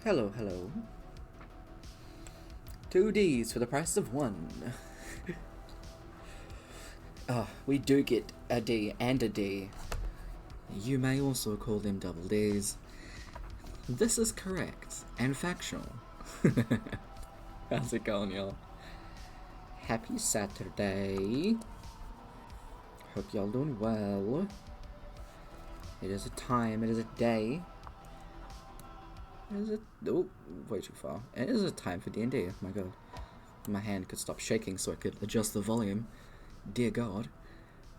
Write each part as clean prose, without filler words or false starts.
Hello, hello. Two Ds for the price of one. We do get a D and a D. You may also call them double Ds. This is correct and factual. How's it going, y'all? Happy Saturday. Hope y'all doing well. It is a time, it is a day. Oh, way too far. It is a time for D&D, oh my god. My hand could stop shaking so I could adjust the volume. Dear God.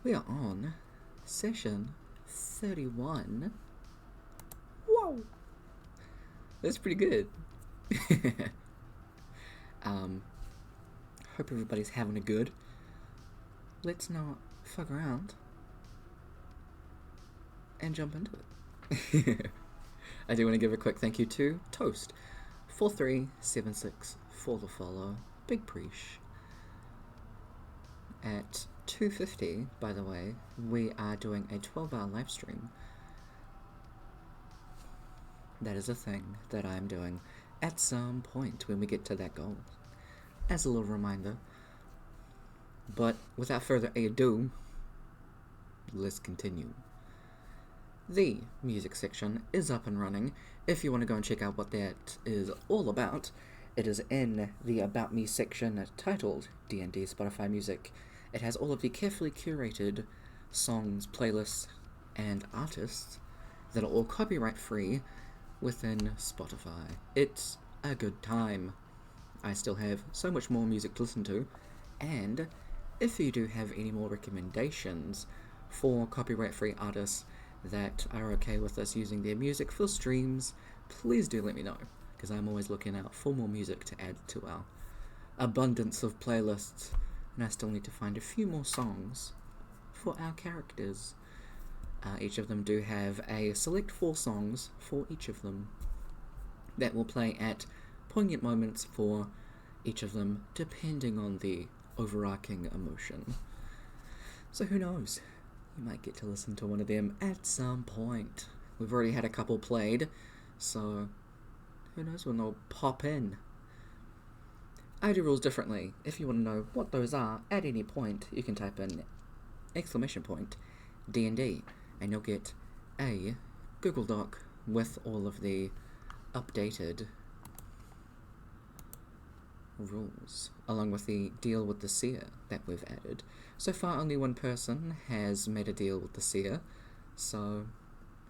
We are on session 31. Whoa! That's pretty good. Hope everybody's having a good. Let's not fuck around and jump into it. I do want to give a quick thank you to Toast 4376 for the follow. Big preach. At 2:50, by the way, we are doing a 12-hour live stream. That is a thing that I'm doing at some point when we get to that goal. As a little reminder. But without further ado, let's continue. The music section is up and running. If you want to go and check out what that is all about, it is in the About Me section titled D&D Spotify Music. It has all of the carefully curated songs, playlists, and artists that are all copyright free within Spotify. It's a good time. I still have so much more music to listen to, and if you do have any more recommendations for copyright free artists that are okay with us using their music for streams, please do let me know, because I'm always looking out for more music to add to our abundance of playlists, and I still need to find a few more songs for our characters. Each of them do have a select 4 songs for each of them that will play at poignant moments for each of them, depending on the overarching emotion. So who knows? You might get to listen to one of them at some point. We've already had a couple played, so who knows when they'll pop in. I do rules differently. If you want to know what those are at any point, you can type in !D&D, and you'll get a Google Doc with all of the updated rules, along with the deal with the seer that we've added. So far, only one person has made a deal with the seer, so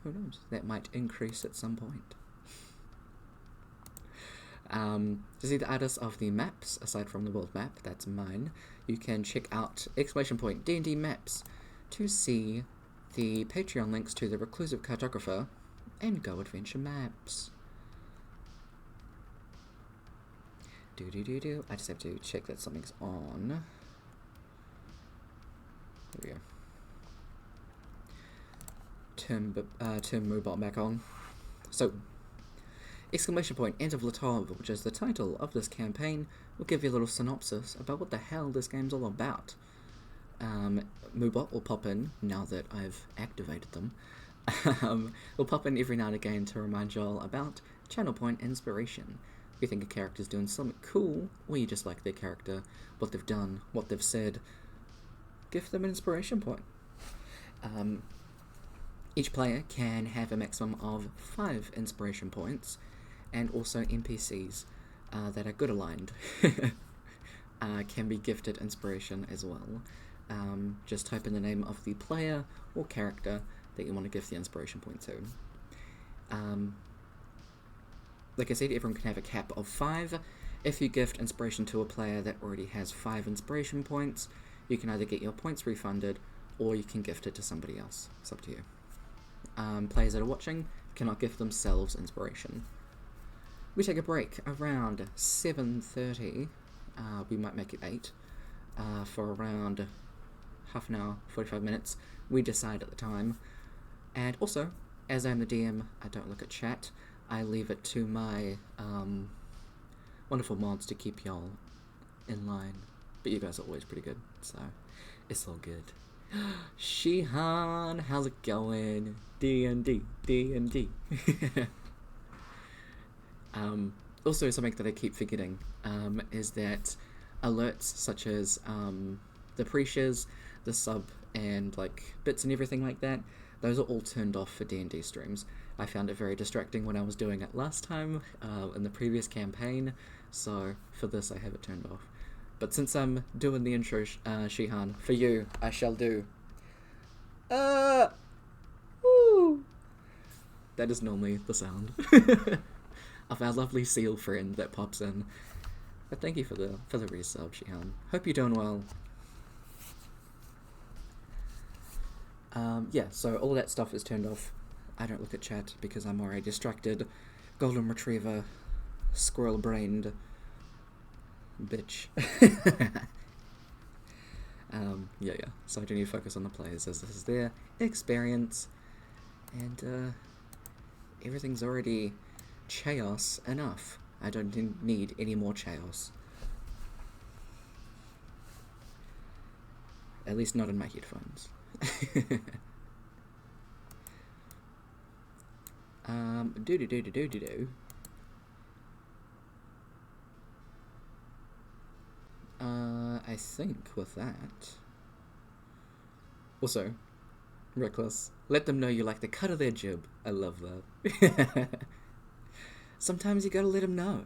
who knows? That might increase at some point. To see the artists of the maps, aside from the world map, that's mine, you can check out !D&D maps to see the Patreon links to the Reclusive Cartographer and Go Adventure maps. I just have to check that something's on. There we go. Turn mobile back on. So, End of Latov, which is the title of this campaign, will give you a little synopsis about what the hell this game's all about. Moobot will pop in now that I've activated them. Will pop in every now and again to remind y'all about channel point inspiration. If you think a character's doing something cool, or you just like their character, what they've done, what they've said, give them an inspiration point. Each player can have a maximum of 5 inspiration points, and also NPCs that are good aligned can be gifted inspiration as well. Just type in the name of the player or character that you want to give the inspiration point to. Like I said, everyone can have a cap of 5. If you gift inspiration to a player that already has 5 inspiration points, you can either get your points refunded, or you can gift it to somebody else. It's up to you. Players that are watching cannot gift themselves inspiration. We take a break around 7:30. We might make it 8 for around half an hour, 45 minutes. We decide at the time. And also, as I'm the DM, I don't look at chat. I leave it to my wonderful mods to keep y'all in line. But you guys are always pretty good, so it's all good. Shihan, how's it going? D&D. Also, something that I keep forgetting is that alerts such as the pressures, the sub, and like bits and everything like that, those are all turned off for D&D streams. I found it very distracting when I was doing it last time in the previous campaign, so for this I have it turned off. But since I'm doing the intro, Shihan, for you, I shall do. Woo! That is normally the sound of our lovely seal friend that pops in. But thank you for the resub, Shihan. Hope you're doing well. Yeah, so all that stuff is turned off. I don't look at chat because I'm already distracted. Golden Retriever, squirrel-brained bitch. Yeah. So I do need to focus on the players as this is their experience. And, everything's already chaos enough. I don't need any more chaos. At least not in my headphones. Do. I think with that. Also, Reckless, let them know you like the cut of their jib. I love that. Sometimes you gotta let them know.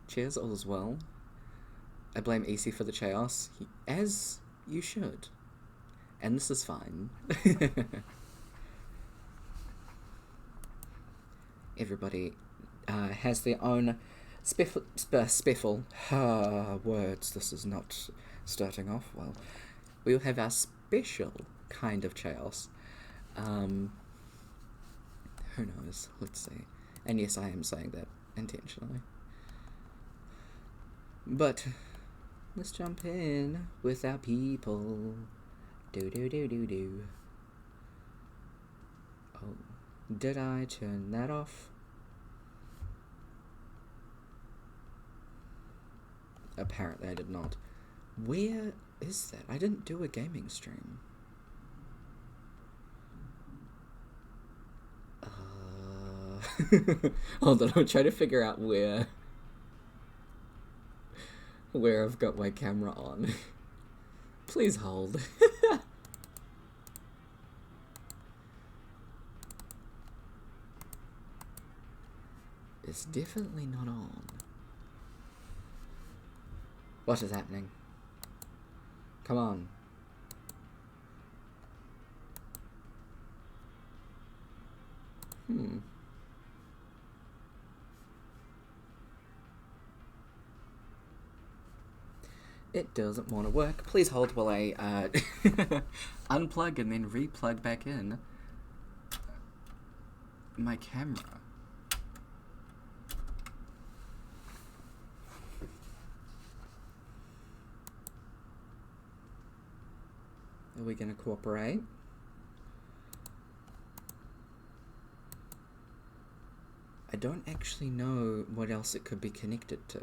Cheers, all is well. I blame EC for the chaos, as you should. And this is fine. Everybody has their own spiffle. Words, this is not starting off well. We'll have our special kind of chaos. Who knows? Let's see. And yes, I am saying that intentionally. But let's jump in with our people. Do. Oh, did I turn that off? Apparently I did not. Where is that? I didn't do a gaming stream. Hold on, I'm trying to figure out where I've got my camera on. Please hold. It's definitely not on. What is happening? Come on. It doesn't want to work. Please hold while I unplug and then replug back in my camera. Are we going to cooperate? I don't actually know what else it could be connected to.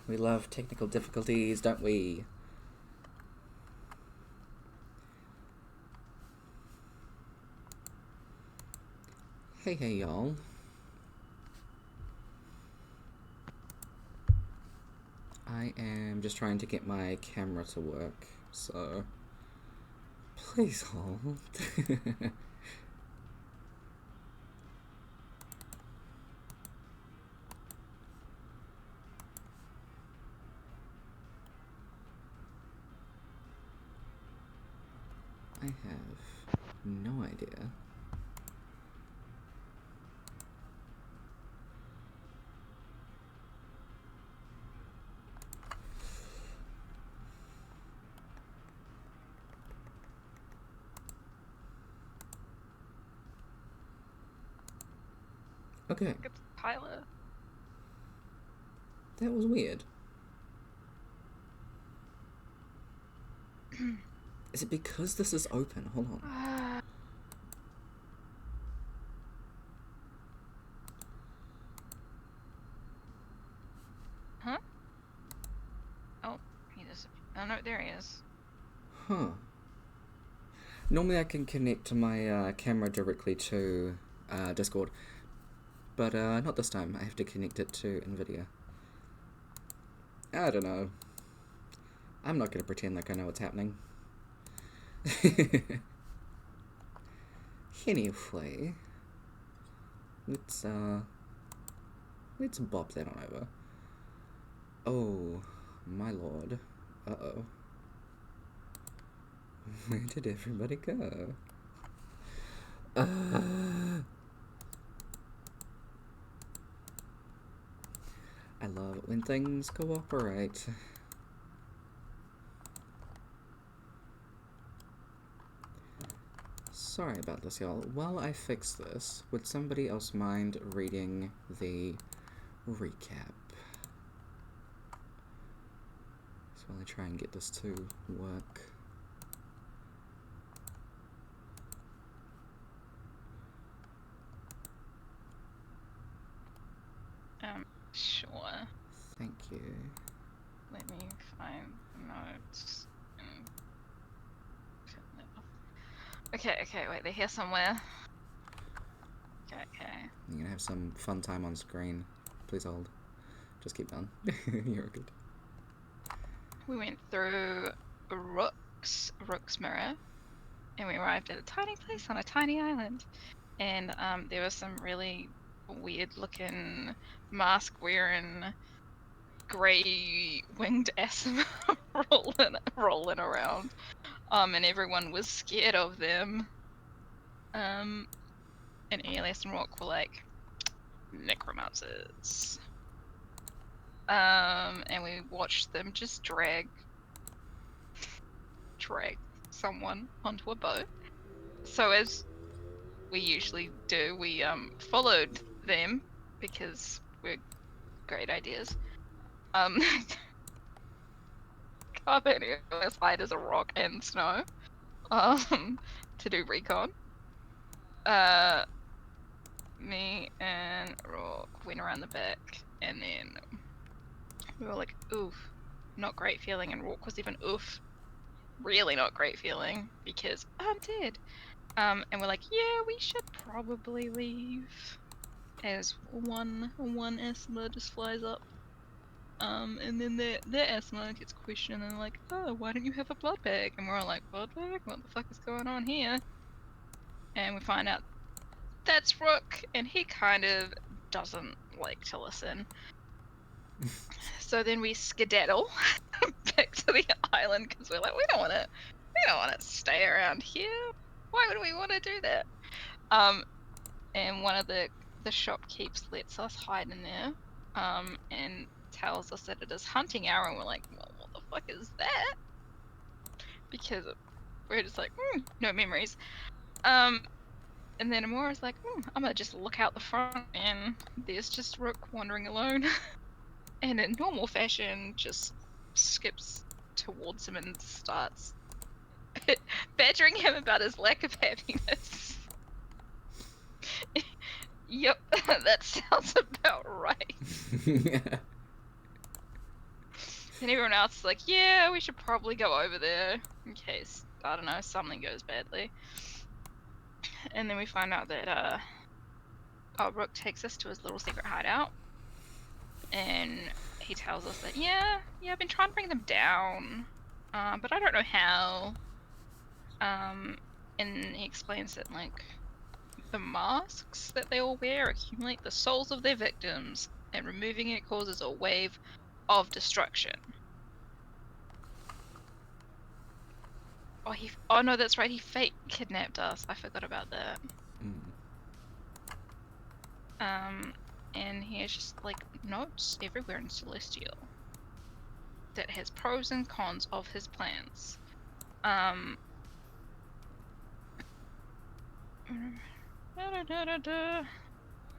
We love technical difficulties, don't we? Hey, y'all. I am just trying to get my camera to work, so please hold. I have no idea. Okay. It's Tyler. That was weird. Is it because this is open? Hold on. Huh? Oh, he disappeared. Normally I can connect my camera directly to Discord, but not this time. I have to connect it to NVIDIA. I don't know. I'm not going to pretend like I know what's happening. Anyway, let's bop that on over. Oh, my lord. Uh-oh. Where did everybody go? I love it when things cooperate. Sorry about this, y'all. While I fix this, would somebody else mind reading the recap? So while I try and get this to work. Sure. Thank you. Let me find the notes. Okay, wait, they're here somewhere. Okay. You're gonna have some fun time on screen. Please hold. Just keep going. You're good. We went through Rook's mirror, and we arrived at a tiny place on a tiny island. And there was some really weird-looking, mask-wearing, grey-winged asthma rolling around. And everyone was scared of them. And Elias and Rock were like, necromancers. And we watched them just drag someone onto a boat. So as we usually do, we followed them because we're great ideas. Carpet as hide as a rock and snow. To do recon. Me and Rock went around the back, and then we were like, oof, not great feeling, and Rock was even oof, really not great feeling, because I'm dead. And we're like, yeah, we should probably leave. As one asthma just flies up. And then their asthma gets questioned, and they're like, oh, why don't you have a blood bag? And we're all like, blood bag? What the fuck is going on here? And we find out that's Rook, and he kind of doesn't like to listen. So then we skedaddle back to the island because we're like, we don't want to stay around here. Why would we want to do that? And one of the shopkeepers lets us hide in there, and tells us that it is hunting hour, and we're like, well, what the fuck is that? Because we're just like, no memories. And then Amora's like, I'm gonna just look out the front, and there's just Rook wandering alone. And in normal fashion, just skips towards him and starts badgering him about his lack of happiness. Yep, that sounds about right. And everyone else is like, yeah, we should probably go over there in case, I don't know, something goes badly. And then we find out that Rook takes us to his little secret hideout, and he tells us that I've been trying to bring them down, but I don't know how. And he explains that like the masks that they all wear accumulate the souls of their victims, and removing it causes a wave of destruction. Oh no, that's right, he fake kidnapped us. I forgot about that. And he has just like notes everywhere in Celestial that has pros and cons of his plans.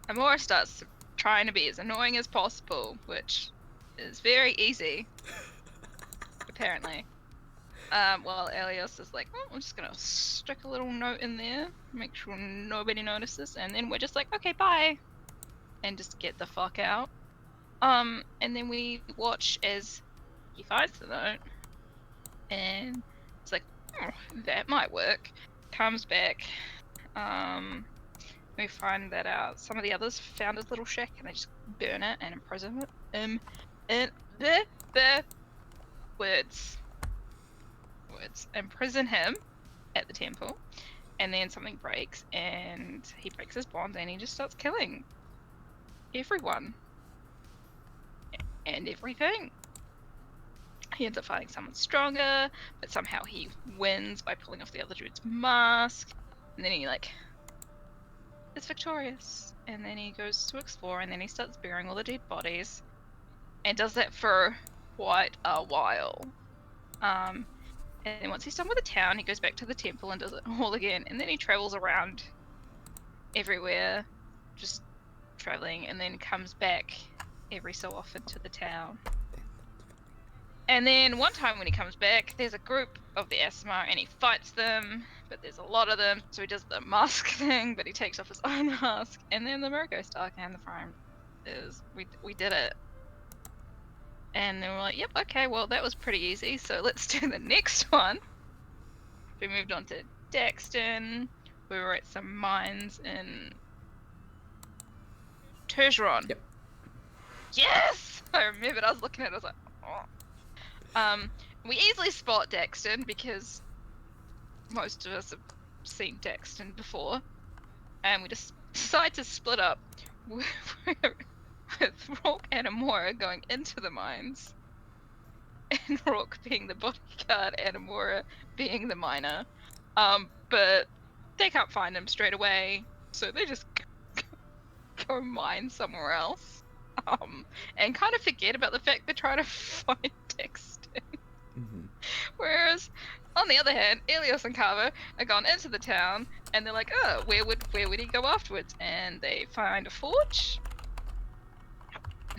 Amora starts trying to be as annoying as possible, which is very easy, apparently. While Elias is like, I'm just gonna stick a little note in there, make sure nobody notices, and then we're just like, okay, bye, and just get the fuck out. And then we watch as he finds the note, and it's like, that might work. comes back. We find that some of the others found his little shack and they just burn it and imprison him. Words. Imprison him at the temple, and then something breaks and he breaks his bond and he just starts killing everyone and everything. He ends up finding someone stronger, but somehow he wins by pulling off the other dude's mask, and then he is victorious, and then he goes to explore, and then he starts burying all the dead bodies and does that for quite a while. And then once he's done with the town, he goes back to the temple and does it all again, and then he travels around everywhere, just traveling, and then comes back every so often to the town. And then one time when he comes back, there's a group of the Asthma and he fights them, but there's a lot of them, so he does the mask thing, but he takes off his own mask, and then the mirror goes dark and the frame is, we did it. And then we're like, yep, okay, well that was pretty easy, so let's do the next one. We moved on to Daxton. We were at some mines in Tergeron. Yep. Yes! I remembered, I was looking at it, I was like, oh. We easily spot Daxton because most of us have seen Daxton before, and we just decide to split up with Rourke and Amora going into the mines, and Rourke being the bodyguard and Amora being the miner. But they can't find him straight away, so they just go mine somewhere else. And kind of forget about the fact they're trying to find Daxton. Mm-hmm. Whereas, on the other hand, Elios and Carver are gone into the town, and they're like, oh, where would he go afterwards? And they find a forge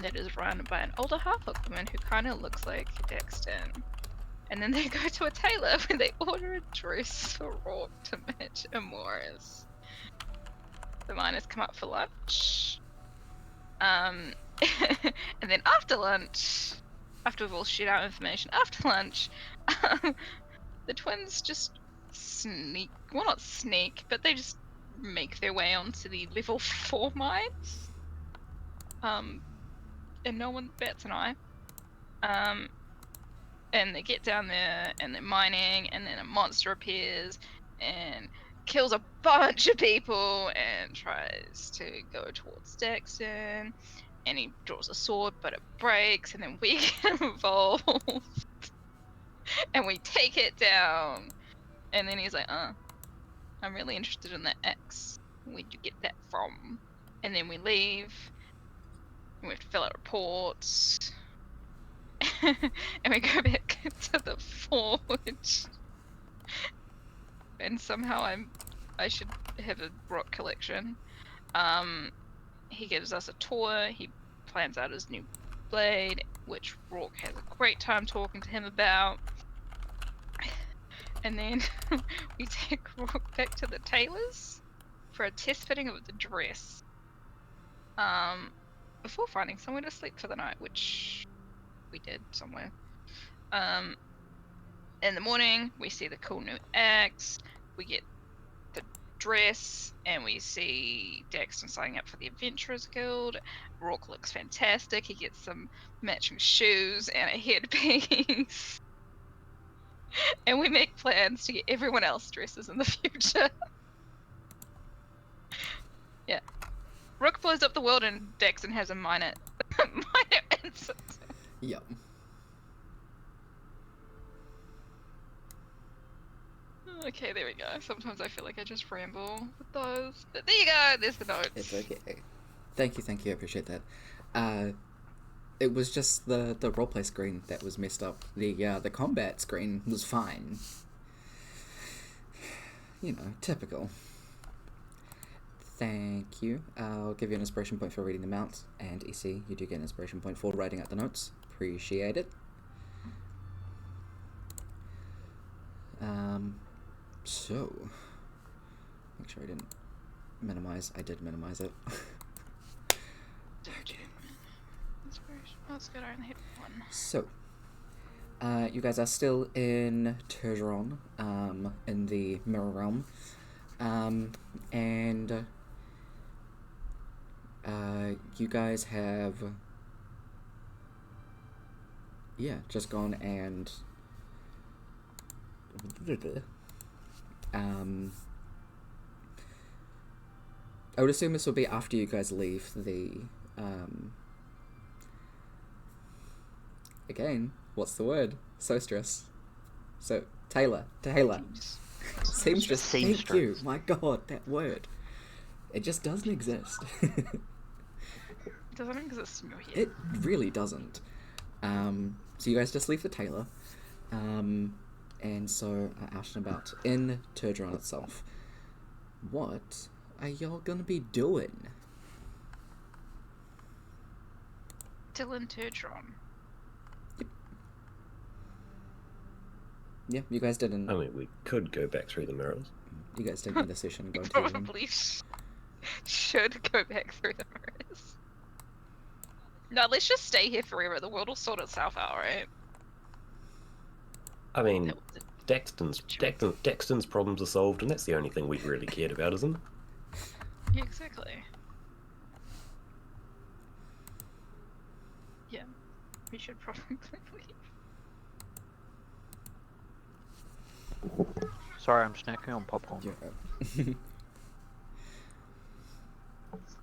that is run by an older half-orc woman who kind of looks like Daxton. And then they go to a tailor where they order a dress for Rourke to match Amora's. The miners come up for lunch. And then after lunch, after we've all shared out information, after lunch, the twins just not sneak, but they just make their way onto the level 4 mines. And no one bats an eye. And they get down there and they're mining, and then a monster appears and kills a bunch of people and tries to go towards Daxton, and he draws a sword but it breaks, and then we get involved and we take it down, and then he's like, I'm really interested in that axe, where'd you get that from? And then we leave and we have to fill out reports and we go back to the forge. And somehow I should have a rock collection. He gives us a tour. He plans out his new blade, which Rourke has a great time talking to him about. And then we take Rourke back to the tailor's for a test fitting of the dress. Before finding somewhere to sleep for the night, which we did somewhere. In the morning, we see the cool new axe, we get the dress, and we see Daxton signing up for the Adventurers Guild. Rourke looks fantastic, he gets some matching shoes and a headpiece. And we make plans to get everyone else dresses in the future. Yeah. Rourke blows up the world and Daxton has a minor incident. Yep. Okay, there we go. Sometimes I feel like I just ramble with those. But there you go, there's the notes. It's okay. Thank you, I appreciate that. It was just the roleplay screen that was messed up. The combat screen was fine. You know, typical. Thank you. I'll give you an inspiration point for reading them out, and EC, you do get an inspiration point for writing out the notes. Appreciate it. So, make sure I didn't minimize. I did minimize it. Inspiration. Oh, that's good. I only hit one. So, You guys are still in Turgeron, in the Mirror Realm. And you guys have, just gone and I would assume this will be after you guys leave the again, what's the word? Seamstress. Taylor. Seamstress. Thank you. My God, that word. It just doesn't exist. It doesn't exist in your head. It really doesn't. So you guys just leave the tailor. And so out and about in Turgeron itself. What are y'all gonna be doing? Still in Turgeron. Yeah, you guys didn't. I mean, we could go back through the mirrors. You guys didn't end the session and go to Probably should go back through the mirrors. No, let's just stay here forever. The world will sort itself out, right? I mean, Daxton's problems are solved, and that's the only thing we really cared about, isn't it? Yeah, exactly. Yeah, we should probably leave. Sorry, I'm snacking on popcorn. Yeah.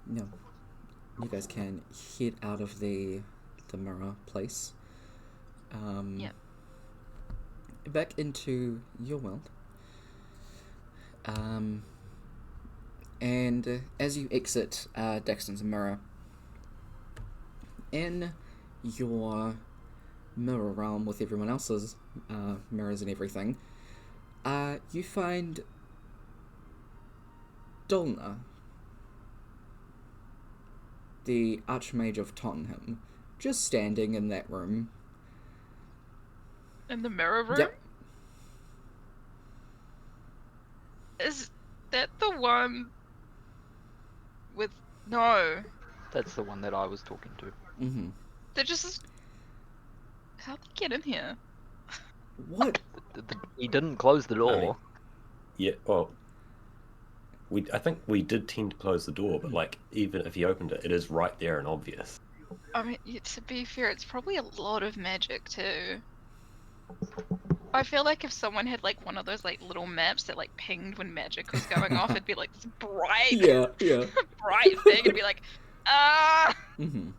No. You guys can head out of the mirror place. Yep. Back into your world. And as you exit Daxton's mirror, in your mirror realm with everyone else's mirrors and everything, you find Dolna, the Archmage of Tottenham, just standing in that room. In the mirror room? Yep. Is that the one with... No. That's the one that I was talking to. Mm-hmm. They're just... How'd they get in here? What? He didn't close the door. I mean, yeah, well, I think we did tend to close the door, but like, even if he opened it, it is right there and obvious. I mean, to be fair, it's probably a lot of magic too. I feel like if someone had like one of those like little maps that like pinged when magic was going off, it'd be like this bright, Yeah. bright thing. It'd be like, Mm-hmm.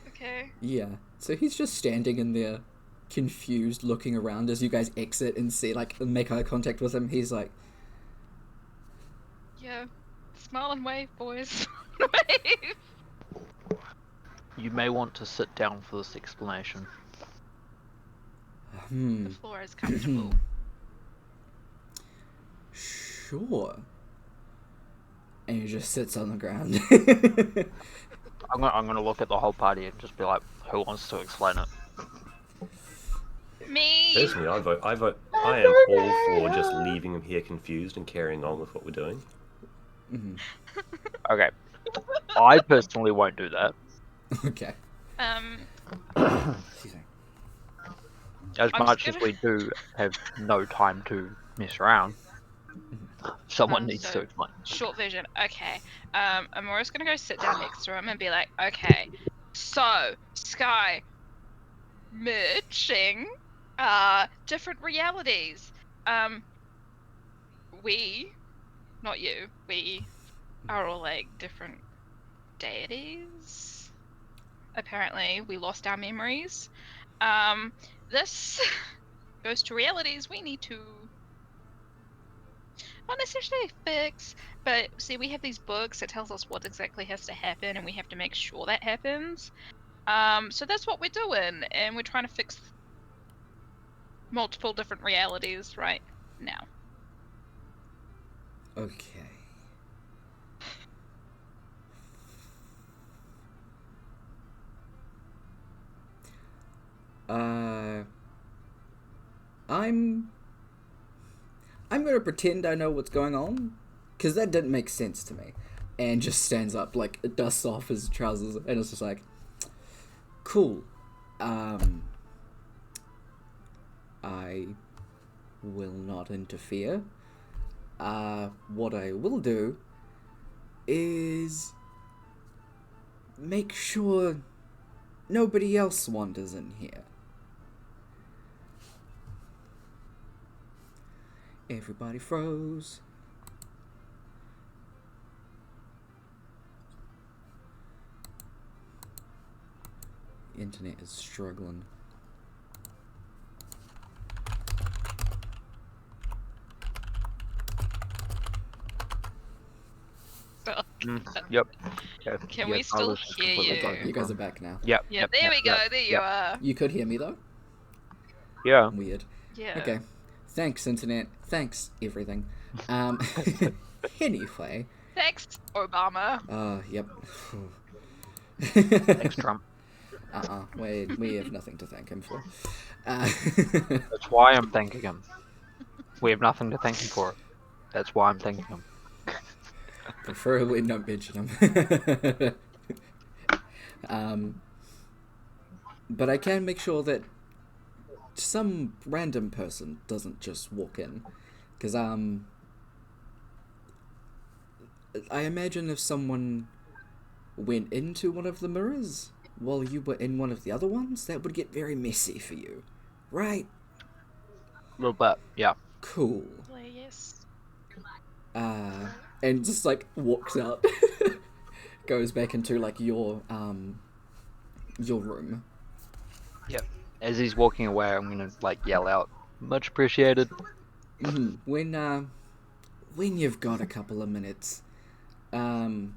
Okay. Yeah. So he's just standing in there, confused, looking around as you guys exit and see, like, make eye contact with him. He's like, Yeah. Smile and wave, boys. Wave. You may want to sit down for this explanation. The floor is comfortable. Sure. And he just sits on the ground. I'm gonna look at the whole party and just be like, who wants to explain it? Me. Personally, I am all for just leaving him here confused and carrying on with what we're doing. Mm-hmm. Okay. I personally won't do that. Okay. Excuse me. As I'm much just as we do have no time to mess around, someone needs so- to explain. Short version. Okay. Amora's gonna go sit down next to him and be like, okay, so Sky merging different realities. We, not you, we are all like different deities. Apparently, we lost our memories. This goes to realities we need to not necessarily fix, but see, we have these books that tells us what exactly has to happen, and we have to make sure that happens. So that's what we're doing, and we're trying to fix multiple different realities right now. Okay. I'm gonna pretend I know what's going on, because that didn't make sense to me. And just stands up, like, dusts off his trousers, and it's just like, cool. I will not interfere. What I will do is make sure nobody else wanders in here. Everybody froze. Internet is struggling. Yep. Can Yep, we I still was hear completely you? fine. You guys are back now. Yep. Yeah, yep, there yep, we go. yep, There you yep. are. You could hear me though? Yeah. Weird. Yeah. Okay. Thanks, internet. Thanks, everything. Anyway. Thanks, Obama. Yep. Thanks, Trump. We have nothing to thank him for. That's why I'm thanking him. We have nothing to thank him for. That's why I'm thanking him. Preferably don't mention him. But I can make sure that some random person doesn't just walk in. Because, I imagine if someone went into one of the mirrors while you were in one of the other ones, that would get very messy for you. Right? A little bit, yeah. Cool. Yes. And just, like, walks out. Goes back into, like, your room. Yep. As he's walking away, I'm gonna, like, yell out, "Much appreciated." When you've got a couple of minutes, swing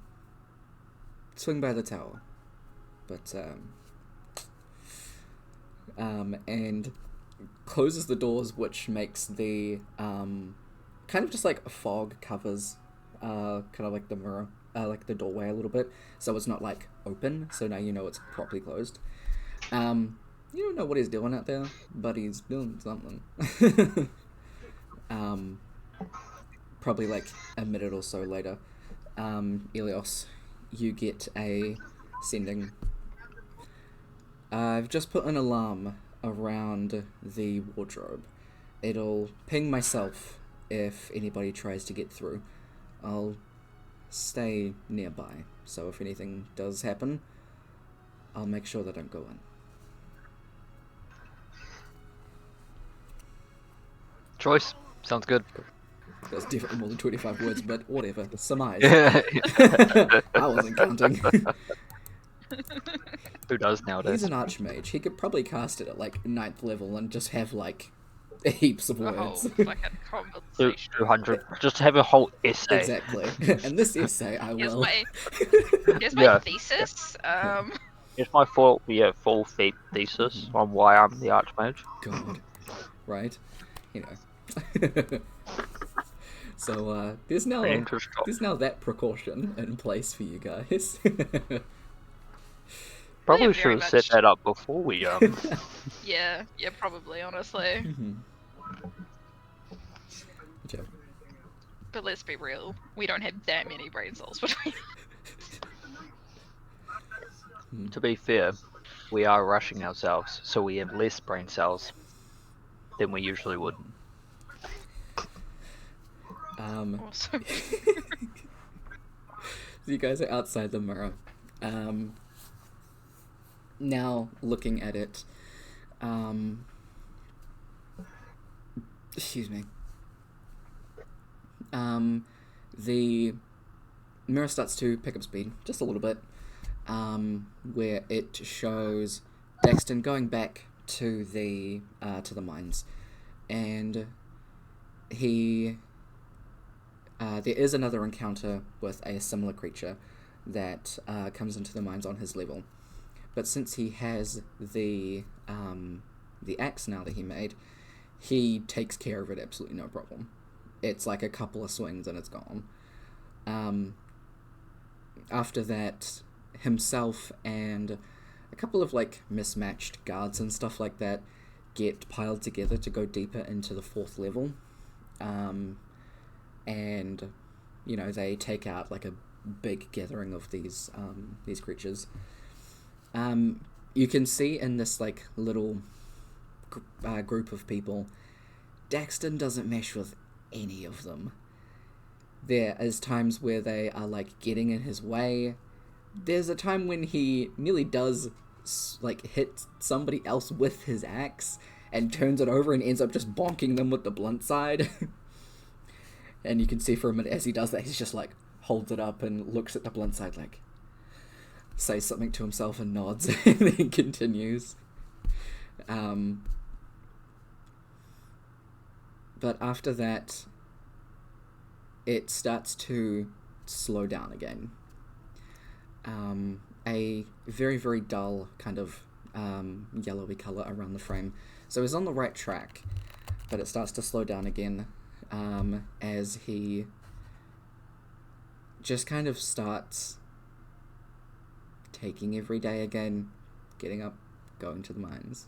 by the tower. But, and closes the doors, which makes the, kind of just like fog covers, kind of like the mirror, like the doorway a little bit, so it's not like open, so now you know it's properly closed. You don't know what he's doing out there, but he's doing something. Probably like a minute or so later, Elios, you get a sending. I've just put an alarm around the wardrobe. It'll ping myself if anybody tries to get through. I'll stay nearby, so if anything does happen, I'll make sure they don't go in. Choice. Sounds good. That's definitely more than 25 words, but whatever. Surmise. Yeah. I wasn't counting. Who does nowadays? He's an archmage. He could probably cast it at like 9th level and just have like heaps of Oh, words. fucking conversation. 200. Just have a whole essay. Exactly. And this essay I Here's will. my Yeah. thesis. It's my full thesis on why I'm the Archmage. God. Right? You know. So there's now that precaution in place for you guys. Probably Yeah, should very have set much. that up before we Yeah, probably, honestly. Okay. But let's be real, we don't have that many brain cells between. To be fair, we are rushing ourselves, so we have less brain cells than we usually would. Awesome. So you guys are outside the mirror. Now looking at it, excuse me. The mirror starts to pick up speed just a little bit, where it shows Daxton going back to the mines, and he. There is another encounter with a similar creature that comes into the mines on his level. But since he has the axe now that he made, he takes care of it absolutely no problem. It's like a couple of swings and it's gone. After that, himself and a couple of like mismatched guards and stuff like that get piled together to go deeper into the 4th level. And, you know, they take out like a big gathering of these creatures. You can see in this like little group of people, Daxton doesn't mesh with any of them. There is times where they are like getting in his way. There's a time when he nearly does like hit somebody else with his axe and turns it over and ends up just bonking them with the blunt side. And you can see for a minute as he does that, he's just like holds it up and looks at the blunt side, like says something to himself and nods, and then continues. But after that, it starts to slow down again. A very, very dull kind of yellowy colour around the frame. So he's on the right track, but it starts to slow down again as he just kind of starts taking every day again, getting up, going to the mines,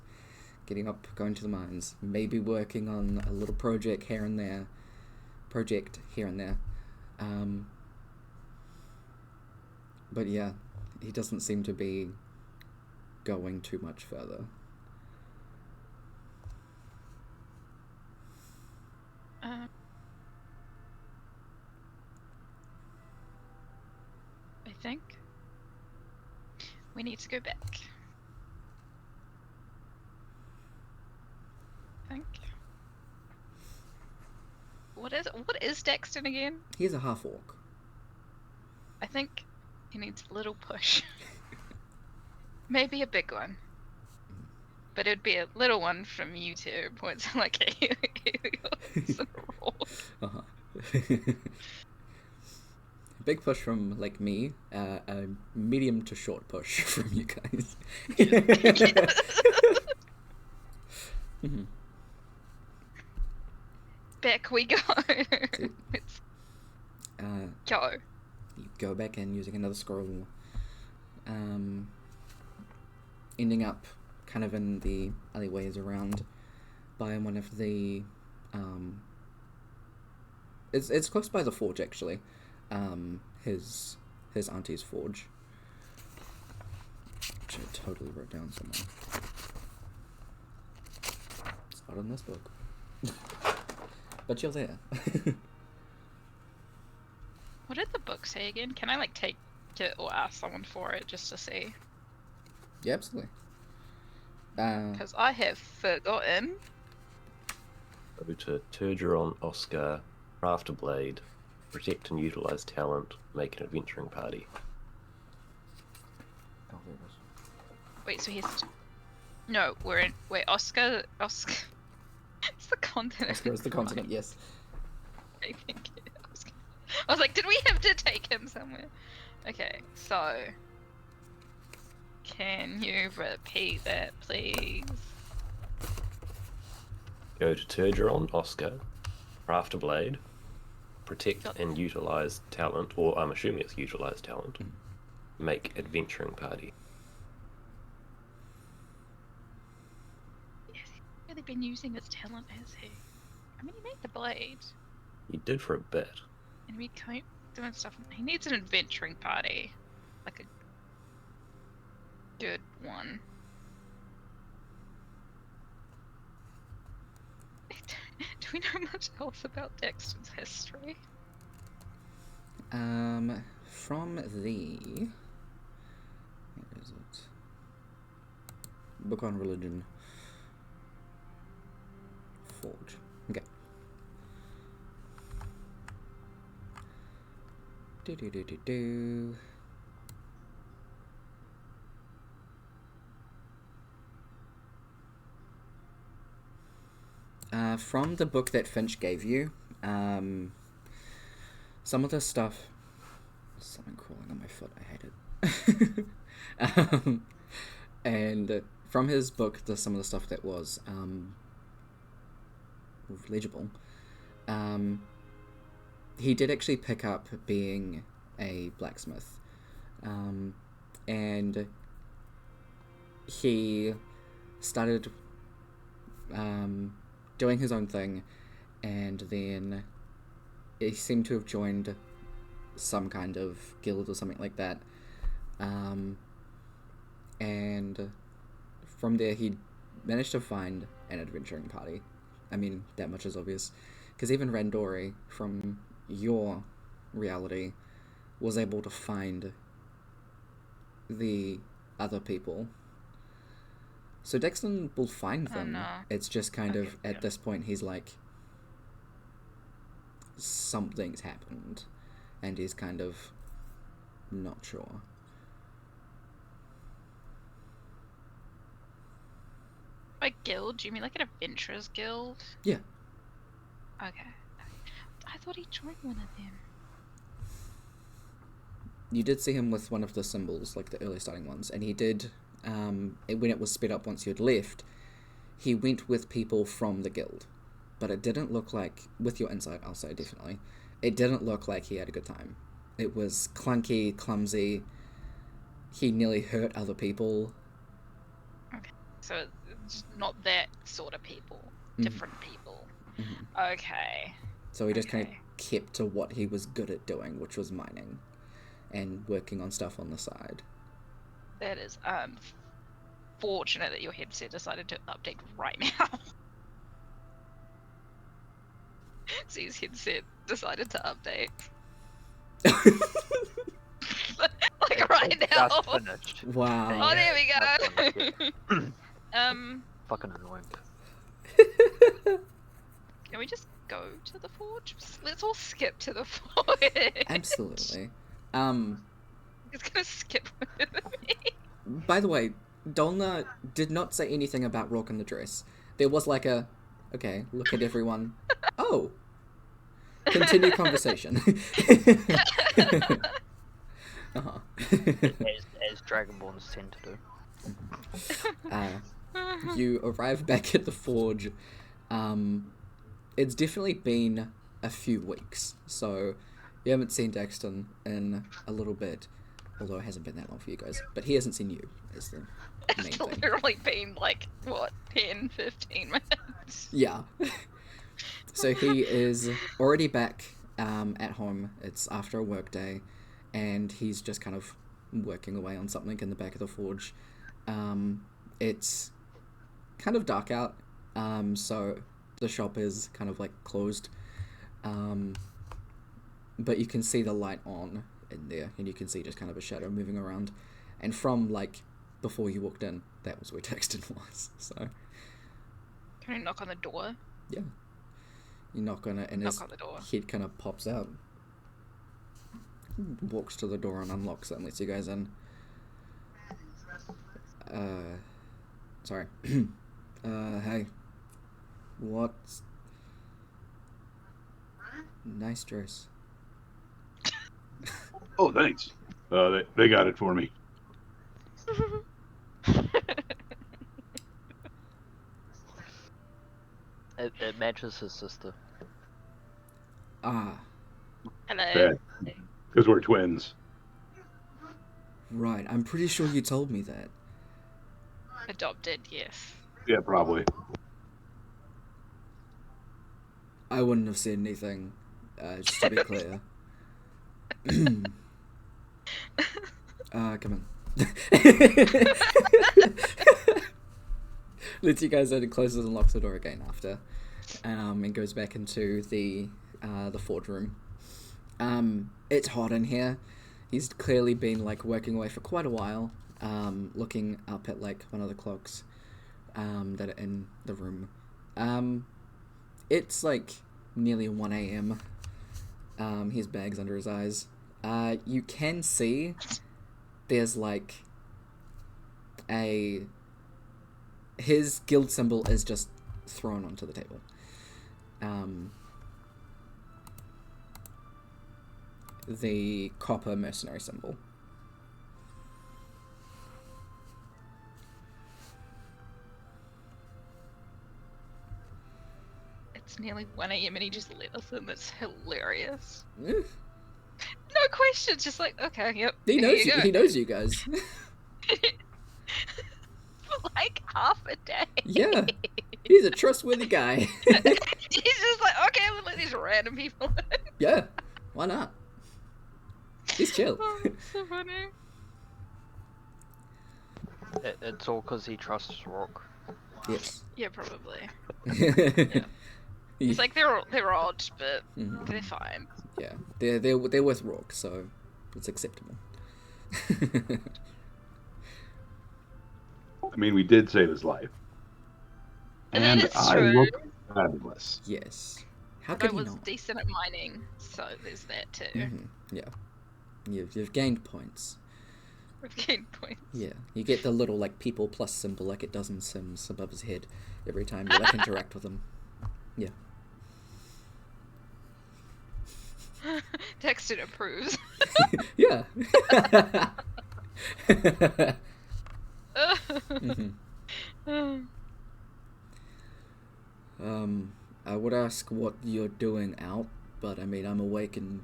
getting up, going to the mines, maybe working on a little project here and there. But yeah, he doesn't seem to be going too much further. I think we need to go back. What is Daxton again? He's a half-orc. I think he needs a little push. Maybe a big one. But it'd be a little one from you two. Points like a Uh-huh. Big push from like me, a medium to short push from you guys. Mm-hmm. Back we go. Let's go. You go back in using another scroll. Ending up kind of in the alleyways around by one of the it's close by the forge actually. His auntie's forge, which I totally wrote down somewhere. It's not in this book. But you're there. What did the book say again? Can I like take it or ask someone for it just to see? Yeah, absolutely. Because I have forgotten. Go to Turgeron, Oscar, craft a blade, protect and utilize talent, make an adventuring party. Oh, there it is. Wait, so he's no, we're in. Wait, Oscar. It's the continent. Oscar is the continent, yes. I think Oscar. I was like, did we have to take him somewhere? Okay, so can you repeat that, please? Go to Turgeron, Oscar, craft a blade, protect and utilize talent, or I'm assuming it's utilize talent, make adventuring party. Has he really been using his talent, has he? I mean, he made the blade, You did for a bit. and we keep doing stuff. He needs an adventuring party, like a good one. Do we know much else about Dexter's history? From the... Where is it? Book on Religion. Forge. Okay. Do. From the book that Finch gave you, some of the stuff... Something crawling on my foot, I hate it. And from his book, some of the stuff that was legible, he did actually pick up being a blacksmith. And he started doing his own thing, and then he seemed to have joined some kind of guild or something like that. And from there he managed to find an adventuring party. I mean, that much is obvious. Because even Randori, from your reality, was able to find the other people. So Dexton will find them. no. It's just kind Okay, of, at yeah. this point, he's like, something's happened. And he's kind of not sure. By guild, do you mean like an adventurers guild? Yeah. Okay. I thought he joined one of them. You did see him with one of the symbols, like the early starting ones, and he did, when it was sped up once you had left, he went with people from the guild. But it didn't look like, with your insight, I'll say definitely, it didn't look like he had a good time. It was clunky, clumsy, he nearly hurt other people. Okay. So it's not that sort of people. Different people. Okay. So he just kind of Okay. kept to what he was good at doing, which was mining and working on stuff on the side. That is fortunate that your headset decided to update right now. Zee's headset decided to update. Like right now. Just finished. Wow. Oh, there That's we finished, go. Fucking annoying. Can we just go to the forge? Let's all skip to the forge. Absolutely. It's gonna skip with me. By the way, Dolna did not say anything about Rourke in the dress. There was like a, okay, look at everyone. Oh. Continue conversation. Uh-huh. As Dragonborns tend to do. You arrive back at the forge. It's definitely been a few weeks, so you haven't seen Daxton in a little bit, although it hasn't been that long for you guys, but he hasn't seen you, is the main It's thing. literally been like, what, 10, 15 minutes? Yeah. So he is already back at home. It's after a work day, and he's just kind of working away on something in the back of the forge. It's kind of dark out, so the shop is kind of like closed. But you can see the light on in there, and you can see just kind of a shadow moving around. And from like before you walked in, that was where Texton was. So Can I knock on the door? yeah, you knock on it, and his Knock on the door. head kind of pops out, walks to the door and unlocks it and lets you guys in. Sorry. Hey. What's... Nice dress. Oh, thanks. They got it for me. It matches his sister. Ah, Hello. Because we're twins. right. I'm pretty sure you told me that. Adopted, yes. Yeah, probably. I wouldn't have said anything, just to be clear. Come on. Lets you guys in and closes and locks the door again after, and goes back into the forge room. It's hot in here. He's clearly been like working away for quite a while, looking up at like one of the clocks that are in the room. It's like nearly 1 a.m. He has bags under his eyes. You can see there's like his guild symbol is just thrown onto the table. The copper mercenary symbol. It's nearly 1 a.m. and he just let us in. That's hilarious. Eh, No questions, just like, okay, yep. He here knows you. you. He knows you guys. For like half a day. Yeah, he's a trustworthy guy. He's just like, okay, we'll let these random people in. Yeah, why not? He's chill. Oh, that's so funny. It's all because he trusts Rourke. Yes. Yeah, probably. Yeah. It's like they're odd, but Mhm. they're fine. Yeah, they're with Rourke, so it's acceptable. I mean, we did save his life. That And is I true. look fabulous. Yes. How And could I he was not? decent at mining, so there's that too. Yeah. You've gained points. We've gained points. Yeah. You get the little like people plus symbol like it does in Sims above his head every time you like interact with him. Yeah. Texted approves. Yeah. I would ask what you're doing out, but I mean, I'm awake and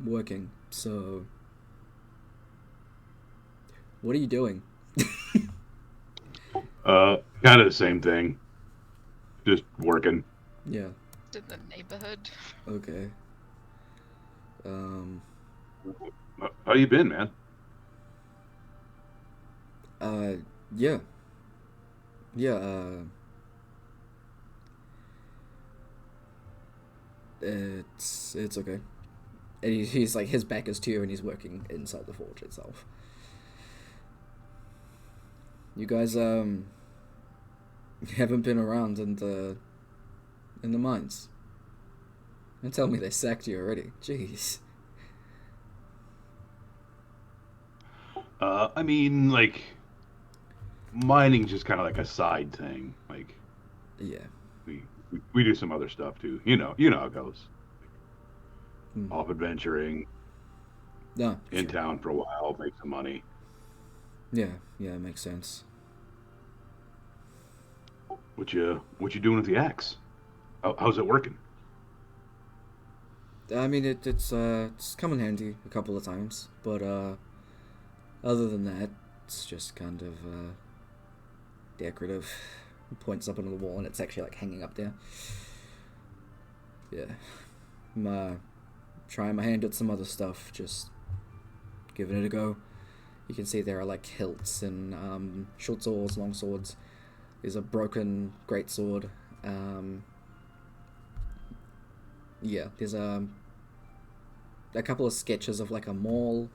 working, so. What are you doing? Kind of the same thing. Just working. Yeah, In the neighborhood. okay. How you been, man? Yeah. Yeah, it's okay. And he's like, his back is to you and he's working inside the forge itself. You guys, haven't been around in the mines. Don't tell me they sacked you already. Jeez. I mean, like, mining's just kind of like a side thing. Like, Yeah. we do some other stuff too. You know how it goes. Off adventuring, No, in sure. town for a while, make some money. Yeah, it makes sense. What you doing with the axe? How's it working? I mean, it's come in handy a couple of times, but other than that, it's just kind of decorative. It points up into the wall, and it's actually like hanging up there. Yeah, I'm trying my hand at some other stuff, just giving it a go. You can see there are like hilts and short swords, long swords. There's a broken greatsword. Yeah, there's a couple of sketches of like a maul,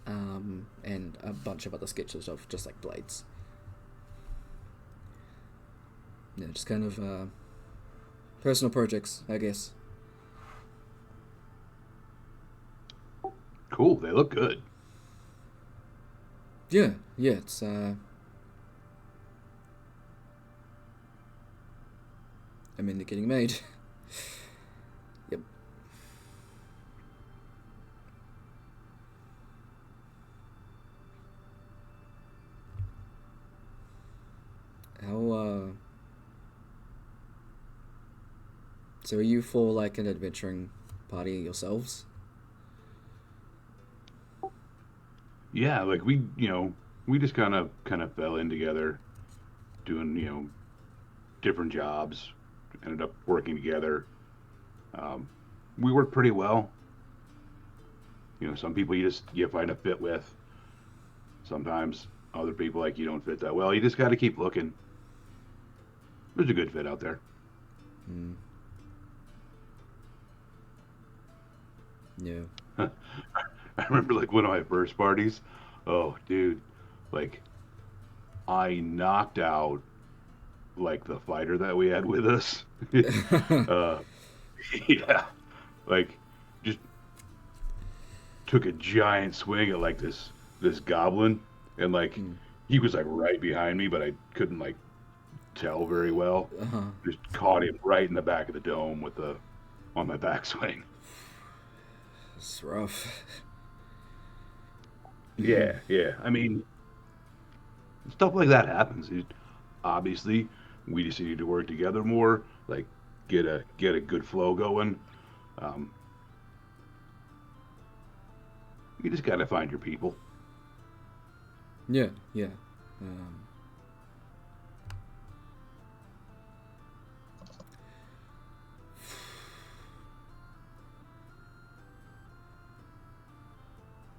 and a bunch of other sketches of just like blades. Yeah, just kind of personal projects, I guess. Cool. They look good. Yeah, it's I mean, they're getting made. Yep. How so are you for like an adventuring party yourselves? Yeah, like we just kind of fell in together, doing different jobs, ended up working together. We work pretty well. Some people you find a fit with. Sometimes other people like you don't fit that well. You just got to keep looking. There's a good fit out there. Yeah. I remember like one of my first parties. Oh, dude, like I knocked out like the fighter that we had with us. uh, yeah, like just took a giant swing at like this goblin, and like he was like right behind me, but I couldn't like tell very well. Just caught him right in the back of the dome on my backswing. It's rough. Yeah. I mean, stuff like that happens. Obviously, we just need to work together more. Like, get a good flow going. You just gotta find your people. Yeah.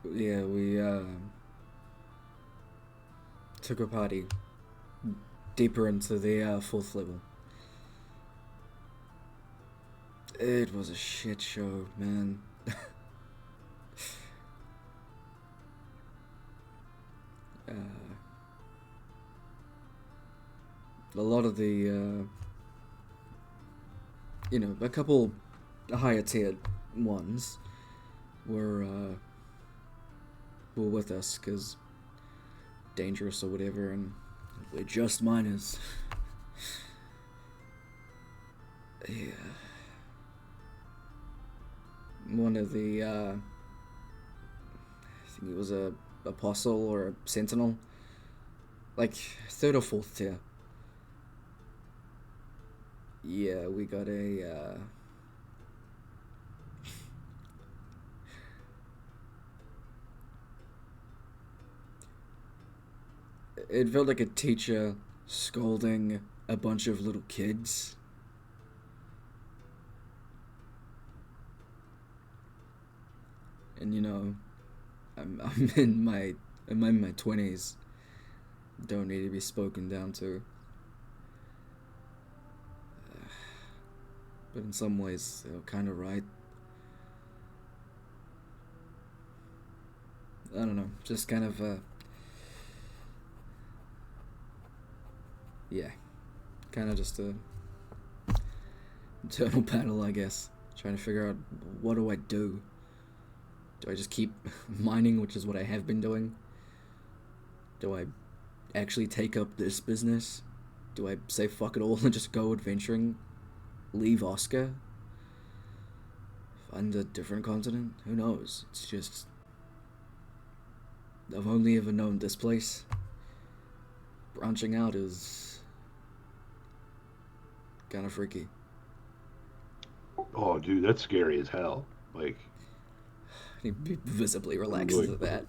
We took a party deeper into the 4th level. It was a shit show, man. A lot of the, a couple higher tiered ones were with us because dangerous or whatever, and we're just minors. Yeah. One of the, I think it was a apostle or a sentinel, like 3rd or 4th tier. Yeah, we got a, it felt like a teacher scolding a bunch of little kids. And I'm in my 20s. Don't need to be spoken down to. But in some ways, they were kind of right. I don't know, just kind of, yeah, kind of just a internal battle, I guess. Trying to figure out, what do I do? Do I just keep mining, which is what I have been doing? Do I actually take up this business? Do I say fuck it all and just go adventuring? Leave Oscar? Find a different continent? Who knows? It's just, I've only ever known this place. Branching out is kind of freaky. Oh, dude, that's scary as hell. Like, He visibly relaxes at that.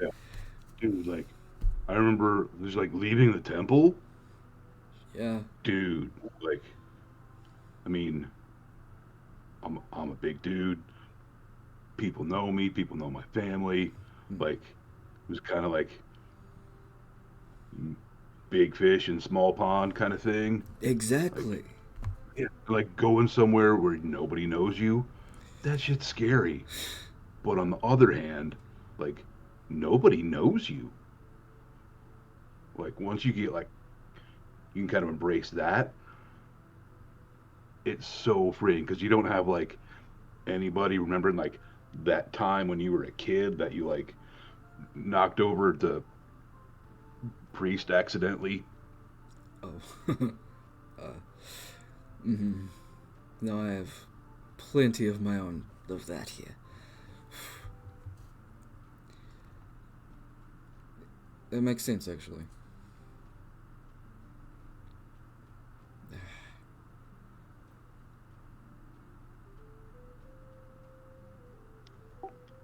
yeah, dude, like, I remember there's like leaving the temple. Yeah. Dude, like, I mean, I'm a big dude. People know me. People know my family. Like, it was kind of like big fish in small pond kind of thing. Exactly. Like, yeah, like going somewhere where nobody knows you. That shit's scary. But on the other hand, like, nobody knows you. Like, once you get, like, you can kind of embrace that. It's so freeing because you don't have, like, anybody remembering, like, that time when you were a kid that you, like, knocked over the priest accidentally. Oh. No, I have plenty of my own of that here. That makes sense, actually.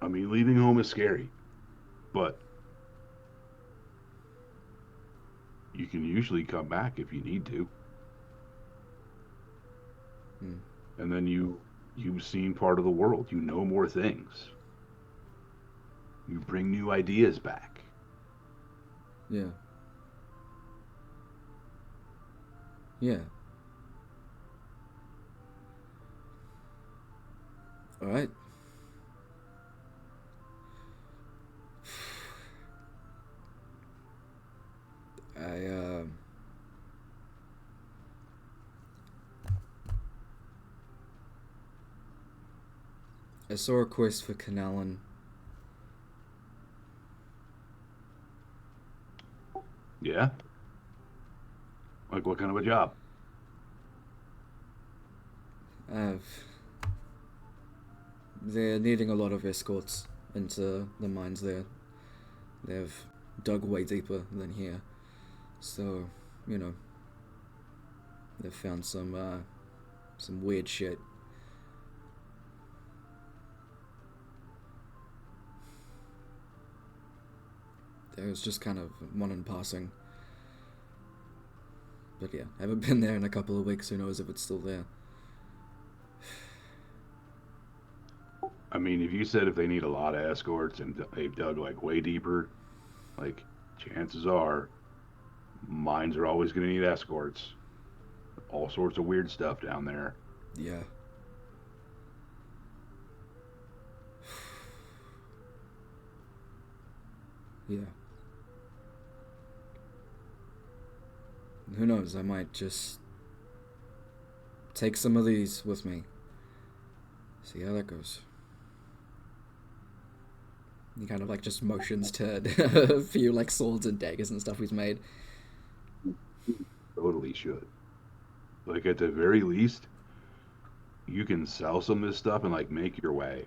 I mean, leaving home is scary, but you can usually come back if you need to. And then you've seen part of the world. You know more things. You bring new ideas back. Yeah. Yeah. Alright. I saw a quest for Canalan. Yeah? Like, what kind of a job? They're needing a lot of escorts into the mines there. They've dug way deeper than here. So, they've found some weird shit. It was just kind of one in passing. But yeah, I haven't been there in a couple of weeks. Who knows if it's still there. I mean, if you said if they need a lot of escorts and they've dug like way deeper, like chances are Mines are always going to need escorts. All sorts of weird stuff down there. Yeah. Yeah. Who knows? I might just take some of these with me. See how that goes. He kind of like just motions to a few like swords and daggers and stuff he's made. Totally should. Like at the very least, you can sell some of this stuff and like make your way.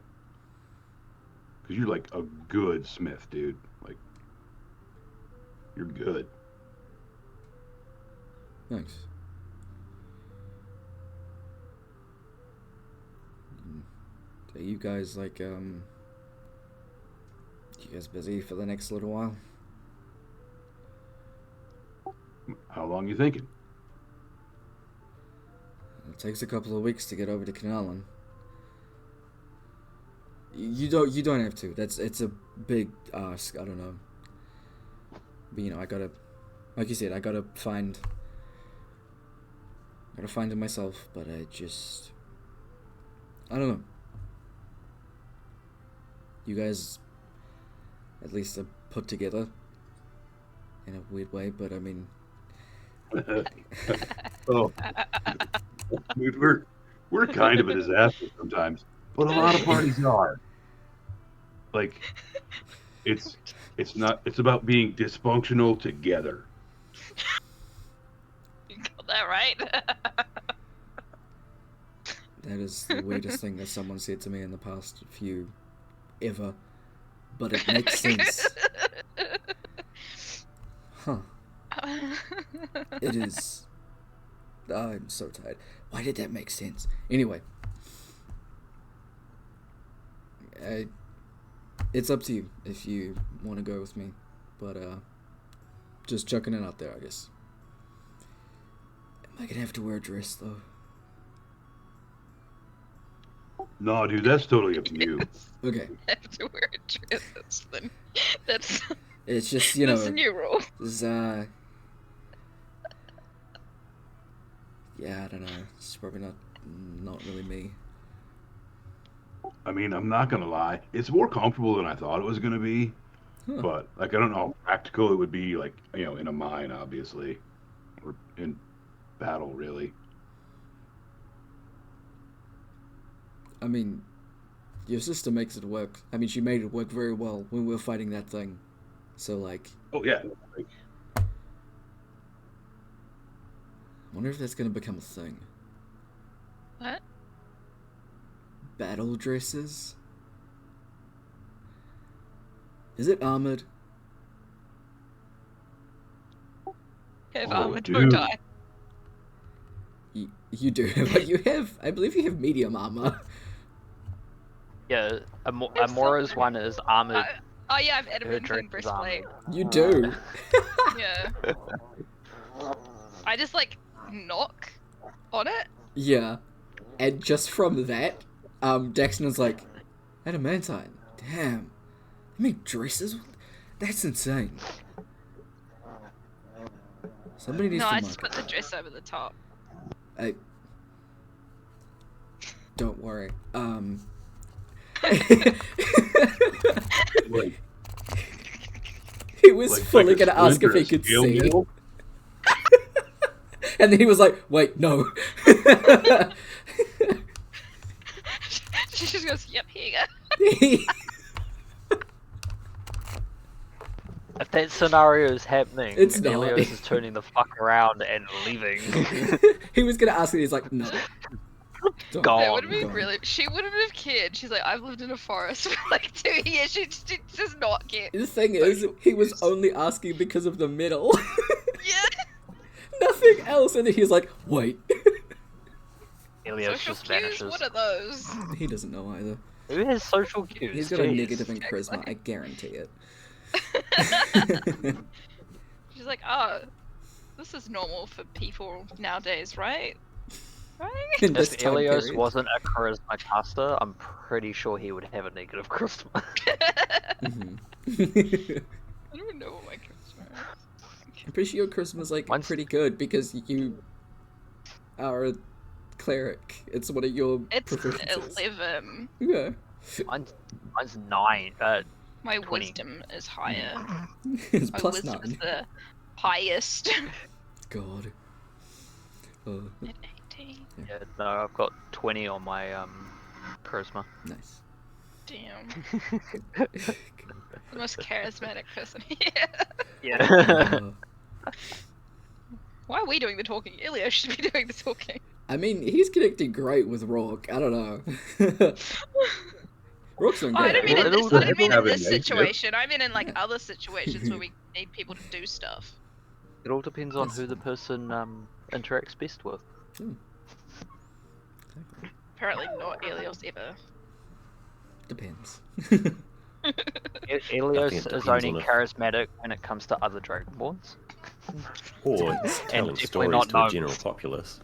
Cause you're like a good smith, dude. Like you're good. Thanks. So you guys like you guys busy for the next little while? How long you thinking? It takes a couple of weeks to get over to Canallan. You don't have to. It's a big ask. I don't know. But you know, I gotta, like you said, I gotta find it myself. But I don't know. You guys, at least are put together in a weird way. But I mean, Oh, dude, we're kind of a disaster sometimes, but a lot of parties are. Like, it's about being dysfunctional together. You got that right. that is the weirdest thing that someone said to me in the past few ever. But it makes sense. Huh. It is. I'm so tired. Why did that make sense? Anyway. It's up to you if you want to go with me. But, just chucking it out there, I guess. Am I gonna have to wear a dress, though? No, dude, that's totally up to you. Okay. I have to wear a dress. That's It's just, you know. that's a new rule. It's, yeah, I don't know. It's probably not really me. I mean, I'm not gonna lie, it's more comfortable than I thought it was gonna be. Huh. But like, I don't know how practical it would be, like, you know, in a mine, obviously, or in battle, really. I mean, your sister makes it work. I mean, she made it work very well when we were fighting that thing. So, like, Oh yeah, like, I wonder if that's gonna become a thing. What? Battle dresses? Is it armored? Have Oh, armor, dude. don't die. You do, but you have. I believe you have medium armor. Yeah, Amora's one is armored. Oh yeah, I have Her adamantine dress is breastplate. armored. You do. Yeah. I just like knock on it. Yeah, and just from that, Daxton was like, adamantine. Damn, you make dresses? That's insane. Somebody needs No, to I mark just put the dress over the top. I don't worry. like, He was like fully a gonna ask if splinter, he a could scale see, needle? and then he was like, "Wait, no." She just goes, "Yep, here you go." If that scenario is happening, It's not. Helios is turning the fuck around and leaving. He was gonna ask, and he's like, "No." Don't. Gone. That would have been Gone. really. She wouldn't have cared. She's like, I've lived in a forest for like 2 years. She does not care. The thing is, he was only asking because of the medal. Yeah. Nothing else, and then he's like, "Wait." Helios Social just cues. vanishes. What are those? He doesn't know either. Who has social cues? He's got a Jeez. negative in charisma, I guarantee it. She's like, oh, this is normal for people nowadays, right? Right? In this If time Helios period. wasn't a charisma caster, I'm pretty sure he would have a negative charisma. Mhm. I don't even know what my charisma is. I'm pretty sure your charisma's like Mine's- pretty good because you are a cleric. It's one of your It's proficiencies. 11. Yeah. Mine's 9. My 20. wisdom is higher. It's My plus wisdom is 9. the highest. God. Oh, At 18. Yeah, no, I've got 20 on my charisma. nice. Damn. The most charismatic person here. Yeah. Why are we doing the talking? Ilya should be doing the talking. I mean, he's connecting great with Rourke. I don't know. Rourke's doing Oh, I great. don't mean in It'll- this, I don't mean in have a this negative. situation. I mean in like Yeah. other situations where we need people to do stuff. It all depends on Yes. who the person interacts best with. Exactly. Apparently not Elios ever. Depends. Elios it is depends only on if- charismatic when it comes to other Dragonborns. Or Depends. telling definitely stories not to a known. general populace.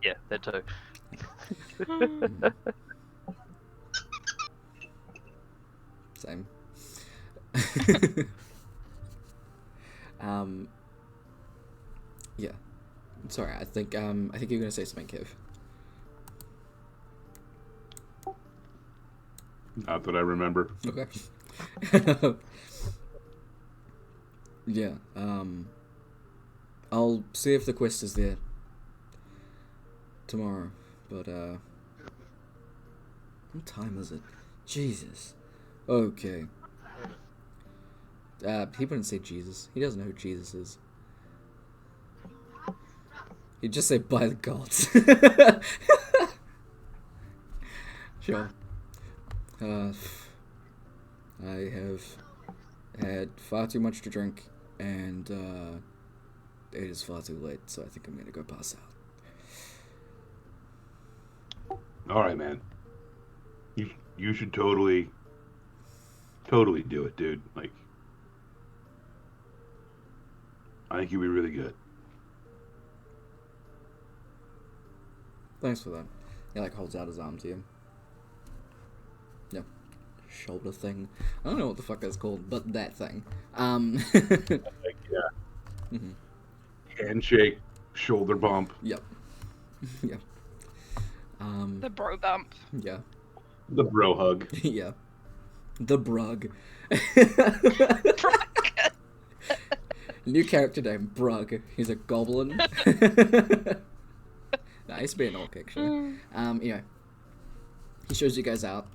Yeah, that too. Same. Yeah. Sorry, I think you're gonna say something, Kev. Not that I remember. Okay. Yeah. I'll see if the quest is there tomorrow. But what time is it? Jesus. Okay. He wouldn't say Jesus. He doesn't know who Jesus is. He'd just say by the gods. Sure. I have had far too much to drink, and it is far too late, so I think I'm gonna go pass out. All right, man. You should totally do it, dude. Like, I think you'd be really good. Thanks for that. He like holds out his arm to you. Yeah. Shoulder thing. I don't know what the fuck that's called, but that thing. Like, yeah. Mhm. Handshake, shoulder bump. Yep. Yeah. The bro bump. Yeah. The bro hug. Yeah. The Brug. New character name, Brug. He's a goblin. Nah, he's being an orc, actually. Anyway. He shows you guys out.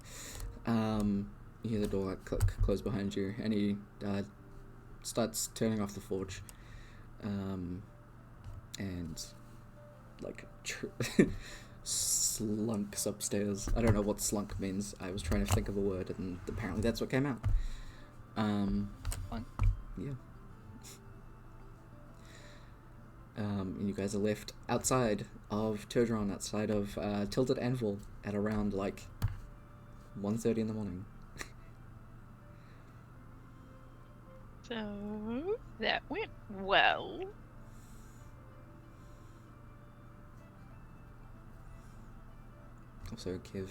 You hear the door close behind you, and he starts turning off the forge. And, like, slunks upstairs. I don't know what slunk means. I was trying to think of a word, and apparently that's what came out. Slunk. Yeah. And you guys are left outside of Turdron, outside of Tilted Anvil, at around, like, 1:30 in the morning. So that went well. Also, Kev,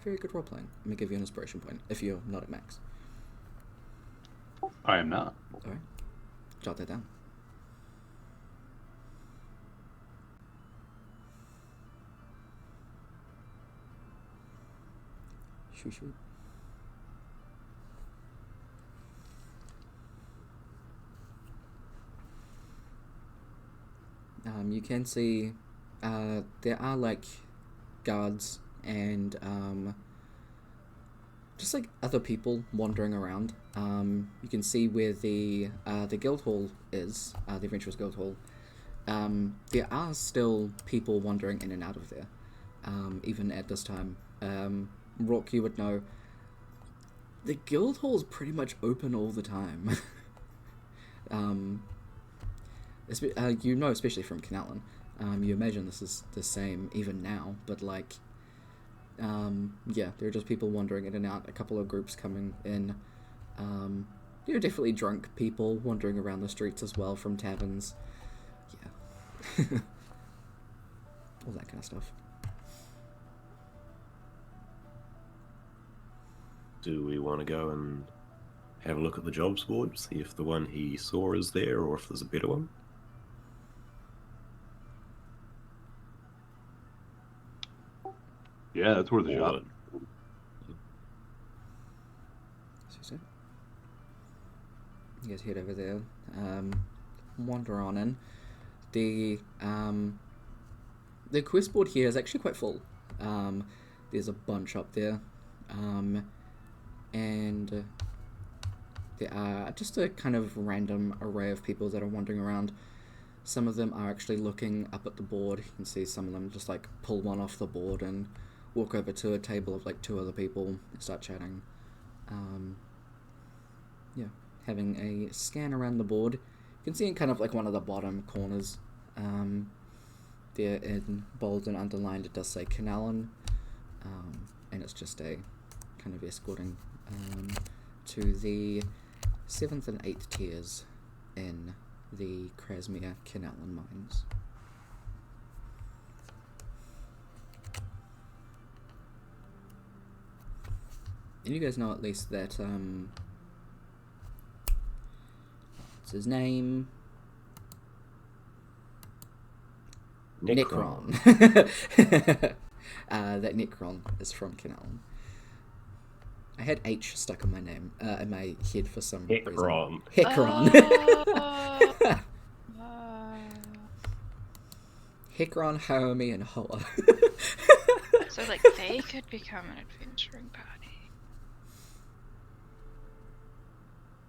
very good role-playing. I'm gonna give you an inspiration point, if you're not at max. I am not. Alright. Jot that down. Shoot. You can see there are like guards and just like other people wandering around. You can see where the guild hall is, the Adventurers Guild Hall. There are still people wandering in and out of there, even at this time. Rourke, you would know, the guild hall is pretty much open all the time. You know, especially from Canallan, you imagine this is the same even now, but like, yeah, there are just people wandering in and out, a couple of groups coming in, definitely drunk people wandering around the streets as well from taverns, yeah, all that kind of stuff. Do we want to go and have a look at the jobs board, see if the one he saw is there or if there's a better one? Yeah, that's worth a Or shot. So, you guys head over there, wander on in. The quest board here is actually quite full. There's a bunch up there, and there are just a kind of random array of people that are wandering around. Some of them are actually looking up at the board. You can see some of them just like pull one off the board and walk over to a table of like 2 other people and start chatting. Yeah, having a scan around the board. You can see in kind of like one of the bottom corners, there in bold and underlined it does say Canallan, and it's just a kind of escorting to the 7th and 8th tiers in the Krasmere Canallan mines. And you guys know at least that, what's his name? Necron. That Necron is from Canallan. I had H stuck in my name, in my head for some reason. Hecron. Hecron, Haomi, and Hoa. So, like, they could become an adventuring party.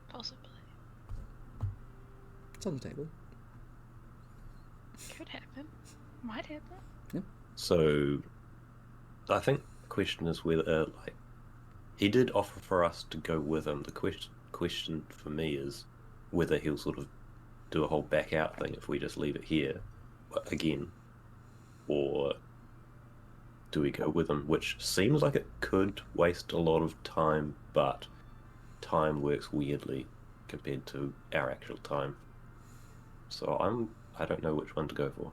Possibly. It's on the table. Could happen. Might happen. Yep. So, I think the question is whether, like, he did offer for us to go with him. The question for me is whether he'll sort of do a whole back out thing if we just leave it here again, or do we go with him? Which seems like it could waste a lot of time, but time works weirdly compared to our actual time. So I don't know which one to go for.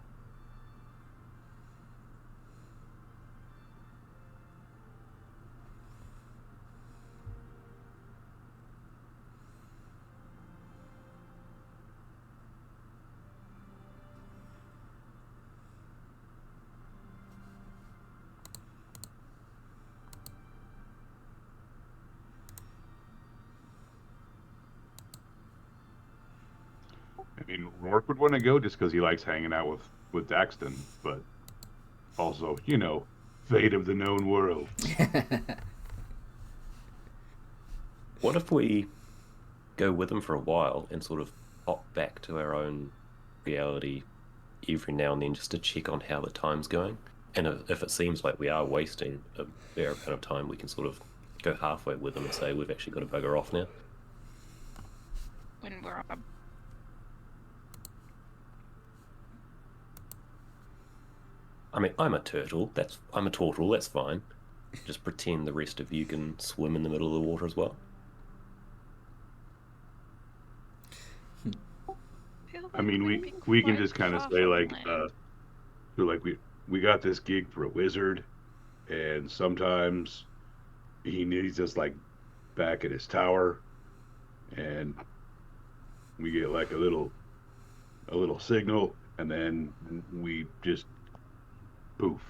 I mean, Rourke would want to go just because he likes hanging out with Daxton, but also, you know, fate of the known world. What if we go with him for a while and sort of hop back to our own reality every now and then just to check on how the time's going? And if it seems like we are wasting a fair amount of time, we can sort of go halfway with him and say we've actually got to bugger off now. When we're on I mean, I'm a turtle. I'm a turtle. That's fine. Just pretend the rest of you can swim in the middle of the water as well. I mean, we can just kind of say like, we got this gig for a wizard, and sometimes he needs us like back at his tower, and we get like a little signal, and then we just poof.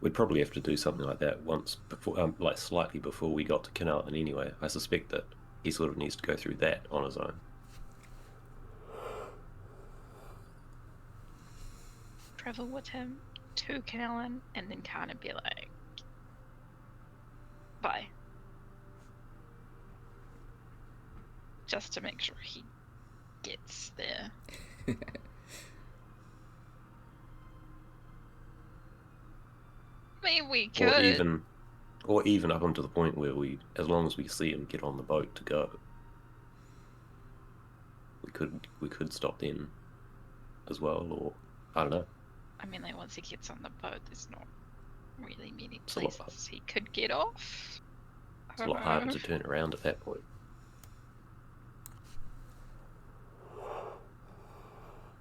We'd probably have to do something like that once before, like slightly before we got to Canalton anyway. I suspect that he sort of needs to go through that on his own. travel with him to Canallan and then kind of be like, bye. Just to make sure he gets there. I mean, we could. Or even up until the point where as long as we see him get on the boat to go, we could stop then as well, or I don't know. I mean, like once he gets on the boat, there's not really many It's a lot places he could get off. It's a lot harder to turn around at that point.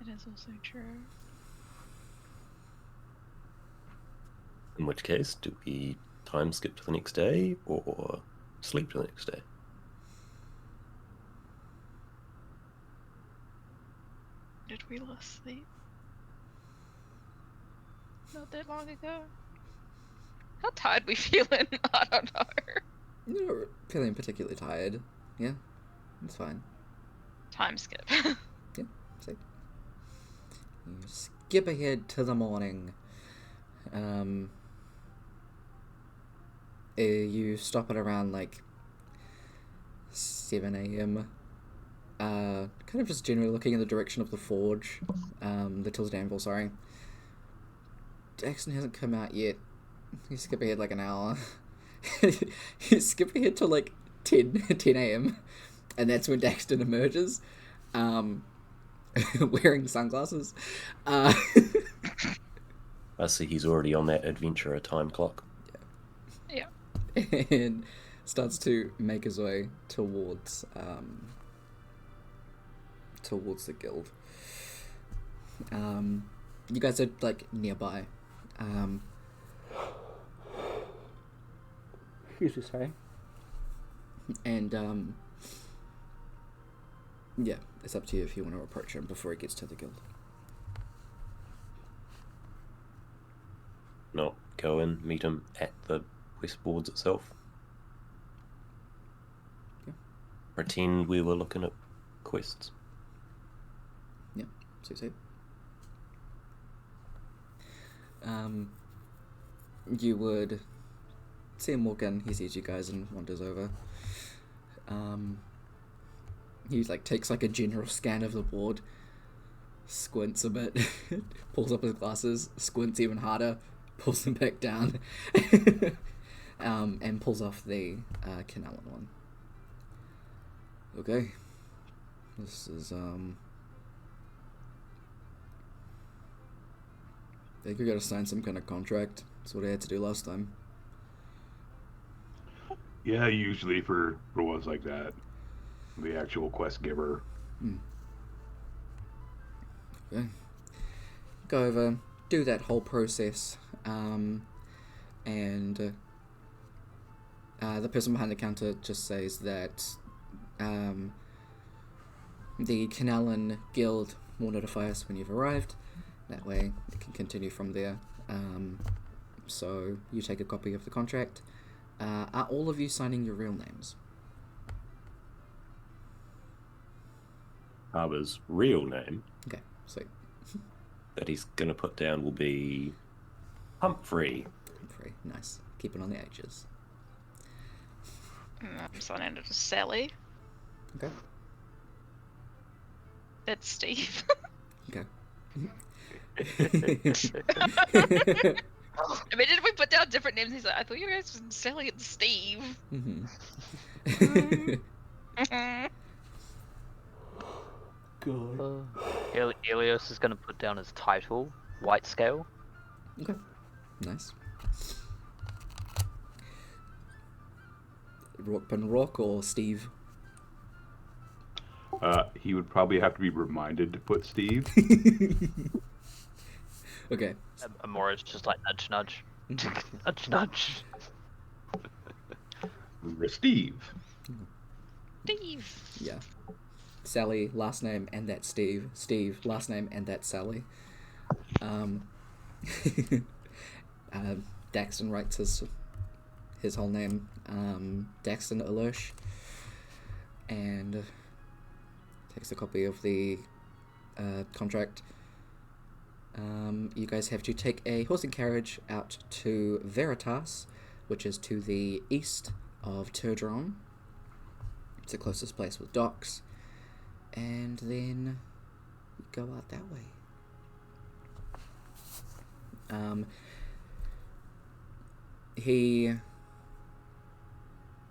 It is also true. In which case, do we time skip to the next day or sleep to the next day? Did we last sleep? Not that long ago. How tired we feeling? I don't know. You're not feeling particularly tired. Yeah, it's fine. Time skip. Yeah, see. You skip ahead to the morning. You stop at around like 7 a.m. Kind of just generally looking in the direction of the forge, the Tilted Anvil, sorry. Daxton hasn't come out yet. You skip ahead like an hour. You skip ahead to like 10 a.m. And that's when Daxton emerges, wearing sunglasses. I see he's already on that adventurer time clock. Yeah. And starts to make his way towards the guild. You guys are like nearby. Excuse me, sorry. And yeah, it's up to you if you want to approach him before he gets to the guild. Not go and meet him at the quest boards itself. Yeah. Pretend we were looking at quests. Yeah, so. You would see him walk in, he sees you guys and wanders over. He like takes like a general scan of the board, squints a bit, pulls up his glasses, squints even harder, pulls them back down, and pulls off the Canalin one. Okay. This is I think we gotta sign some kind of contract. That's what I had to do last time. Yeah, usually for ones like that, the actual quest giver. Okay. Go over, do that whole process, and the person behind the counter just says that the Canalin Guild will notify us when you've arrived. That way it can continue from there. So you take a copy of the contract. Are all of you signing your real names? Harbour's real name Okay, sweet. that he's going to put down will be Humphrey. Humphrey, nice. Keep it on the edges. I'm signing it to Sally. Okay. That's Steve. Okay. Imagine if we put down different names. He's like, I thought you guys were Sally and Steve. Mm-hmm. God. Helios is going to put down his title, White Scale. Okay, nice. Rock or Steve? He would probably have to be reminded to put Steve. Okay. Amora's just like nudge, nudge. Nudge, nudge. Steve. Steve. Yeah. Sally, last name, and that's Steve. Steve, last name, and that's Sally. Daxton writes his whole name, Daxton Alersh, and takes a copy of the contract. You guys have to take a horse and carriage out to Veritas, which is to the east of Turdron. It's the closest place with docks. And then you go out that way.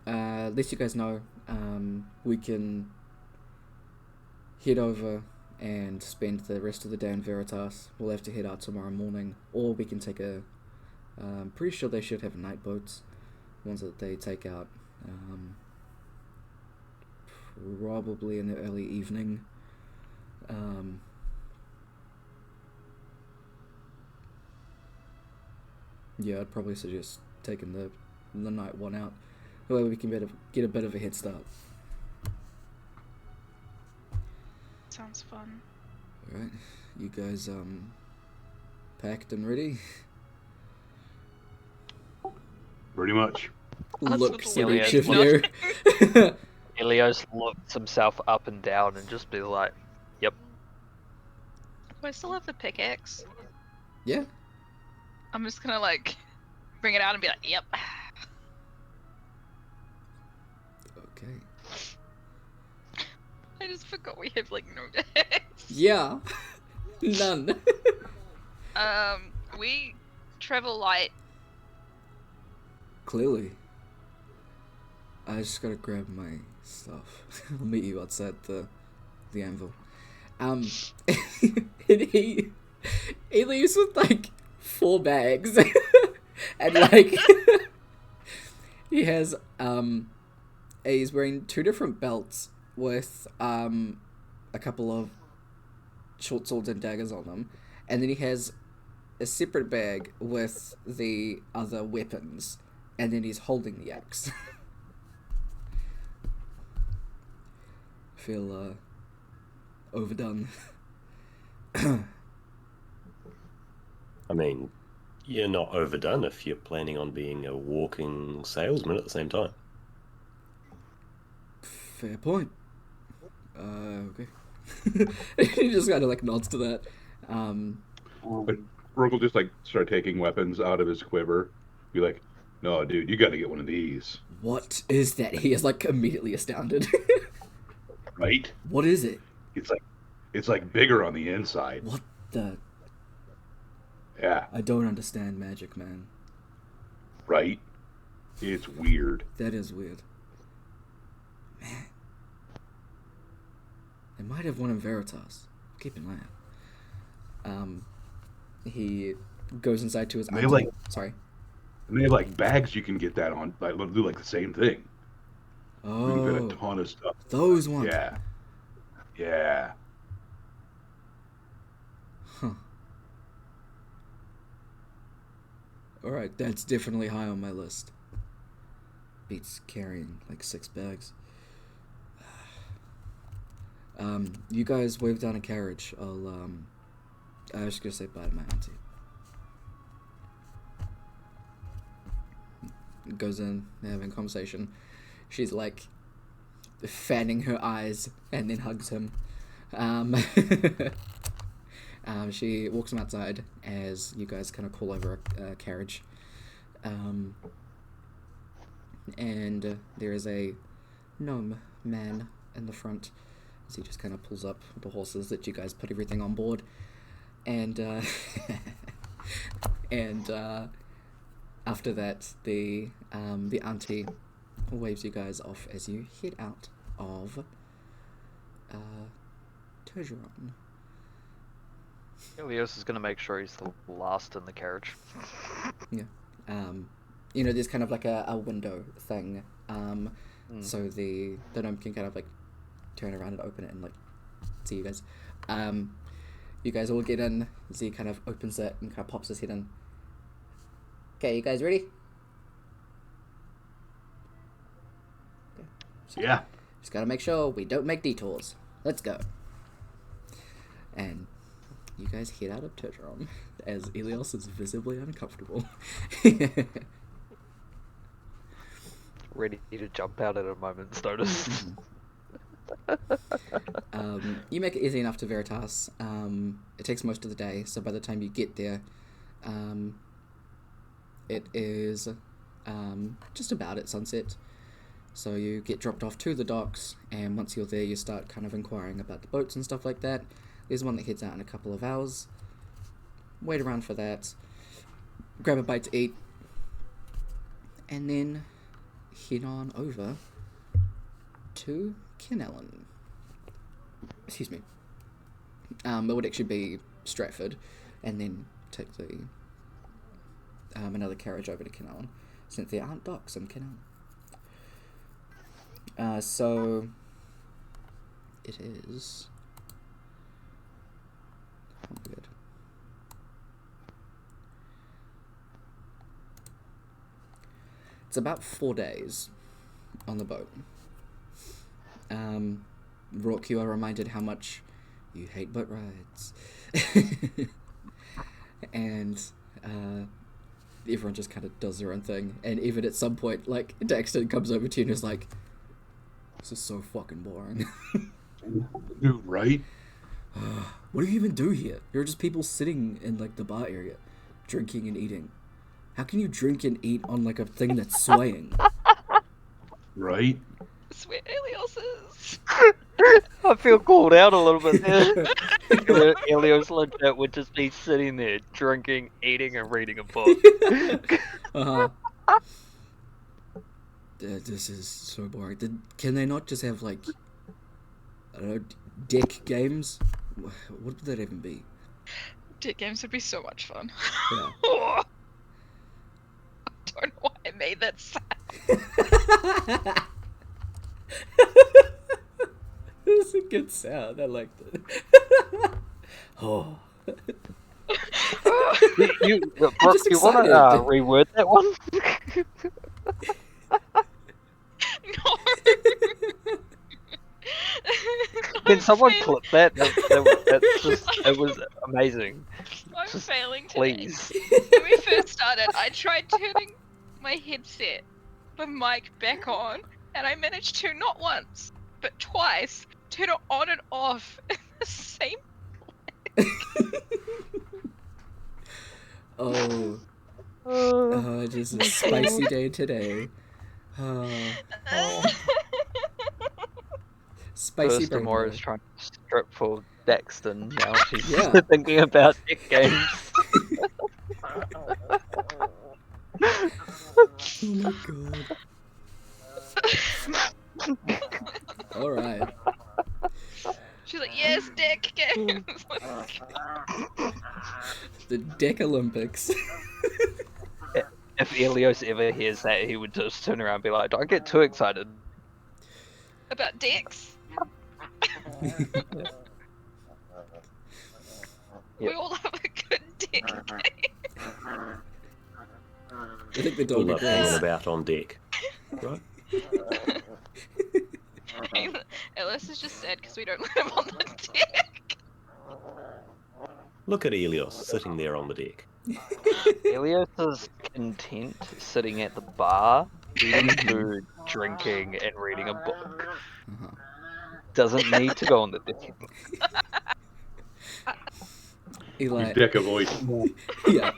At least you guys know, we can head over and spend the rest of the day in Veritas. We'll have to head out tomorrow morning, or we can take I'm pretty sure they should have night boats, ones that they take out probably in the early evening. Yeah, I'd probably suggest taking the the night one out. That way we can get a bit of a head start. Sounds fun. Alright, you guys, packed and ready? Pretty much. Looks at Absolutely each of not. you. Ilios looks himself up and down and just be like, "Yep." Do I still have the pickaxe? Yeah. I'm just gonna like bring it out and be like, yep. Okay. I just forgot we have like no decks. Yeah. None. We travel light. Clearly. I just gotta grab my stuff. I'll meet you outside the anvil. And he leaves with like 4 bags. And like he has he's wearing 2 different belts with a couple of short swords and daggers on them, and then he has a separate bag with the other weapons, and then he's holding the axe. Feel overdone. I mean, you're not overdone if you're planning on being a walking salesman at the same time. Fair point. Okay. He just kind of like nods to that. But Brooke will just like start taking weapons out of his quiver. Be like, no, dude, you got to get one of these. What is that? He is like immediately astounded. Right? What is it? It's like bigger on the inside. What the? Yeah, I don't understand magic, man. right? It's weird. That is weird. Man. They might have one in Veritas. Keep an eye out. He goes inside to his They auntie. like- Sorry. And they have like bags you can get that on. Like do like the same thing. You can fit Oh, a ton of stuff. those ones. Yeah. Yeah. Huh. Alright, that's definitely high on my list. Beats carrying like 6 bags. You guys wave down a carriage. I was just gonna say bye to my auntie. Goes in, they're having a conversation. She's like fanning her eyes and then hugs him. She walks him outside as you guys kind of call over a carriage. And there is a gnome man in the front as he just kind of pulls up the horses that you guys put everything on board. And after that, the auntie waves you guys off as you head out of Tergeron. Ilios is going to make sure he's the last in the carriage. Yeah. You know, there's kind of like a window thing. So the gnome can kind of like turn around and open it and like see you guys. You guys all get in. Zee kind of opens it and kind of pops his head in. Okay, you guys ready? Okay. Yeah. Just gotta make sure we don't make detours. Let's go. And you guys head out of Tergeron as Ilios is visibly uncomfortable. Ready to jump out at a moment's notice. You make it easy enough to Veritas. It takes most of the day, so by the time you get there, it is just about at sunset. So you get dropped off to the docks, and once you're there, you start kind of inquiring about the boats and stuff like that. There's one that heads out in a couple of hours. Wait around for that. Grab a bite to eat. And then head on over to Kenellen. Excuse me. It would actually be Stratford, and then take the another carriage over to Kenellen, since there aren't docks in Kenellen. So it is. Oh my god. It's about 4 days on the boat. Rourke, you are reminded how much you hate boat rides. And everyone just kind of does their own thing. And even at some point, like, Daxton comes over to you and is like, this is so fucking boring. Dude, right? What do you even do here? You're just people sitting in, like, the bar area, drinking and eating. How can you drink and eat on, like, a thing that's swaying? Right? Sweet aliases. I feel called out a little bit there. Elios legit would just be sitting there drinking, eating, and reading a book. Uh-huh. This is so boring. Can they not just have, like, I don't know, deck games? What would that even be? Dick games would be so much fun. Yeah. I don't know why I made that sound. That's a good sound. I liked it. Oh. Brooke, just you want to excited. reword that one? No. Can someone I'm clip that? It was amazing. I'm Just failing today. Please. When we first started, I tried turning my headset, the mic back on, and I managed to not once, but twice, turn it on and off in the same. Oh. Just a spicy day today. Spicy First, brain Amora is day. trying to strip for Daxton. Now she's Yeah. thinking about dick games. Oh my god. Alright. She's like, yes, dick games. The Deck Olympics. If Elios ever hears that, he would just turn around and be like, "Don't get too excited." About dicks. We Yep. all have a good dick game. I think the All dog up hanging agrees. about on deck. Right? Ellis is just sad because we don't live on the deck. Look at Elios sitting there on the deck. Elios is content sitting at the bar, eating food, drinking, and reading a book. Uh-huh. Doesn't need to go on the deck. Eli. You deck avoid. Yeah.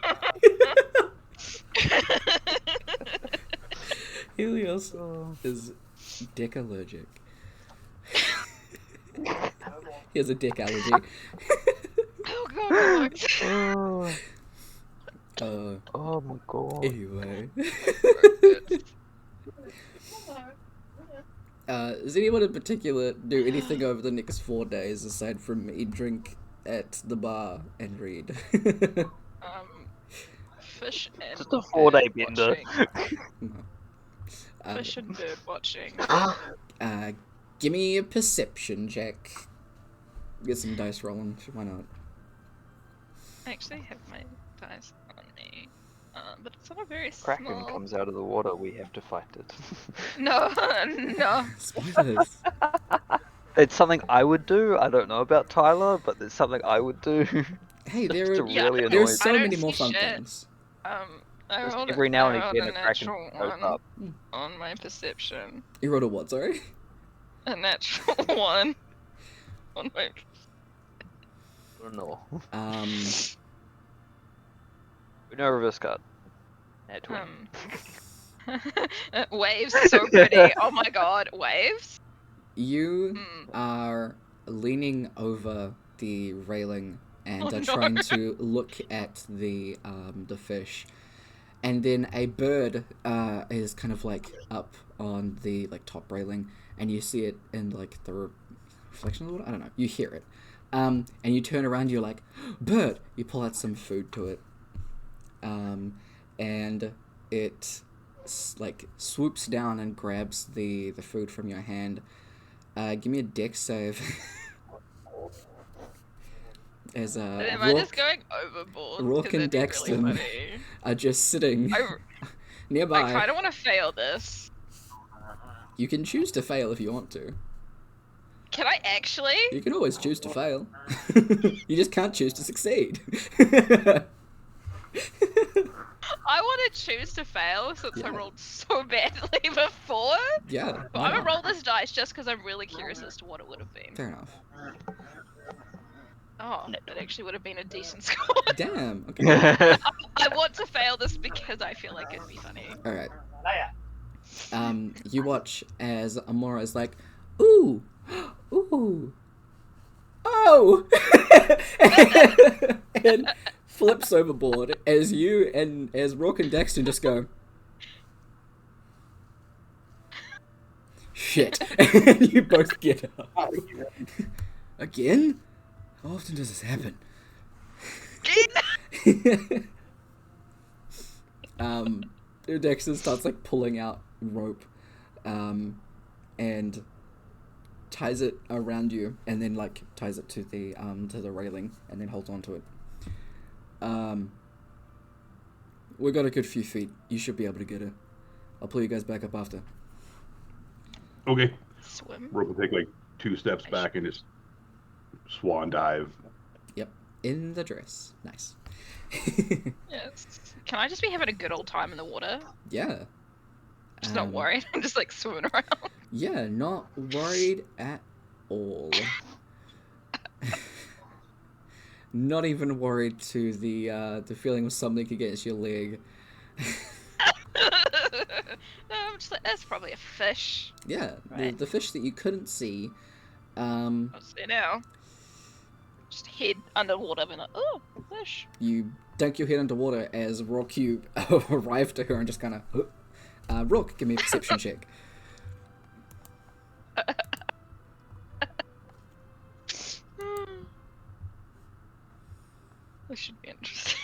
Helios is dick allergic. He has a dick allergy. Oh god, my legs. Oh my god. Anyway. Does anyone in particular do anything over the next 4 days aside from eat, drink at the bar, and read? Fish and Just a 4-day bird bender. watching. Fish and bird watching. Give me a perception check. Get some dice rolling. Why not? I actually have my dice on me. But it's on a very Kraken small... comes out of the water, we have to fight it. No, no. Spoilers. It's something I would do. I don't know about Tyler, but it's something I would do. Hey, Just there to are, Yeah, really there are annoy so I don't many more see fun shit. things. I Just rolled every now and I rolled again a a Kraken natural goes one up. on my perception. You rolled a what, sorry? A natural one on my... I don't know. We know reverse card. Nat 20. Waves, so pretty. Oh my god, waves? You Hmm. are leaning over the railing and Oh, are no. trying to look at the fish, and then a bird is kind of like up on the like top railing, and you see it in like the reflection of the water. I don't know. You hear it, and you turn around. You're like, bird. You pull out some food to it, and it like swoops down and grabs the food from your hand. Give me a dex save. As Am I just going overboard? Rourke 'Cause and that'd be really Daxton funny. are just sitting. Nearby. I kind of want to fail this. You can choose to fail if you want to. Can I actually? You can always choose to fail. You just can't choose to succeed. I want to choose to fail since I rolled so badly before. Yeah. But why I'm gonna not? roll this dice just because I'm really curious as to what it would have been. Fair enough. Oh, it actually would have been a decent score. Damn. Okay. I want to fail this because I feel like it'd be funny. Alright. You watch as Amora is like, ooh, ooh, oh, and flips overboard as you and as Rourke and Daxton just go, shit, and you both get up. Again? How often does this happen? Dexter starts like pulling out rope, and ties it around you, and then like ties it to the railing, and then holds onto it. We got a good few feet. You should be able to get her. I'll pull you guys back up after. Okay. Swim. Rope will take like 2 steps back and just swan dive. Yep, in the dress. Nice. Yes. Can I just be having a good old time in the water? Yeah. Just not worried. I'm just like swimming around. Yeah, not worried at all. Not even worried to the feeling of something against your leg. No, I'm just like, that's probably a fish. Yeah, Right. the fish that you couldn't see. I'll see now. Just head underwater, being like, oh, fish. You dunk your head underwater as Rourke, you arrive to her and just kind of... Rourke, give me a perception check. This should be interesting.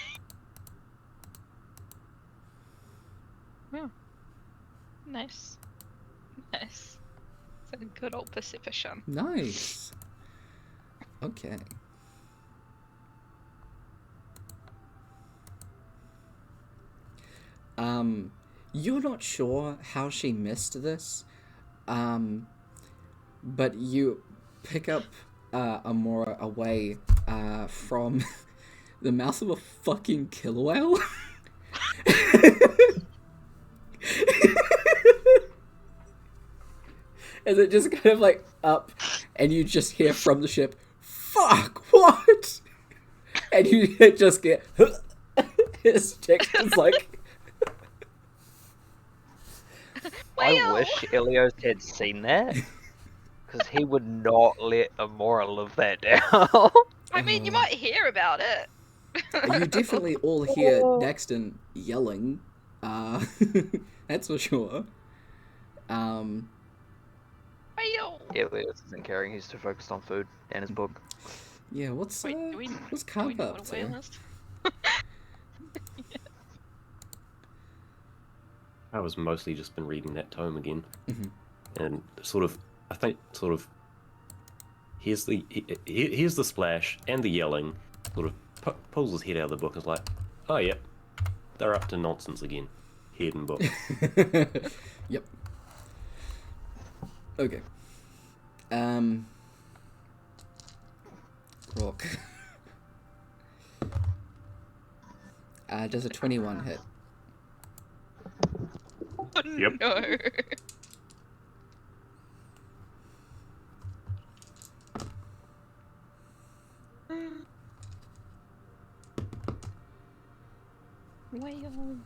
Oh. Nice. Nice. It's a good old perception. Nice. Okay. You're not sure how she missed this, but you pick up Amora away from the mouth of a fucking killer whale. As it just kind of like up, and you just hear from the ship, "Fuck, what?" And you just get his text is like, I Whale! wish Ilios had seen that, because he would not let Amora live that down. I mean, you might hear about it. you definitely all hear Daxton yelling. That's for sure. Whale! Ilios isn't caring, he's too focused on food and his book. Yeah, what's Wait, do we what's do we Carp know up what a whale to? is? I was mostly just been reading that tome again, Mhm. and sort of, I think, sort of, here's the splash and the yelling, sort of pulls his head out of the book and is like, oh yeah, they're up to nonsense again. Head and book. Yep. Okay. Rock. Does a 21 hit? Oh, Yep. no. Whale.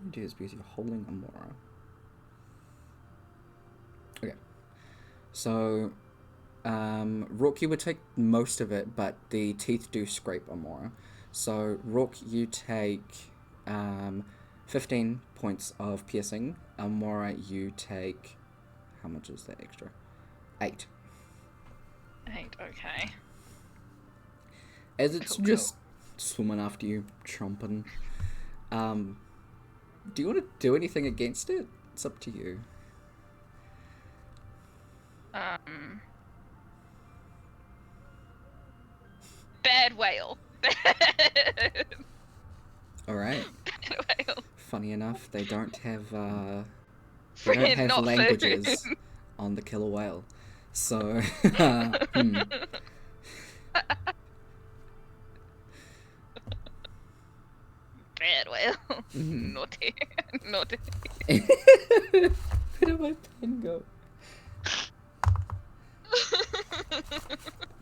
Do is because you're holding Amora. Okay. So, Rourke, you would take most of it, but the teeth do scrape Amora. So, Rourke, you take 15 points of piercing. Amora, you take... How much is that extra? 8. 8, okay. As it's Cool, just swimming after you, chomping. Do you want to do anything against it? It's up to you. Bad whale. Alright. Bad whale. Funny enough, they don't have they don't Friend, have not languages food. on the killer whale. So Bad whale. Mhm. Naughty. Naughty. Where did my pen go?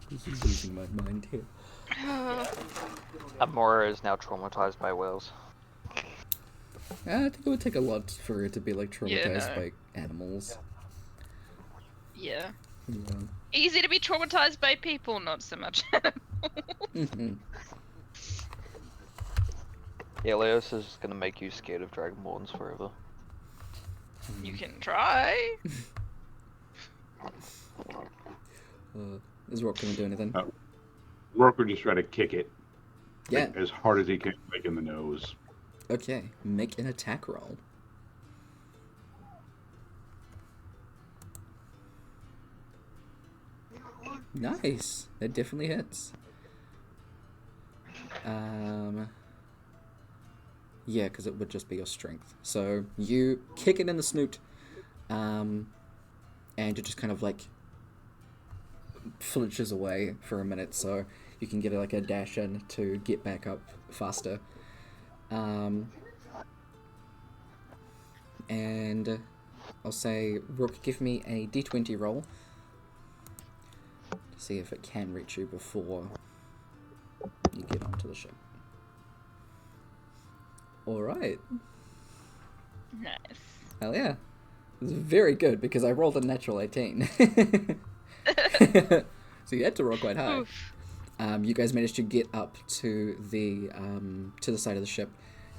This is losing my mind here. Amora is now traumatized by whales. I think it would take a lot for her to be like traumatized no. by animals. Yeah. Yeah. Easy to be traumatized by people, not so much. Mhm. Helios is gonna make you scared of dragonborns forever. You can try. Is Rock gonna do anything? Rourke would just try to kick it Yeah. like, as hard as he can, like in the nose. Okay. Make an attack roll. Nice. That definitely hits. Yeah, because it would just be your strength. So you kick it in the snoot, and it just kind of like flinches away for a minute, so you can get like a dash in to get back up faster. And I'll say, Rook, give me a d20 roll to see if it can reach you before you get onto the ship. Alright. Nice. Hell yeah. This is very good because I rolled a natural 18. So you had to roll quite high. Oof. You guys managed to get up to the side of the ship.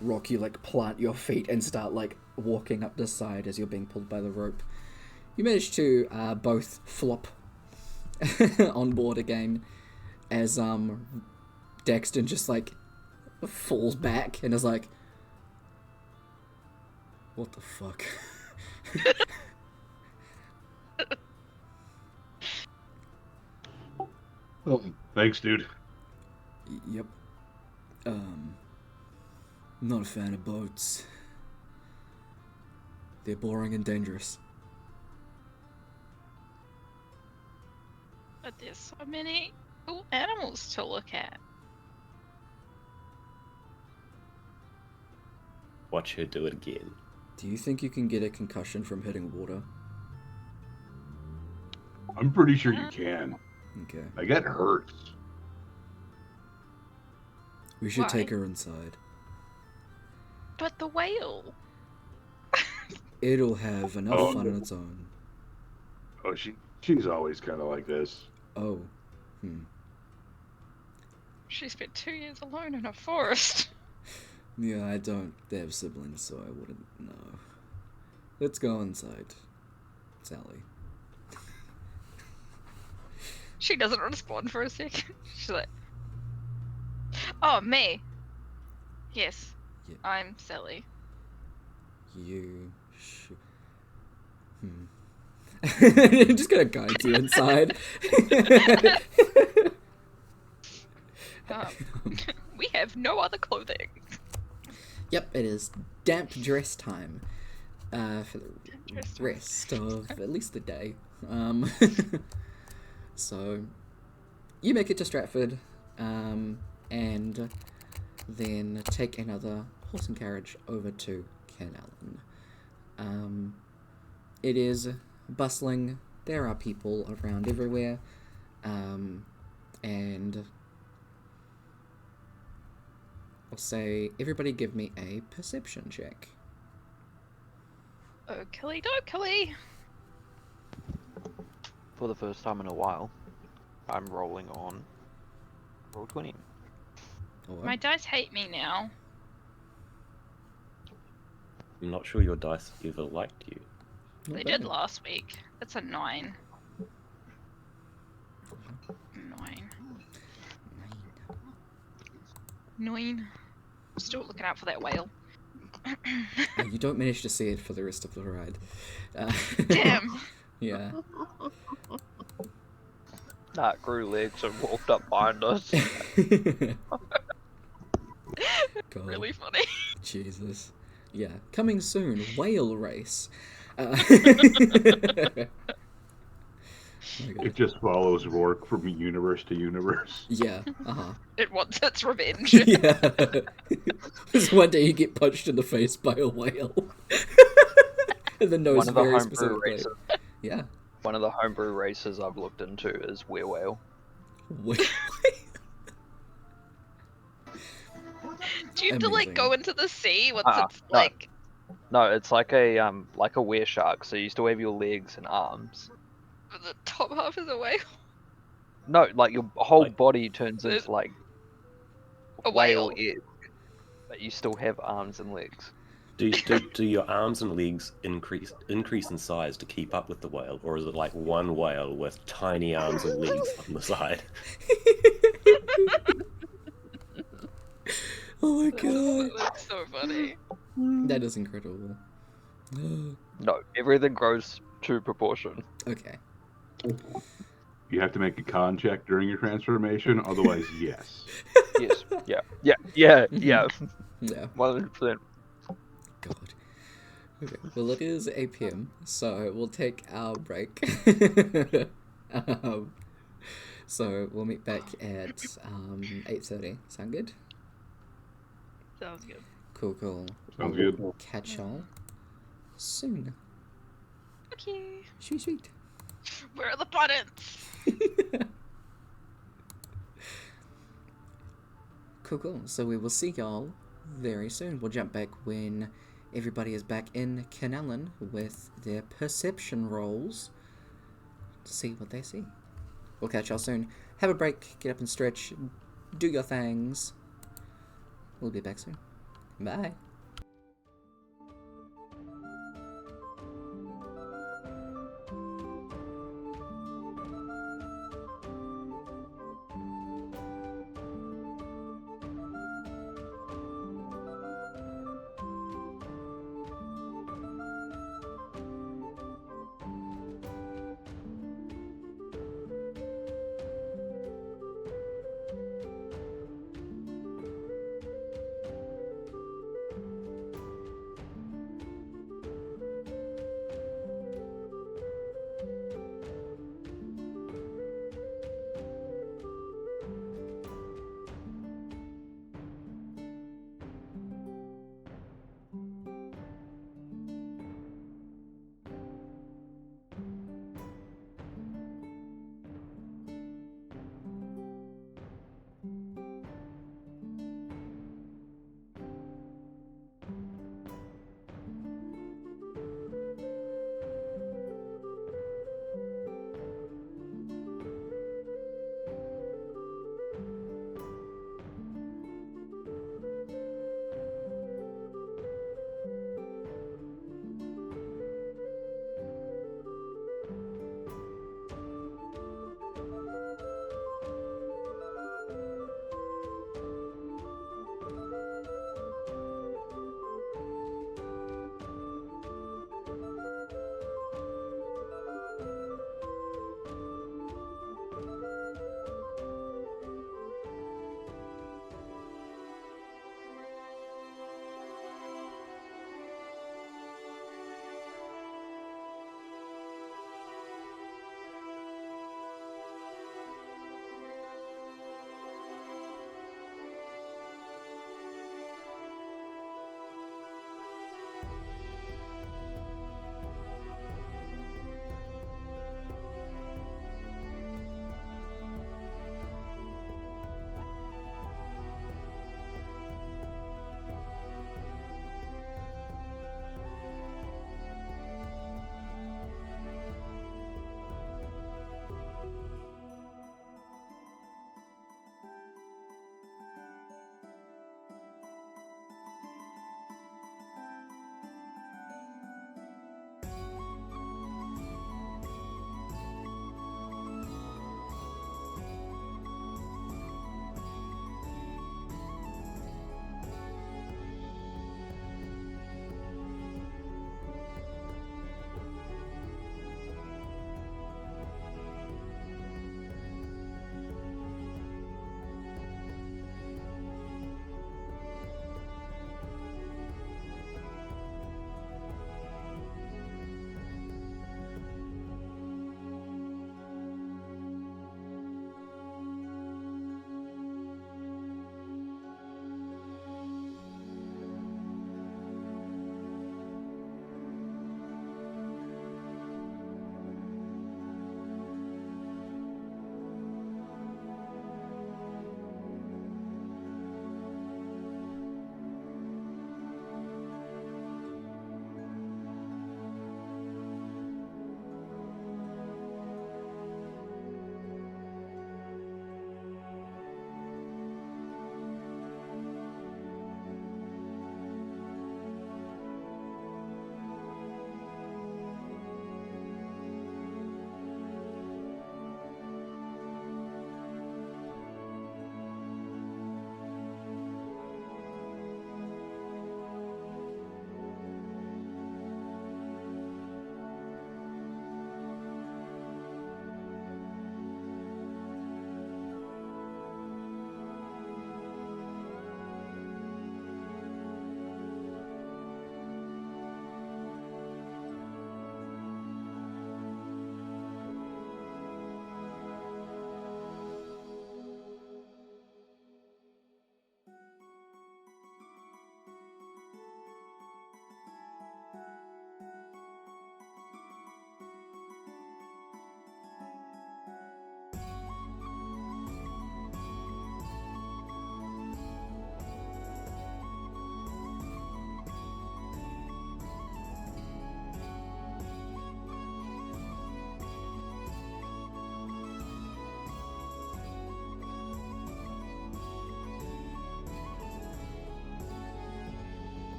Rock, you like plant your feet and start like walking up the side as you're being pulled by the rope. You manage to both flop on board again as Daxton just like falls back and is like, what the fuck? Well, thanks, dude. Yep. Not a fan of boats. They're boring and dangerous. But there's so many cool animals to look at. Watch her do it again. Do you think you can get a concussion from hitting water? I'm pretty sure you can. Okay. Like, that hurts. We should Why? take her inside. But the whale. It'll have enough Oh. fun on its own. Oh, she's always kind of like this. Oh. She spent 2 years alone in a forest. Yeah, I don't have siblings, so I wouldn't know. Let's go inside, Sally. She doesn't respond for a second. She's like, oh, me. Yes, Yeah. I'm Sally. You I'm just gonna guide you inside. We have no other clothing. Yep, it is damp dress time. For the Dress time. rest of at least the day. So you make it to Stratford, and then take another horse and carriage over to Canallen. It is bustling. There are people around everywhere, and I'll say everybody give me a perception check. Okey dokey. For the first time in a while, I'm rolling on roll 20. Alright. My dice hate me now. I'm not sure your dice ever liked you. Not They bad. did last week. That's a 9. 9. 9. Still looking out for that whale. You don't manage to see it for the rest of the ride. Damn. Yeah. Nah, it grew legs and walked up behind us. God, Really funny. Jesus. Yeah, coming soon, whale race. My God. It just follows Rourke from universe to universe. Yeah, uh-huh. It wants its revenge. Yeah. Just one day you get punched in the face by a whale. And the nose One of the very homebrew specifically. races. Yeah. One of the homebrew races I've looked into is whale. Whale. Do you have to like Amazing. go into the sea once it's no. like? No, it's like a were shark. So you still have your legs and arms. The top half is a whale? No, like your whole Like- body turns It- into like A whale. esque, but you still have arms and legs. Do your arms and legs increase in size to keep up with the whale, or is it like one whale with tiny arms and legs on the side? Oh my God. That's so funny. That is incredible. No, everything grows to proportion. Okay. You have to make a con check during your transformation, otherwise, yes. Yes. Yeah. Yeah. 100%. God. Okay. Well, it is 8 p.m., so we'll take our break. So we'll meet back at 8:30. Sound good? Sounds good. Cool. Sounds good. Catch y'all soon. Okay. Sweet. Where are the buttons? Cool. So we will see y'all very soon. We'll jump back when everybody is back in Canallen with their perception rolls to see what they see. We'll catch y'all soon. Have a break, get up and stretch, do your things. We'll be back soon. Bye.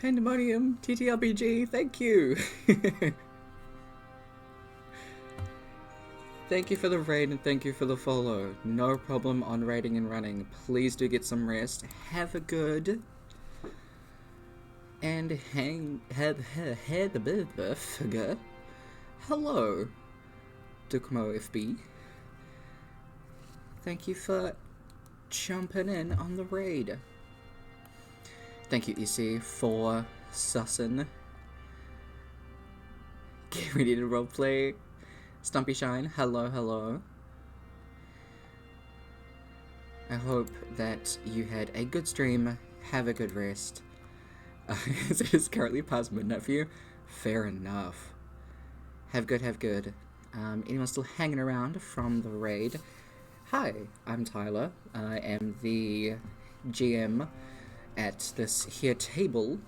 Pandemonium, TTRPG, thank you! Thank you for the raid and thank you for the follow. No problem on raiding and running. Please do get some rest. Have a good... And hello, Dukmo FB. Thank you for jumping in on the raid. Thank you, EC, for sussing. Get ready to roleplay. Stumpy Shine, hello. I hope that you had a good stream. Have a good rest. It is currently past midnight for you. Fair enough. Have good. Anyone still hanging around from the raid? Hi, I'm Tyler. I am the GM at this here table.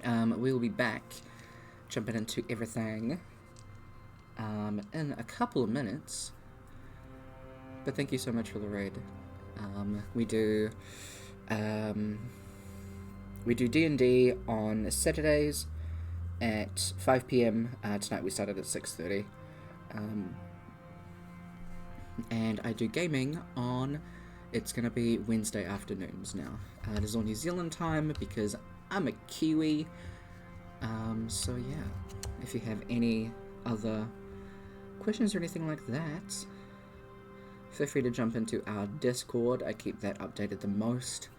We will be back jumping into everything in a couple of minutes. But thank you so much for the raid. We do D&D on Saturdays at 5 PM. Tonight we started at 6:30. And I do gaming on, it's going to be Wednesday afternoons now. It is on New Zealand time because I'm a Kiwi. So yeah, if you have any other questions or anything like that, feel free to jump into our Discord. I keep that updated the most.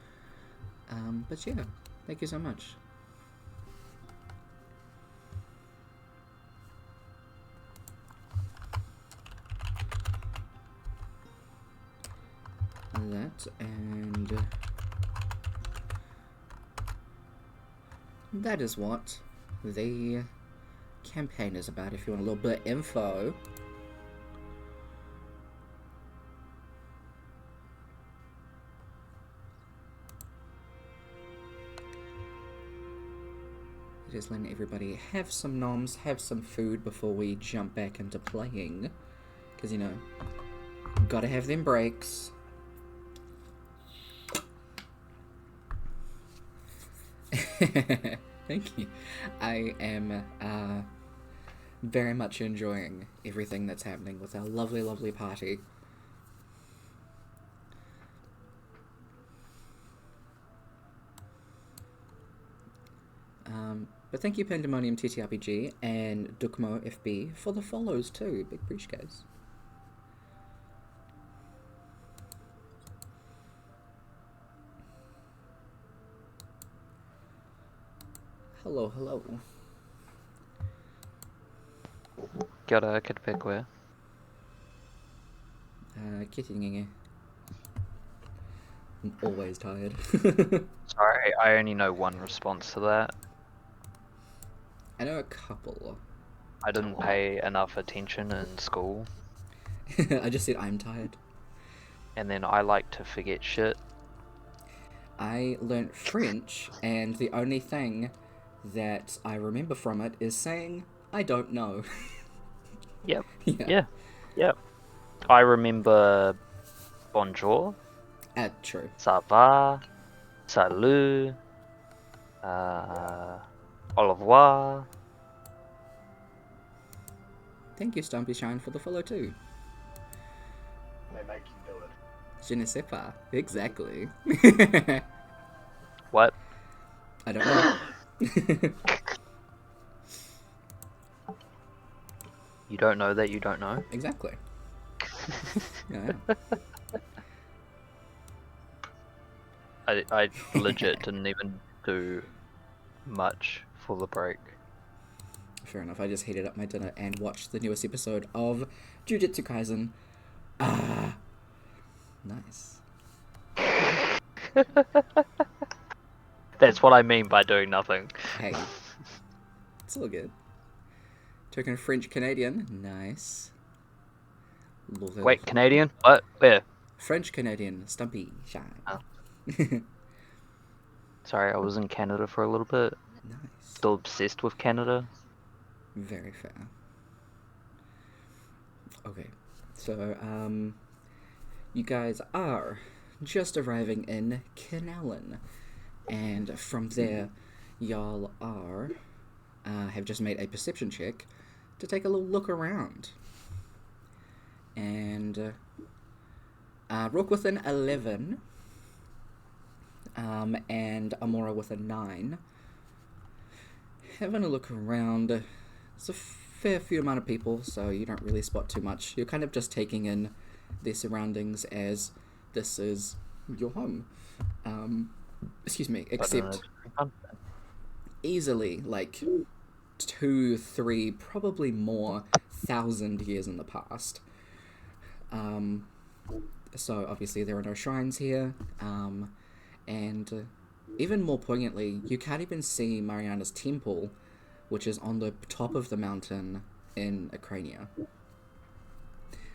But yeah, thank you so much. That, and that is what the campaign is about. If you want a little bit of info, just letting everybody have some noms, have some food before we jump back into playing, because you know, gotta have them breaks. Thank you. I am very much enjoying everything that's happening with our lovely party. But thank you, Pandemonium TTRPG and Dukmo FB, for the follows too. Big appreciate, guys. Hello. Kia ora, kid koe. Kitty. I'm always tired. Sorry, I only know one response to that. I know a couple. I didn't pay enough attention in school, I just said I'm tired. and then I like to forget shit. I learnt French, and the only thing that I remember from it is saying, I don't know. Yep. Yeah. Yep. I remember bonjour, True. ça va, salut, au revoir. Thank you, Stumpy Shine, for the follow too. They make you do it. Je ne sais pas. Exactly. What? I don't know. You don't know that you don't know? Exactly. Yeah. I legit didn't even do much for the break. Fair enough. I just heated up my dinner and watched the newest episode of Jujutsu Kaisen. Ah, nice. That's what I mean by doing nothing. Hey, it's all good. Token French Canadian, nice. Wait, Canadian? What? Where? French Canadian, Stumpy Shine. Oh. Sorry, I was in Canada for a little bit. Nice. Still obsessed with Canada. Very fair. Okay, so you guys are just arriving in Kinallen. And from there, y'all have just made a perception check to take a little look around. And Rook with an 11, and Amora with a 9. Having a look around, there's a fair few amount of people, so you don't really spot too much. You're kind of just taking in their surroundings as this is your home. Excuse me, except easily like 2, 3, probably more 1,000 years in the past. So obviously there are no shrines here, and even more poignantly, you can't even see Mariana's temple, which is on the top of the mountain in Acrania.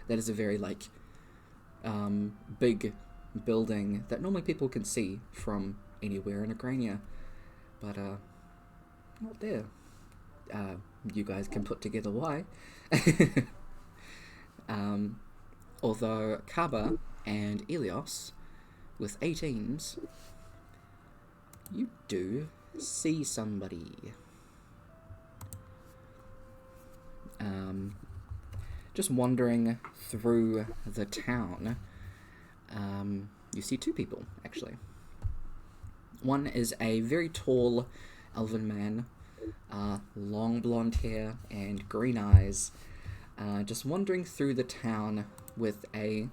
That is a very big building that normally people can see from anywhere in Acrania, but not there. You guys can put together why. Although Kaba and Elios, with 18s, you do see somebody. Just wandering through the town, you see 2 people, actually. One is a very tall elven man, long blonde hair and green eyes, just wandering through the town with a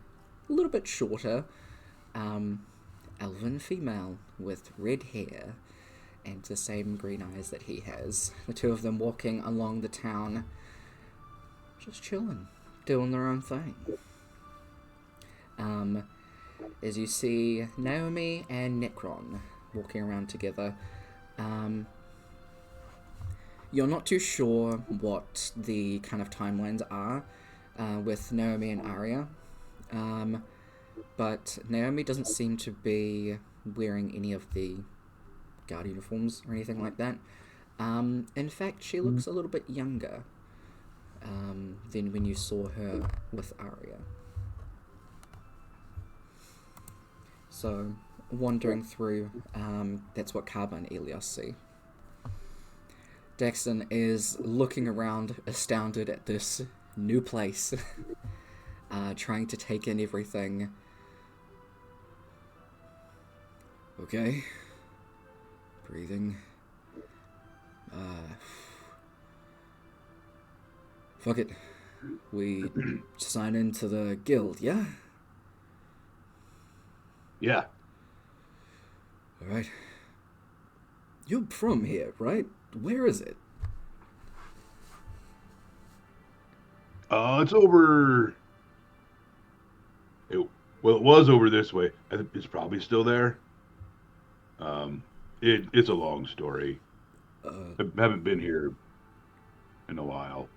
little bit shorter elven female with red hair and the same green eyes that he has. The 2 of them walking along the town, just chilling, doing their own thing. As you see Naomi and Necron walking around together, you're not too sure what the kind of timelines are with Naomi and Arya, but Naomi doesn't seem to be wearing any of the guard uniforms or anything like that. In fact, she looks a little bit younger than when you saw her with Arya. So, wandering through, that's what Kaba and Elios see. Daxton is looking around, astounded at this new place, trying to take in everything. Okay. Breathing. Fuck it. We sign into the guild, yeah? Yeah. Alright. You're from here, right? Where is it? It's over. It was over this way. I think it's probably still there. It's a long story. I haven't been here in a while.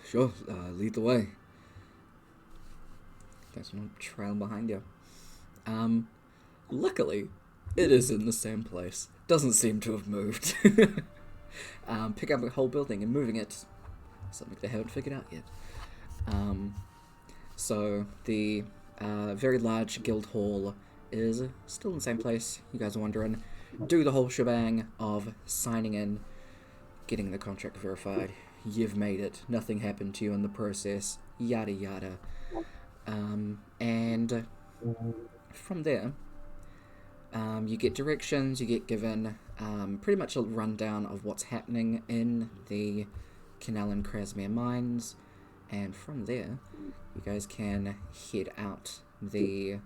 Sure. Lead the way. There's one trail behind you. Luckily, it is in the same place. Doesn't seem to have moved. Pick up a whole building and moving it. Something they haven't figured out yet. So the very large guild hall is still in the same place. You guys are wondering, do the whole shebang of signing in, getting the contract verified. You've made it. Nothing happened to you in the process. Yada yada. And from there, you get directions, you get given pretty much a rundown of what's happening in the Canal and Krasmere mines, and from there, you guys can head out the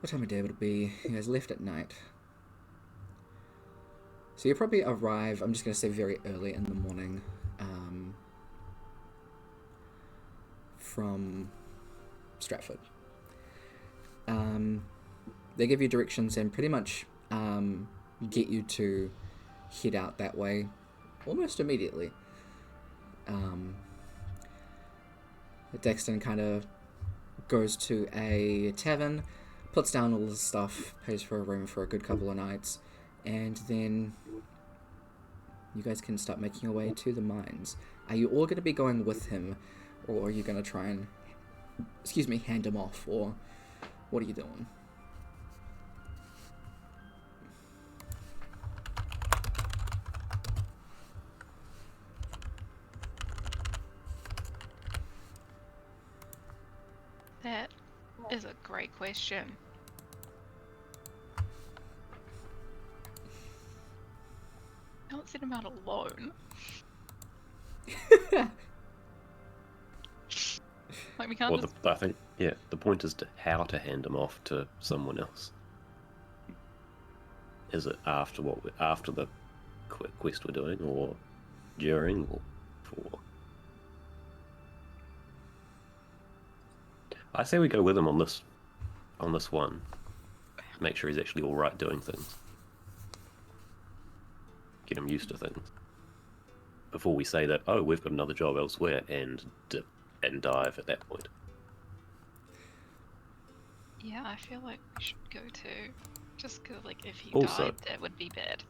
what time of day would it be? You guys left at night. So you probably arrive, I'm just going to say very early in the morning, from Stratford. They give you directions and pretty much get you to head out that way almost immediately. Dexton kind of goes to a tavern, puts down all his stuff, pays for a room for a good couple of nights, and then you guys can start making your way to the mines. Are you all going to be going with him, or are you going to try and hand him off, or what are you doing? That is a great question. I don't send him out alone. Like we can't Well, just... I think, yeah, the point is to how to hand him off to someone else. Is it after after the quest we're doing, or during, or before? I say we go with him on this one. Make sure he's actually all right doing things. Get him used to things. Before we say that, oh, we've got another job elsewhere, and dip and dive at that point. Yeah, I feel like we should go too. Just because, like, if he Also- died, that would be bad.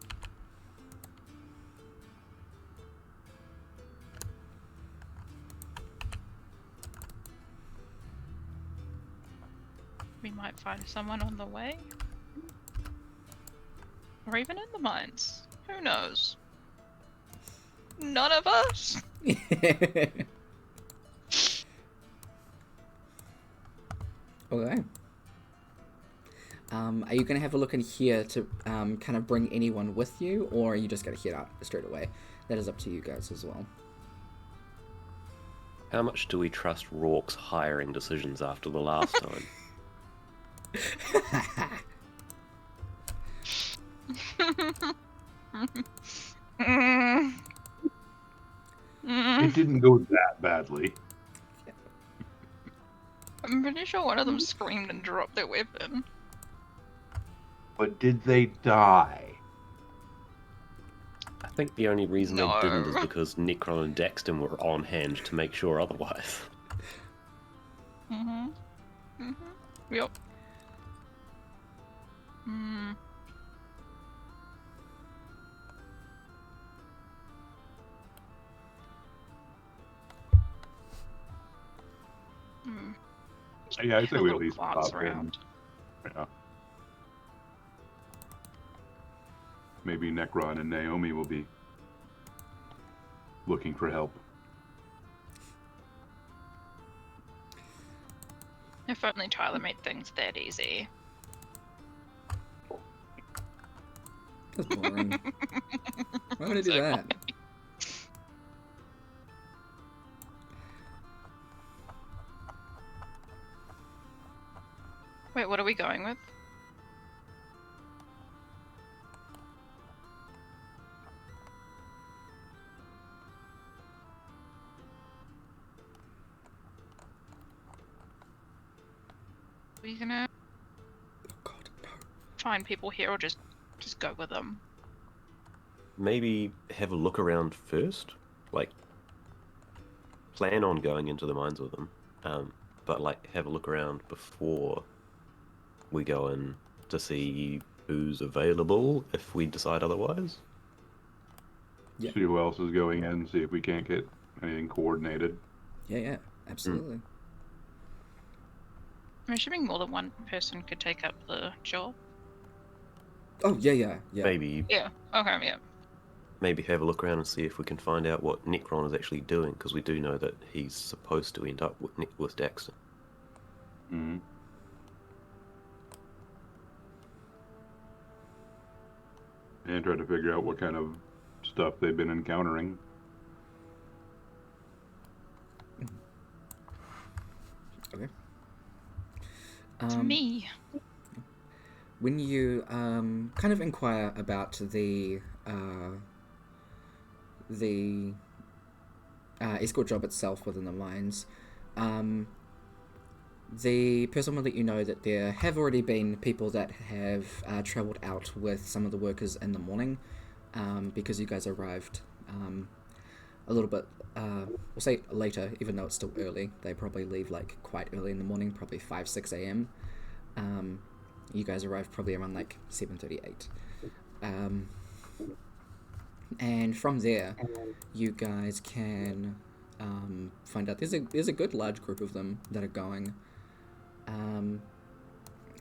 We might find someone on the way. Or even in the mines. Who knows? None of us? Okay. Are you gonna have a look in here to kind of bring anyone with you, or are you just gonna head out straight away? That is up to you guys as well. How much do we trust Rourke's hiring decisions after the last time? It didn't go that badly. I'm pretty sure one of them screamed and dropped their weapon. But did they die? I think the only reason they didn't is No. because Necron and Daxton were on hand to make sure otherwise. Yep. Hmm. Yeah, I Have say a we at little least glance pop in. around. Yeah. Maybe Necron and Naomi will be looking for help. If only Tyler made things that easy. That's boring. Why would I do So that? Wait, what are we going with? Are you gonna Oh God, no. find people here, or just go with them? Maybe have a look around first. Like, plan on going into the mines with them. But, like, have a look around before we go in to see who's available if we decide otherwise. Yeah. See who else is going in, see if we can't get anything coordinated. Yeah, absolutely. I'm assuming more than one person could take up the job. Oh, yeah. Maybe Yeah. Okay. Yeah. maybe have a look around and see if we can find out what Necron is actually doing, because we do know that he's supposed to end up with Daxton. Mm-hmm. And try to figure out what kind of stuff they've been encountering. Okay. To me. When you kind of inquire about the escort job itself within the mines, the person will let you know that there have already been people that have travelled out with some of the workers in the morning, because you guys arrived a little bit, we'll say later, even though it's still early. They probably leave like quite early in the morning, probably 5-6 a.m. You guys arrived probably around like 7:38. And from there, you guys can find out there's a good large group of them that are going.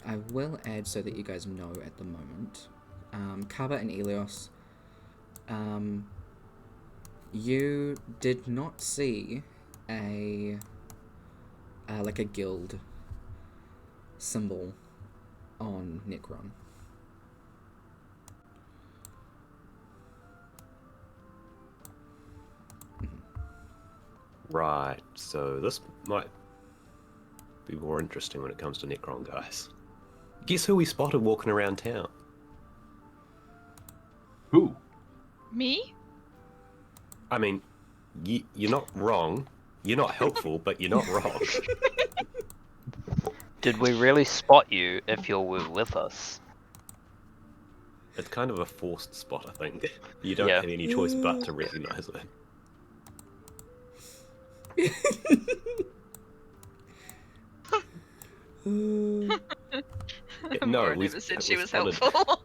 I will add so that you guys know at the moment. Kaba and Elios, you did not see a like a guild symbol on Necron. Right, so this might be more interesting when it comes to Necron, guys. Guess who we spotted walking around town? Who? Me? I mean, you're not wrong. You're not helpful, but you're not wrong. Did we really spot you if you were with us? It's kind of a forced spot, I think. You don't Yeah. have any choice but to recognize it. No, Laura we never said it she was spotted. helpful.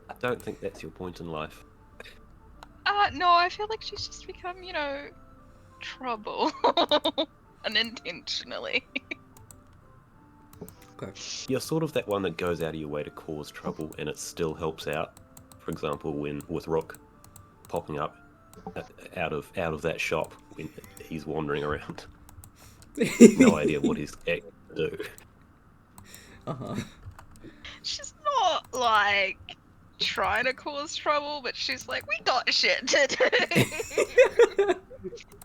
I don't think that's your point in life. No, I feel like she's just become, trouble. Unintentionally. Okay. You're sort of that one that goes out of your way to cause trouble, and it still helps out. For example, with Rook popping up out of that shop when he's wandering around. No idea what he's going to do. Uh-huh. She's not, trying to cause trouble, but she's like, we got shit to do.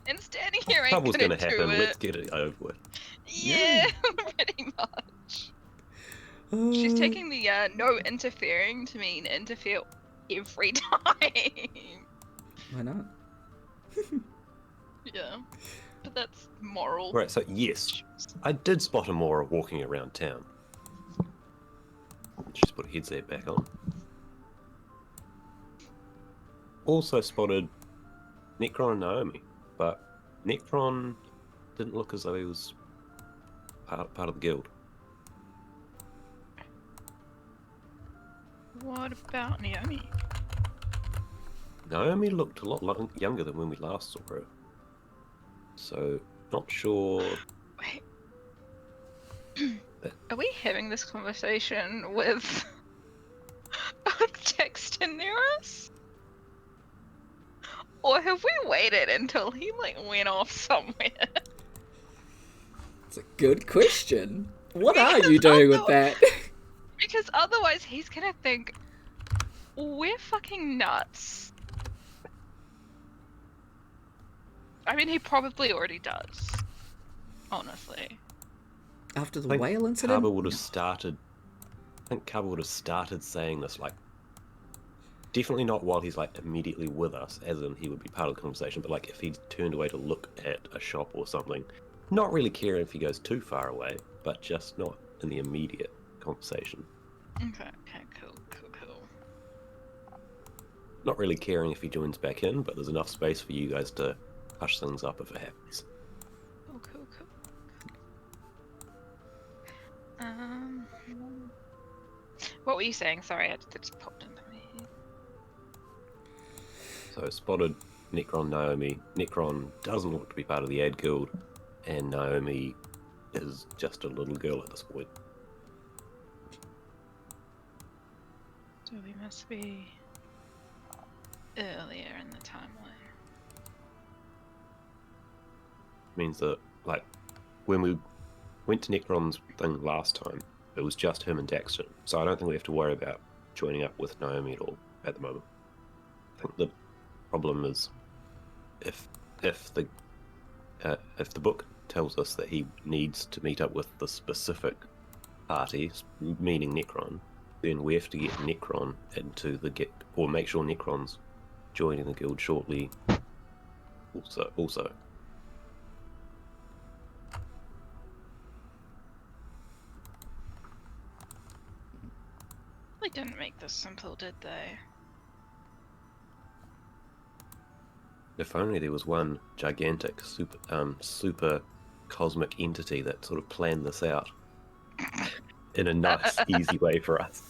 And standing here ain't Trouble's gonna gonna do happen. it. Let's get it over with. Yeah, pretty much. She's taking the no interfering to mean interfere every time. Why not? Yeah, but that's moral. Right, so yes, I did spot Amora walking around town. She's put her headset back on. Also spotted Necron and Naomi, but Necron didn't look as though he was part of the guild. What about Naomi? Naomi looked a lot younger than when we last saw her. So, not sure. Wait. Are we having this conversation with Jackson near us? Or have we waited until he went off somewhere? It's a good question. What are you doing with that? Because otherwise he's gonna think we're fucking nuts. I mean, he probably already does. Honestly. After the I think whale incident? Kaba would have started. I think Kaba would have started saying this, definitely not while he's immediately with us, as in he would be part of the conversation, but if he turned away to look at a shop or something, not really caring if he goes too far away, but just not in the immediate conversation. Okay, cool. Not really caring if he joins back in, but there's enough space for you guys to hush things up if it happens. Cool. What were you saying? Sorry, that just popped into me. So spotted Necron, Naomi. Necron doesn't look to be part of the Ad Guild, and Naomi is just a little girl at this point. So we must be earlier in the timeline. Means that, when we went to Necron's thing last time, it was just him and Daxton, so I don't think we have to worry about joining up with Naomi at all at the moment. I think the problem is if the book tells us that he needs to meet up with the specific party, meaning Necron, then we have to get Necron into the guild, or make sure Necron's joining the guild shortly. Also. They didn't make this simple, did they? If only there was one gigantic, super cosmic entity that sort of planned this out in a nice, easy way for us.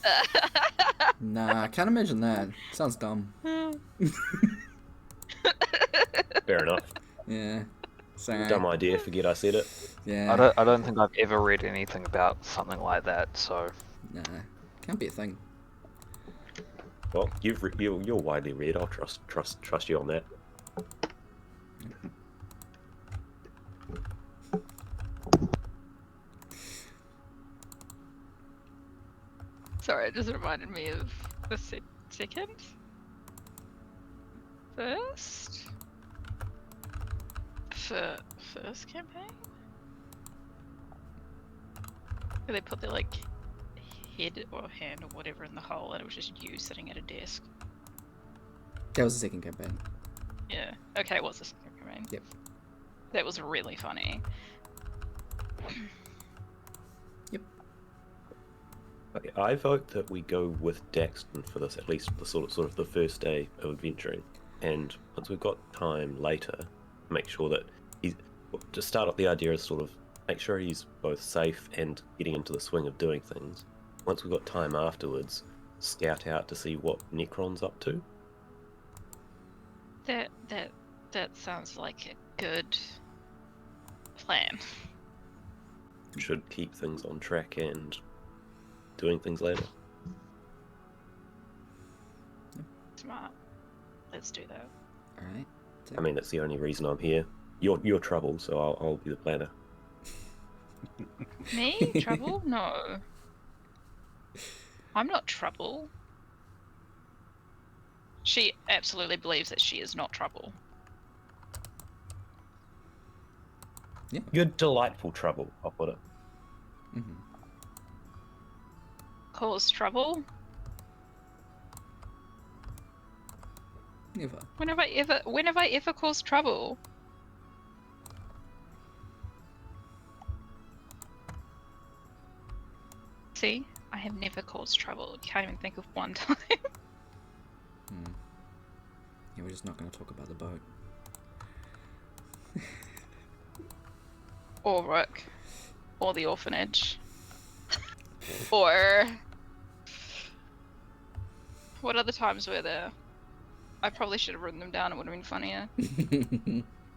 Nah, I can't imagine that. Sounds dumb. Fair enough. Yeah. Sorry. Dumb idea. Forget I said it. Yeah. I don't think I've ever read anything about something like that. So Nah. Can't be a thing. Well, you're widely read. I'll trust you on that. Sorry, it just reminded me of the second? First? First campaign? Where they put their, like, head or hand or whatever in the hole and it was just you sitting at a desk. That was the second campaign. Yeah. Okay, it was the second campaign. Yep. That was really funny. Okay, I vote that we go with Daxton for this, at least the sort of the first day of adventuring, and once we've got time later, make sure that he's to start off. The idea is sort of make sure he's both safe and getting into the swing of doing things. Once we've got time afterwards, scout out to see what Necron's up to. That sounds like a good plan. Should keep things on track and doing things later. Smart. Let's do that. Alright. I mean, that's the only reason I'm here. You're trouble, so I'll be the planner. Me? Trouble? No. I'm not trouble. She absolutely believes that she is not trouble. You're delightful trouble, I'll put it. Mm-hmm. Cause trouble? Never. When have I ever caused trouble? See? I have never caused trouble. Can't even think of one time. Yeah, we're just not going to talk about the boat. Or Rook. Or the orphanage. Or... What other times were there? I probably should have written them down, it would have been funnier.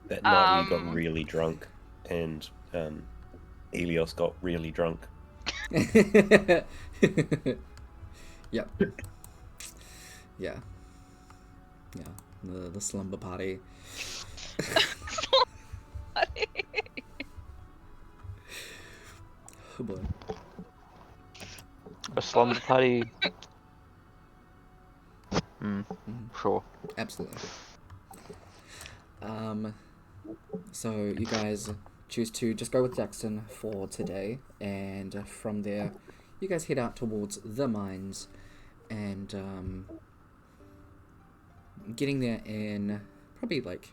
That night we got really drunk, and Helios got really drunk. Yep. Yeah. Yeah. The slumber party. Oh boy. a slumber party. Sure. Absolutely. So you guys choose to just go with Jackson for today, and from there, you guys head out towards the mines, and getting there in probably like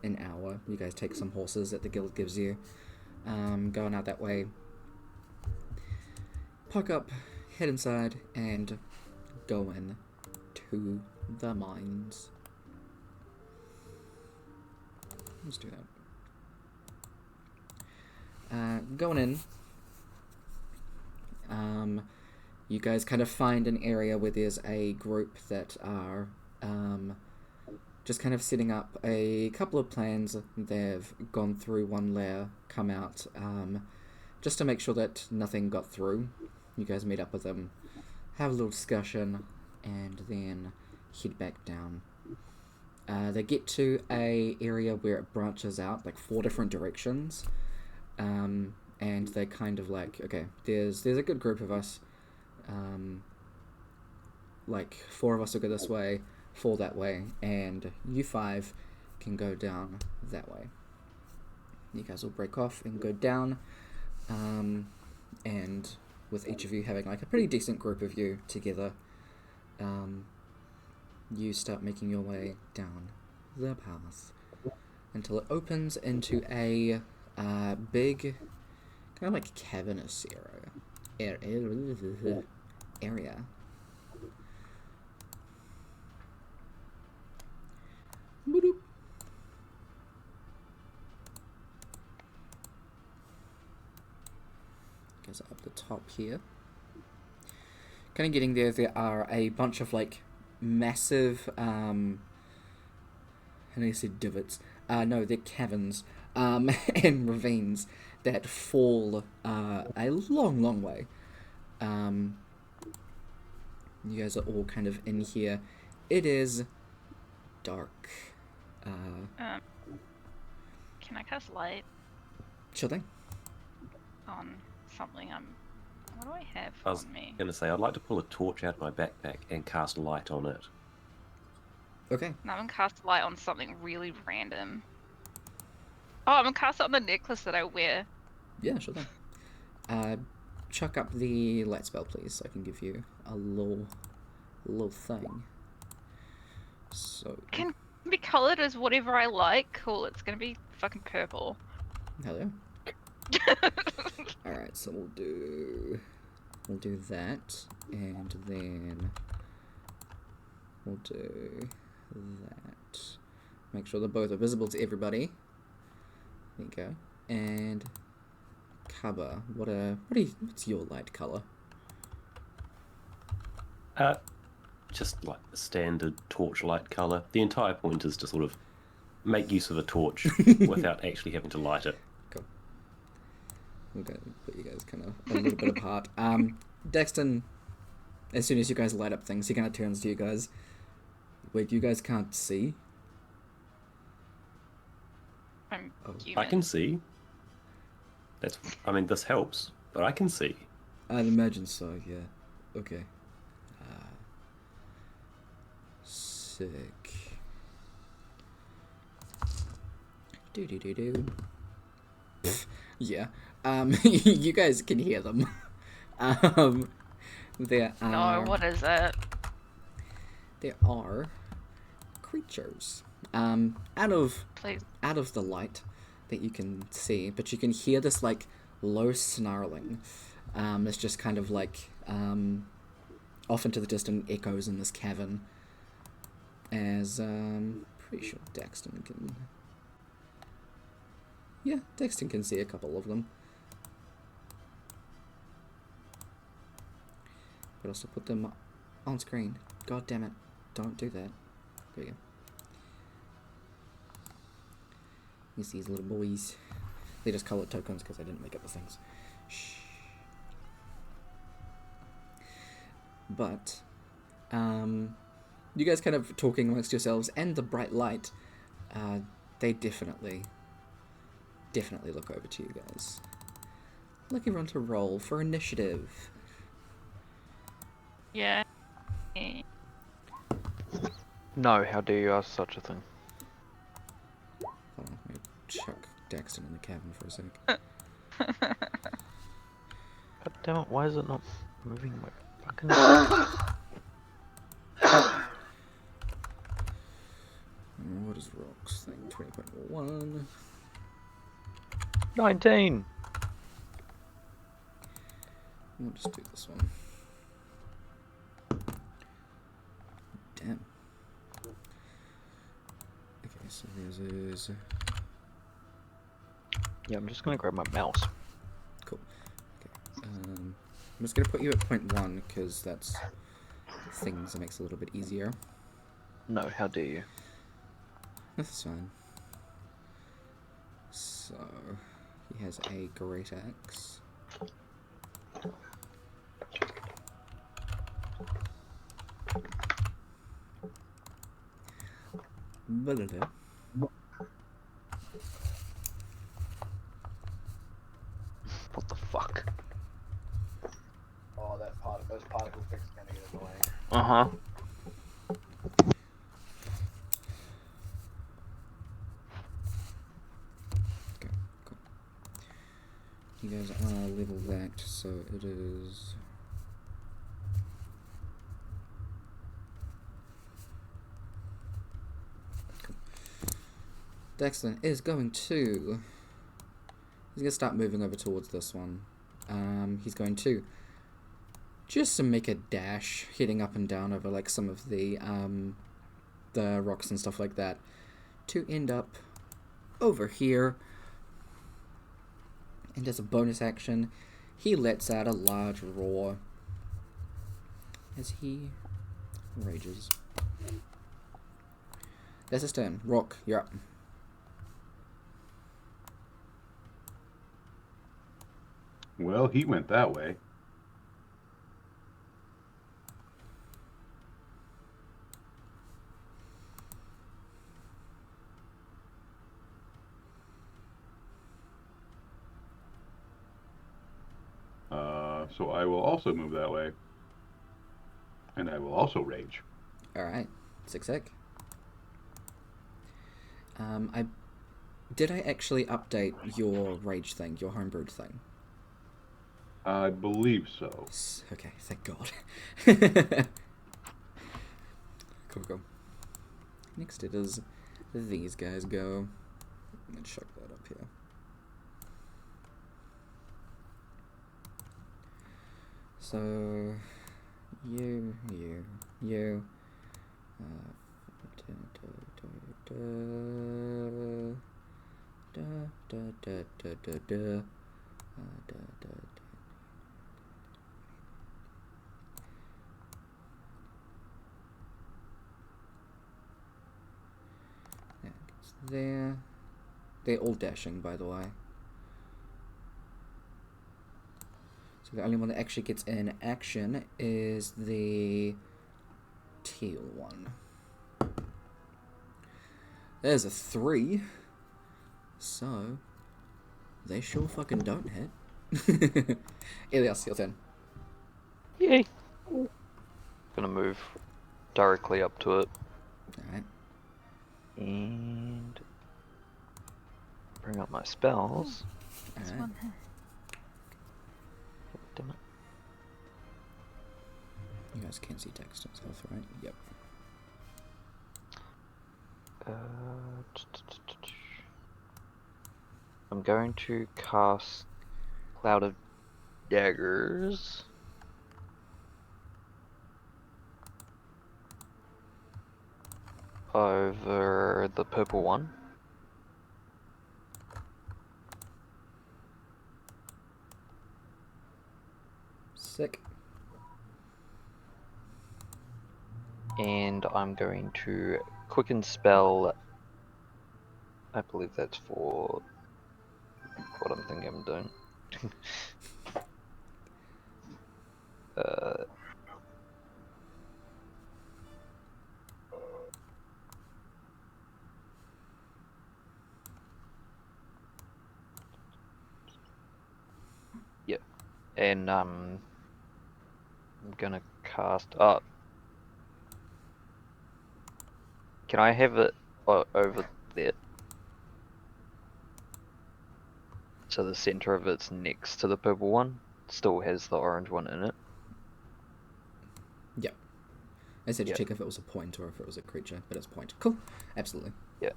an hour. You guys take some horses that the guild gives you, going out that way. Park up, head inside, and go in to the mines. Let's do that. Going in, you guys kind of find an area where there's a group that are just kind of setting up a couple of plans. They've gone through one layer, come out, just to make sure that nothing got through. You guys meet up with them, have a little discussion, and then head back down. They get to a area where it branches out like 4 different directions, and they're kind of like, okay, there's a good group of us, like 4 of us will go this way, 4 that way, and you 5 can go down that way. You guys will break off and go down, and with each of you having like a pretty decent group of you together, you start making your way down the path until it opens into a big, kind of like cavernous area. Boop. Goes up the top here. Kind of getting there are a bunch of like massive and I said divots. No, they're caverns and ravines that fall a long, long way. You guys are all kind of in here. It is dark. Can I cast light Sure thing. on something? What do I have I was on me? going to say, I'd like to pull a torch out of my backpack and cast light on it. Okay. No, I'm gonna cast light on something really random. Oh, I'm gonna cast it on the necklace that I wear. Yeah, sure thing. Chuck up the light spell, please, so I can give you a little thing. So, Can it be colored as whatever I like. Cool, it's gonna be fucking purple. hello. Alright, so we'll do that, and then we'll do that. Make sure that both are visible to everybody. There you go. And cover. What's your light color? Just like the standard torchlight color. The entire point is to sort of make use of a torch without actually having to light it. Cool. We're gonna put you guys kind of a little bit apart. Dexton, as soon as you guys light up things, he kind of turns to you guys. Wait, you guys can't see? I'm Oh. human. I can see. This helps, but I can see. I'd imagine so, yeah. Okay. Sick. Do. Yeah. You guys can hear them. There are... No, what is it? There are creatures. Out of Please. the light that you can see, but you can hear this like low snarling. It's just kind of like off into the distant echoes in this cavern. As pretty sure Daxton can. Yeah, Daxton can see a couple of them. But also put them on screen. God damn it! Don't do that. There you go. You see these little boys. They just colored tokens because I didn't make up the things. Shh. But, you guys kind of talking amongst yourselves, and the bright light, they definitely look over to you guys. I'd like everyone to roll for initiative. Yeah. No, how dare you ask such a thing? Hold on, let me chuck Daxton in the cabin for a sec. God damn it, why is it not moving my fucking... What is Rock's thing? 20.1. 19! We'll just do this one. Damn. Okay, so there's Yeah, I'm just gonna grab my mouse. cool. Okay. I'm just gonna put you at 0.1 because that's things that makes it a little bit easier. No, how dare you? That's fine. So he has a great axe. Ba-da-da. What the fuck? Oh, those particle effects are gonna get annoying. Uh-huh. Okay, cool. You guys are level that, so it is. Cool. Dexter is going to. He's going to start moving over towards this one. He's going to just to make a dash, heading up and down over like some of the rocks and stuff like that, to end up over here. And as a bonus action, he lets out a large roar as he rages. That's his turn. Rock, you're up. Well, he went that way. So I will also move that way. And I will also rage. Alright. Sick. Did I actually update your rage thing, your homebrewed thing? I believe so. Okay, thank God. Cool. Next it is these guys go. Let's chuck that up here. So, you. There. They're all dashing, by the way. So the only one that actually gets in action is the teal one. There's a 3. So, they sure fucking don't hit. Elias, your turn. Yay. Gonna move directly up to it. Alright. And bring up my spells. This Alright. one here. Damn it. You guys can't see text and stuff, right? Yep. I'm going to cast Cloud of Daggers. Over the purple one. Sick. And I'm going to quicken spell. I believe that's for what I'm thinking I'm doing. Yeah, and I'm gonna cast. Oh, can I have it over there? So the center of it's next to the purple one. Still has the orange one in it. Yep. I said to Yep. check if it was a point or if it was a creature, but it's point. Cool. Absolutely. Yeah.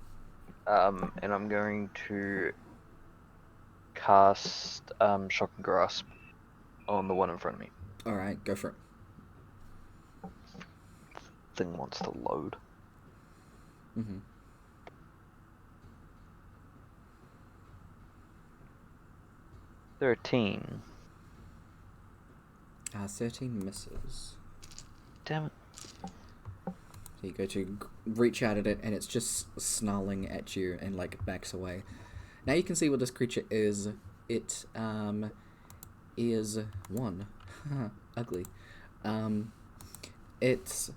And I'm going to cast Shock and Grasp on the one in front of me. Alright, go for it. Thing wants to load. Mm-hmm. $13. 13 misses. Damn it. So you go to reach out at it, and it's just snarling at you and, like, backs away. Now you can see what this creature is. It, is one. Ugly. It's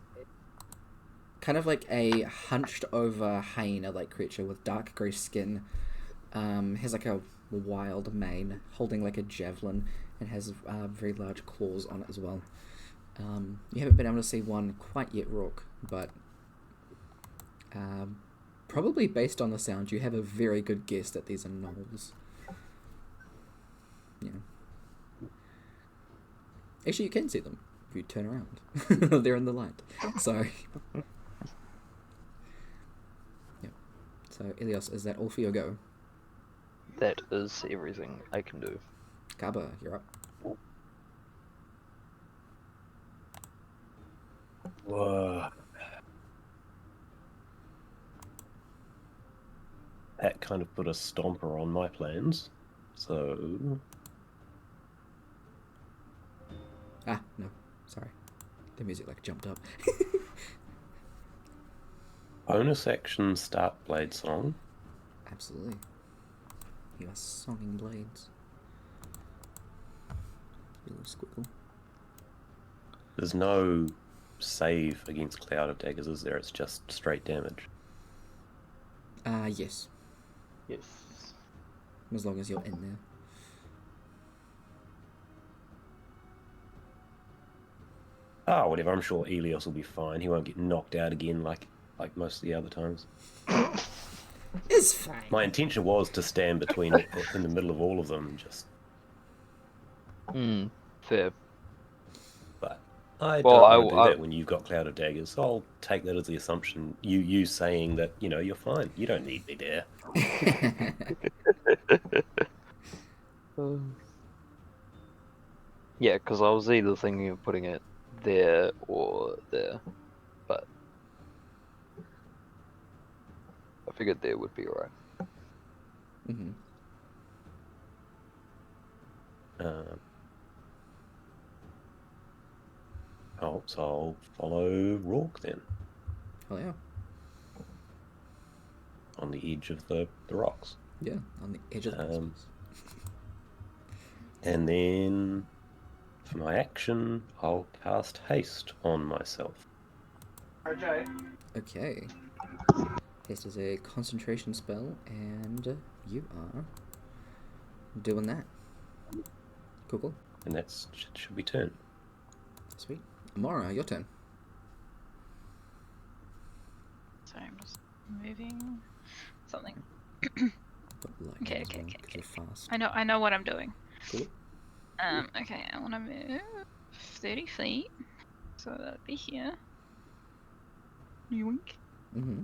kind of like a hunched over hyena-like creature with dark grey skin. Has like a wild mane, holding like a javelin, and has very large claws on it as well. You haven't been able to see one quite yet, Rook, but probably based on the sound, you have a very good guess that these are gnolls. Yeah. Actually, you can see them if you turn around. They're in the light. So, yeah. So, Elios, is that all for your go? That is everything I can do. Kaba, you're up. Whoa. That kind of put a stomper on my plans. So Ah, no. Sorry. The music, like, jumped up. Bonus action start blade song. Absolutely. You are songing blades. You little squiggle. There's no save against Cloud of Daggers, is there? It's just straight damage. Yes. Yes. As long as you're in there. Ah, whatever. I'm sure Elios will be fine. He won't get knocked out again like most of the other times. It's fine. My intention was to stand between in the middle of all of them, just. Fair. But I Well, don't want to do I- that when you've got Cloud of Daggers. So I'll take that as the assumption. You saying that you're fine. You don't need me there. Yeah, because I was either thinking of putting it there or there, but I figured there would be alright. Mm-hmm. So I'll follow Rourke then, Oh yeah. on the edge of the rocks. Yeah, on the edge of the precipice. And then, for my action, I'll cast Haste on myself. RJ. Okay. This is a concentration spell, and you are doing that. Cool. And that should be turn. Sweet. Amara, your turn. Sorry, I'm just moving something. But lightning Okay, as okay, well, okay, 'cause you're fast. I know what I'm doing. Cool. Okay, I want to move 30 feet. So that'd be here. Yoink. Mm-hmm.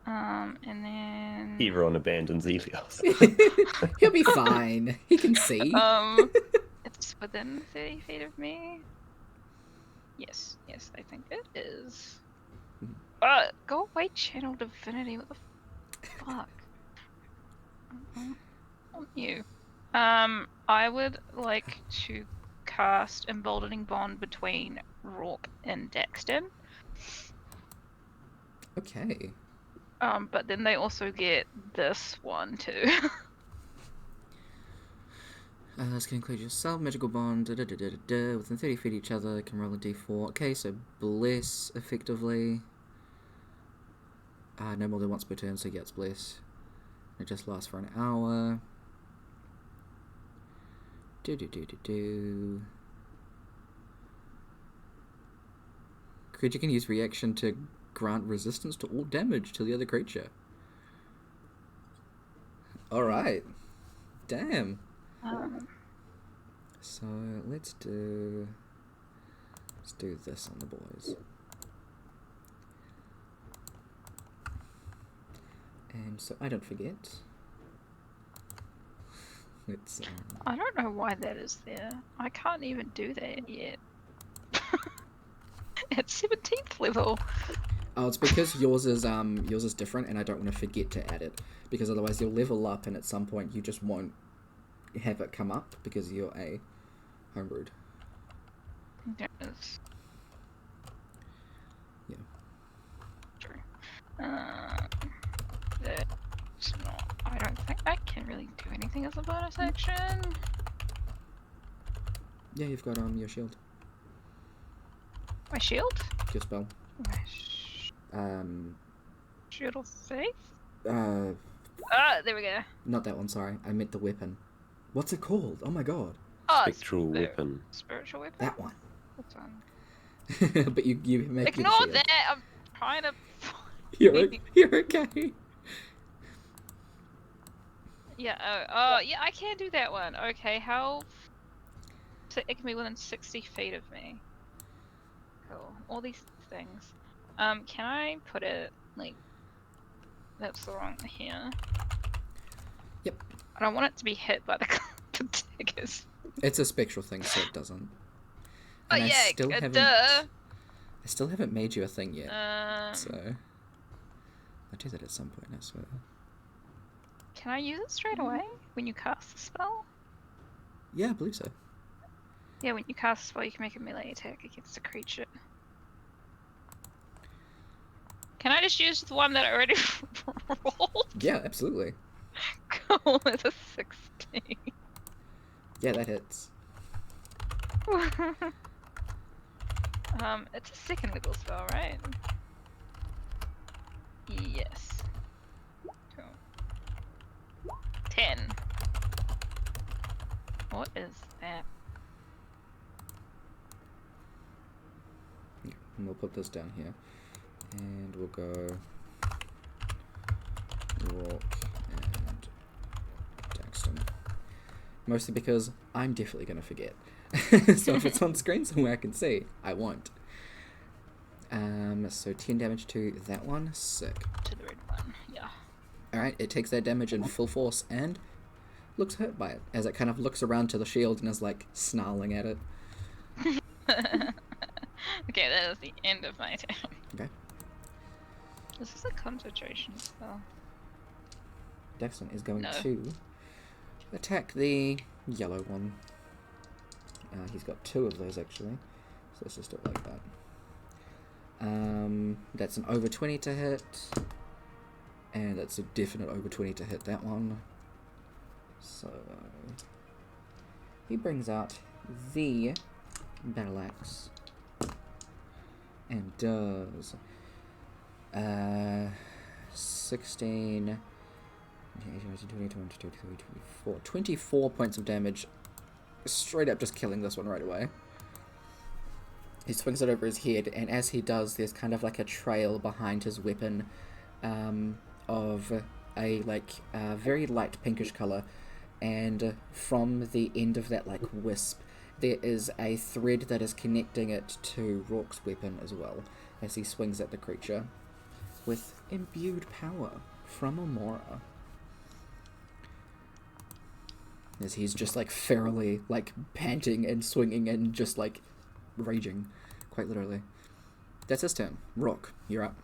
And then... Everyone abandons Elios. He'll be fine. He can see. It's within 30 feet of me. Yes, I think it is. Go away, Channel Divinity. What the fuck? On you. I would like to cast Emboldening Bond between Rourke and Daxton. Okay. But then they also get this one too. This can include yourself, magical bond, within 30 feet of each other, can roll a d4. Okay, so bless, effectively. No more than once per turn, so he gets bless. It just lasts for an hour. Creature can use reaction to grant resistance to all damage to the other creature. Alright. Damn. So let's do this on the boys. And so I don't forget. Let's I don't know why that is there. I can't even do that yet. At 17th level. Oh, it's because yours is different, and I don't want to forget to add it, because otherwise you'll level up, and at some point you just won't have it come up because you're a homebrewed. Yes. Yeah. True. That's not. I don't think I can really do anything as a bonus action. Yeah, you've got your shield, My shield? your spell. My shield of faith? There we go. Not that one. Sorry, I meant the weapon. What's it called? Oh my god. Oh, Spectral weapon. Spiritual weapon? That one. What's one? But you make it a Ignore shield. that! I'm trying to... You're okay. Yeah, oh, yeah, I can do that one. Okay, how... So it can be within 60 feet of me. Cool. All these things. Can I put it, like... That's the wrong here. Yep. I don't want it to be hit by the daggers. It's a spectral thing, so it doesn't. Oh And yeah, I still haven't made you a thing yet. So I'll do that at some point, I swear. Can I use it straight away when you cast the spell? Yeah, I believe so. Yeah, when you cast a spell, you can make a melee attack against a creature. Can I just just use the one that I already rolled? Yeah, absolutely. Cool, it's a 16. Yeah, that hits. It's a second level spell, right? Yes. Cool. 10. What is that? And we'll put this down here. And we'll go Rourke and Daxton. Mostly because I'm definitely going to forget. So if it's on screen somewhere I can see, I won't. So 10 damage to that one. Sick. To the red one, yeah. Alright, it takes that damage in full force and looks hurt by it, as it kind of looks around to the shield and is like snarling at it. Okay, that is the end of my turn. Okay. This is a concentration spell. Daxton is going No. to attack the yellow one. He's got 2 of those actually, so let's just do it like that. That's an over 20 to hit, and that's a definite over 20 to hit that one. So he brings out the battle axe and does 16, 24 points of damage, straight up just killing this one right away. He swings it over his head, and as he does, there's kind of like a trail behind his weapon of a very light pinkish color, and from the end of that like wisp, there is a thread that is connecting it to Rourke's weapon as well, as he swings at the creature with imbued power from Amora. As he's just like ferally like panting and swinging and just like raging, quite literally. That's his turn. Rourke, you're up.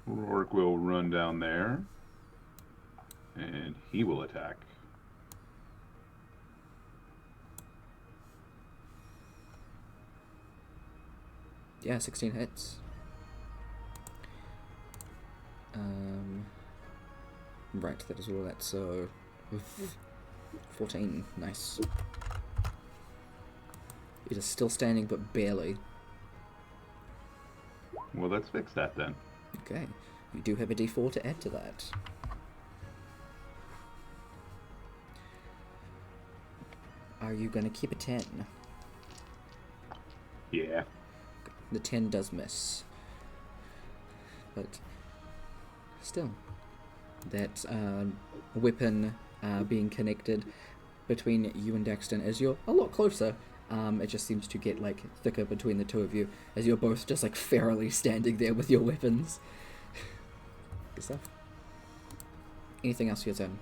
Rourke will run down there, and he will attack. Yeah, 16 hits. Right, that is all that, so 14, nice. It is still standing, but barely. Well, let's fix that then. Okay, you do have a d4 to add to that. Are you going to keep a 10? Yeah. The 10 does miss. But still, that weapon being connected between you and Daxton, as you're a lot closer, it just seems to get like thicker between the two of you, as you're both just like ferally standing there with your weapons. Good stuff. Anything else for your turn?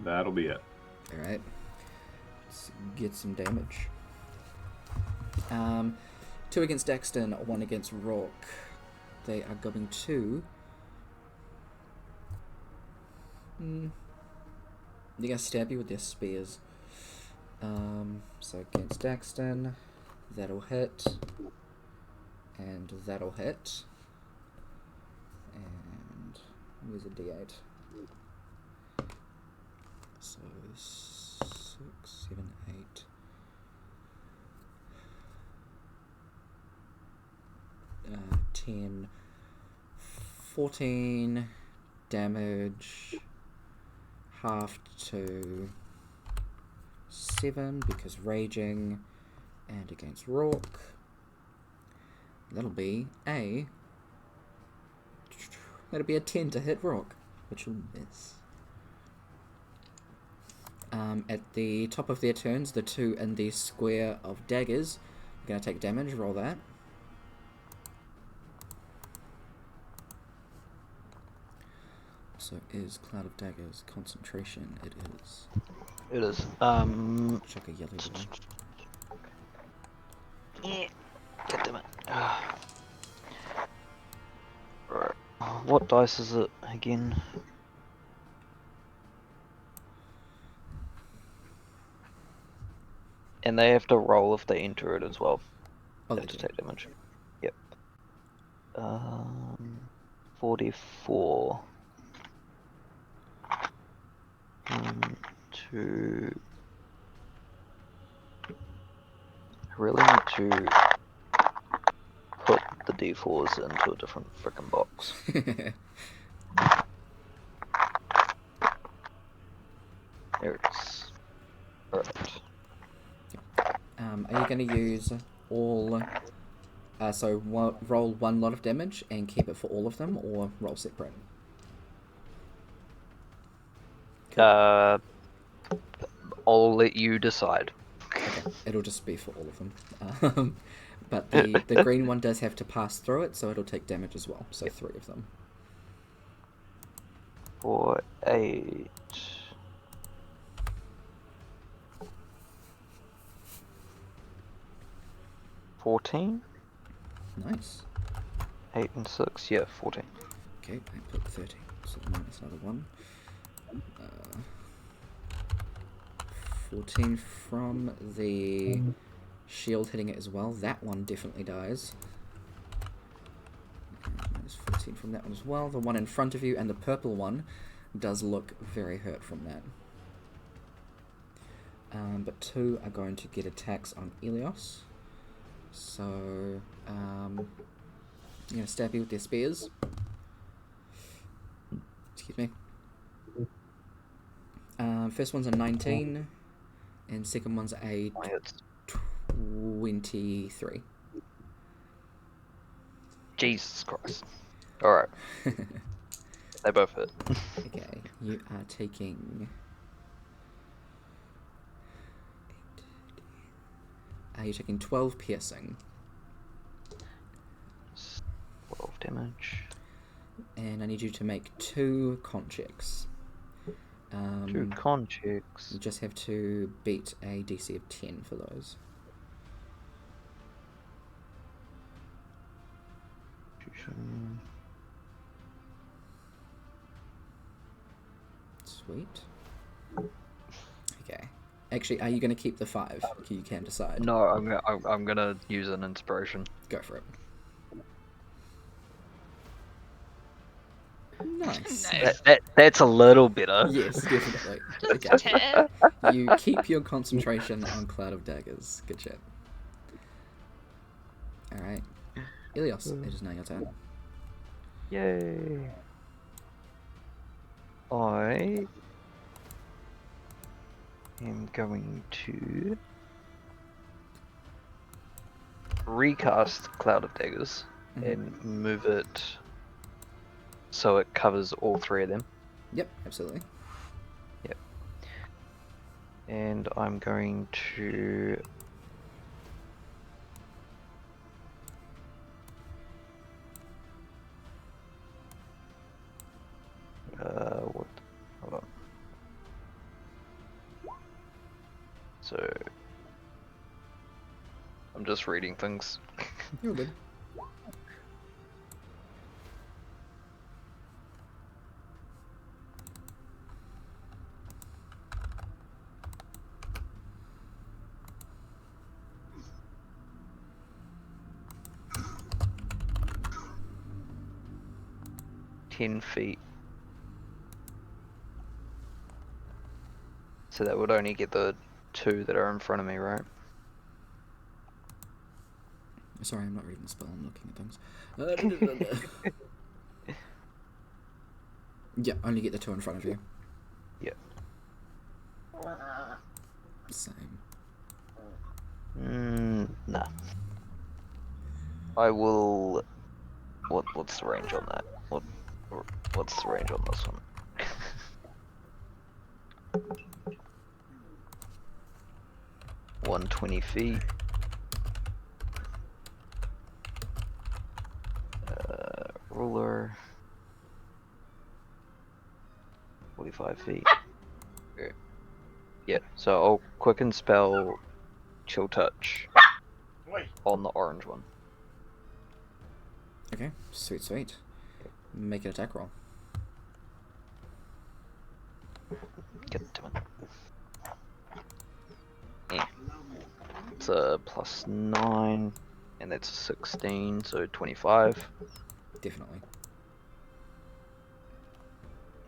That'll be it. Alright. Let's get some damage. 2 against Daxton, 1 against Rourke. They are going to... They're going to stab you with their spears. So against Daxton, that'll hit. And that'll hit. And where's a d8? So 6, 7, 8. 10, 14 damage, half to 7 because raging, and against Rourke, that'll be a 10 to hit Rourke, which will miss. At the top of their turns, the 2 in the square of daggers are going to take damage. Roll that. So is Cloud of Daggers concentration? It is. It is. Chuck a yellow one. Yeah. God damn it. Right. What dice is it again? And they have to roll if they enter it as well. Oh, They they have to do. take damage. Yep. 44. 1, 2. I really need to put the d4s into a different frickin' box. There it is. Alright. Are you going to use all... roll one lot of damage and keep it for all of them, or roll separate? I'll let you decide. Okay, it'll just be for all of them. But the green one does have to pass through it, so it'll take damage as well. So 3 of them. 4, 8. 14? Nice. 8 and 6, yeah, 14. Okay, I put 13, so minus another 1. 14 from the shield hitting it as well. That one definitely dies. And minus 14 from that one as well. The one in front of you and the purple one does look very hurt from that. But 2 are going to get attacks on Ilios. So, I'm going to stab you with their spears. Excuse me. First one's a 19, and second one's a 23. Jesus Christ. Alright. They both hit. Okay, you are taking... you're taking 12 piercing. 12 damage. And I need you to make 2 con checks. 2 con checks. You just have to beat a DC of 10 for those. Sweet. Okay. Actually, are you going to keep the 5? You can decide. No, I'm gonna use an inspiration. Go for it. Nice. Nice. That's a little better. Yes, definitely. Just Okay. a tad. You keep your concentration on Cloud of Daggers. Good shit. Alright. Ilios, it is now your turn. Yay. I am going to recast Cloud of Daggers and move it so it covers all 3 of them. Yep, absolutely. Yep. And I'm going to what? Hold on. So I'm just reading things. You're good. $10 feet. So that would only get the 2 that are in front of me, right? Sorry, I'm not reading the spell, I'm looking at things. Yeah, only get the 2 in front of you. Yeah. Same. Nah. I will. What's the range on that? What's the range on this one? 120 feet. Ruler. 45 feet. Okay. Yeah, so I'll quicken spell Chill Touch on the orange one. Okay, sweet, sweet. Make an attack roll. Get to it. Yeah. That's a +9, and that's a 16, so 25. Definitely.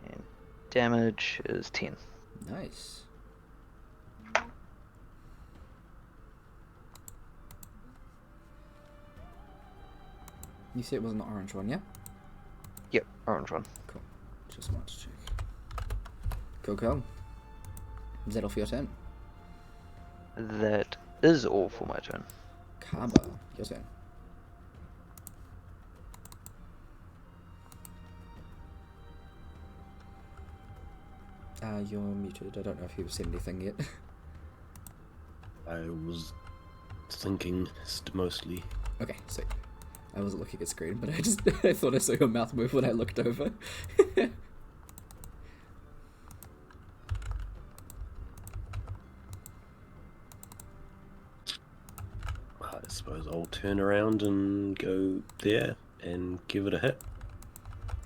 And damage is 10. Nice. You said it wasn't the orange one, yeah? Yep, orange one. Cool. Just wanted to check. Cool. Is that all for your turn? That is all for my turn. Kaba, your turn. You're muted. I don't know if you've said anything yet. I was thinking mostly. Okay, so I wasn't looking at the screen, but I thought I saw your mouth move when I looked over. I suppose I'll turn around and go there and give it a hit.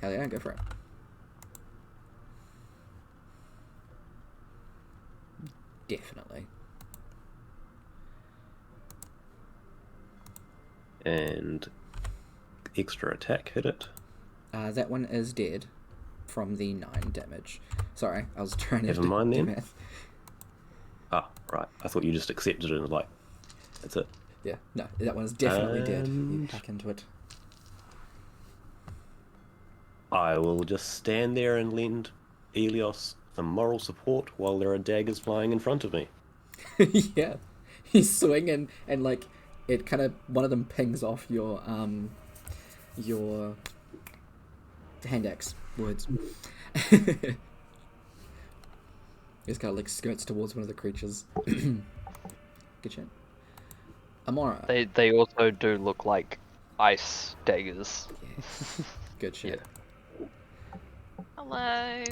Hell yeah, go for it. Definitely. And extra attack hit it. That one is dead from the 9 damage. Sorry, I was trying to Never mind do then. math. Ah, right. I thought you just accepted it and like, that's it. Yeah, no, that one is definitely dead. You And- hack into it. I will just stand there and lend Elios some moral support while there are daggers flying in front of me. Yeah, he's swinging and like it kind of one of them pings off your hand axe words. It's kind of like skirts towards one of the creatures. Good shit. Amora. They also do look like ice daggers. Yes. Good shit. Hello.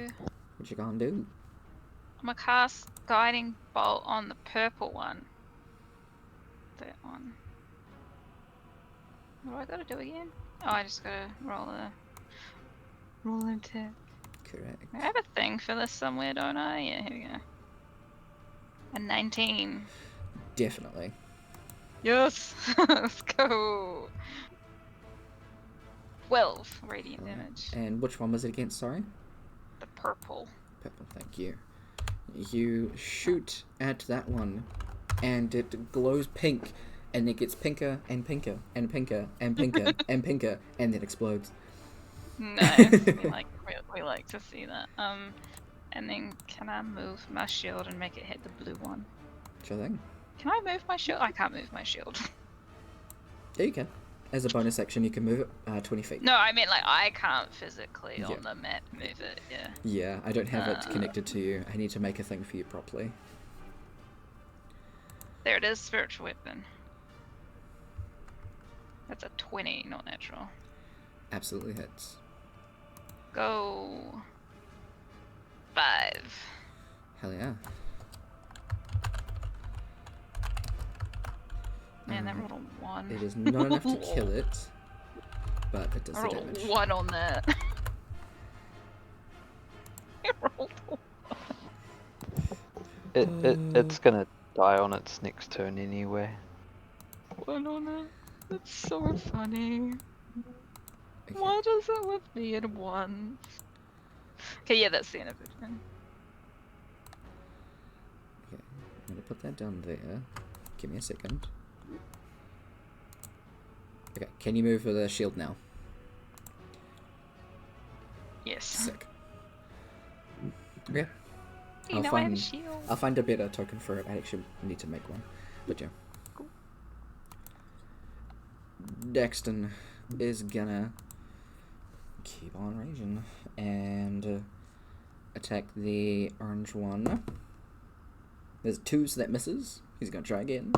What you gonna do? I'm gonna cast Guiding Bolt on the purple one. That one. What do I gotta do again? Oh, I just gotta roll an attack. Correct. I have a thing for this somewhere, don't I? Yeah, here we go. A 19. Definitely. Yes! Let's go! 12 radiant damage. And which one was it against? Sorry. The purple. Purple. Thank you. You shoot at that one, and it glows pink, and it gets pinker and pinker and pinker and pinker and pinker, and then explodes. Nice. we like to see that. And then can I move my shield and make it hit the blue one? Sure thing. Can I move my shield? I can't move my shield. Yeah, you can. As a bonus action, you can move it 20 feet. No, I mean like I can't physically Yeah. on the map move it. Yeah. Yeah, I don't have it connected to you. I need to make a thing for you properly. There it is, spiritual weapon. That's a 20, not natural. Absolutely hits. Go. 5. Hell yeah. Man, that rolled a 1. It is not enough to kill it, but it does I the rolled damage. a 1 on that. I rolled a 1. It's gonna die on its next turn anyway. 1 on it. That's so funny. Okay. Why does it with me at 1? Okay, yeah, that's the end of it. Okay, I'm gonna put that down there. Give me a second. Okay, can you move with a shield now? Yes. Sick. Okay, You I'll know I have a find- shield. I'll find a better token for it. I actually need to make one. But yeah. Cool. Dexton is gonna keep on raging and attack the orange one. There's 2, so that misses. He's gonna try again.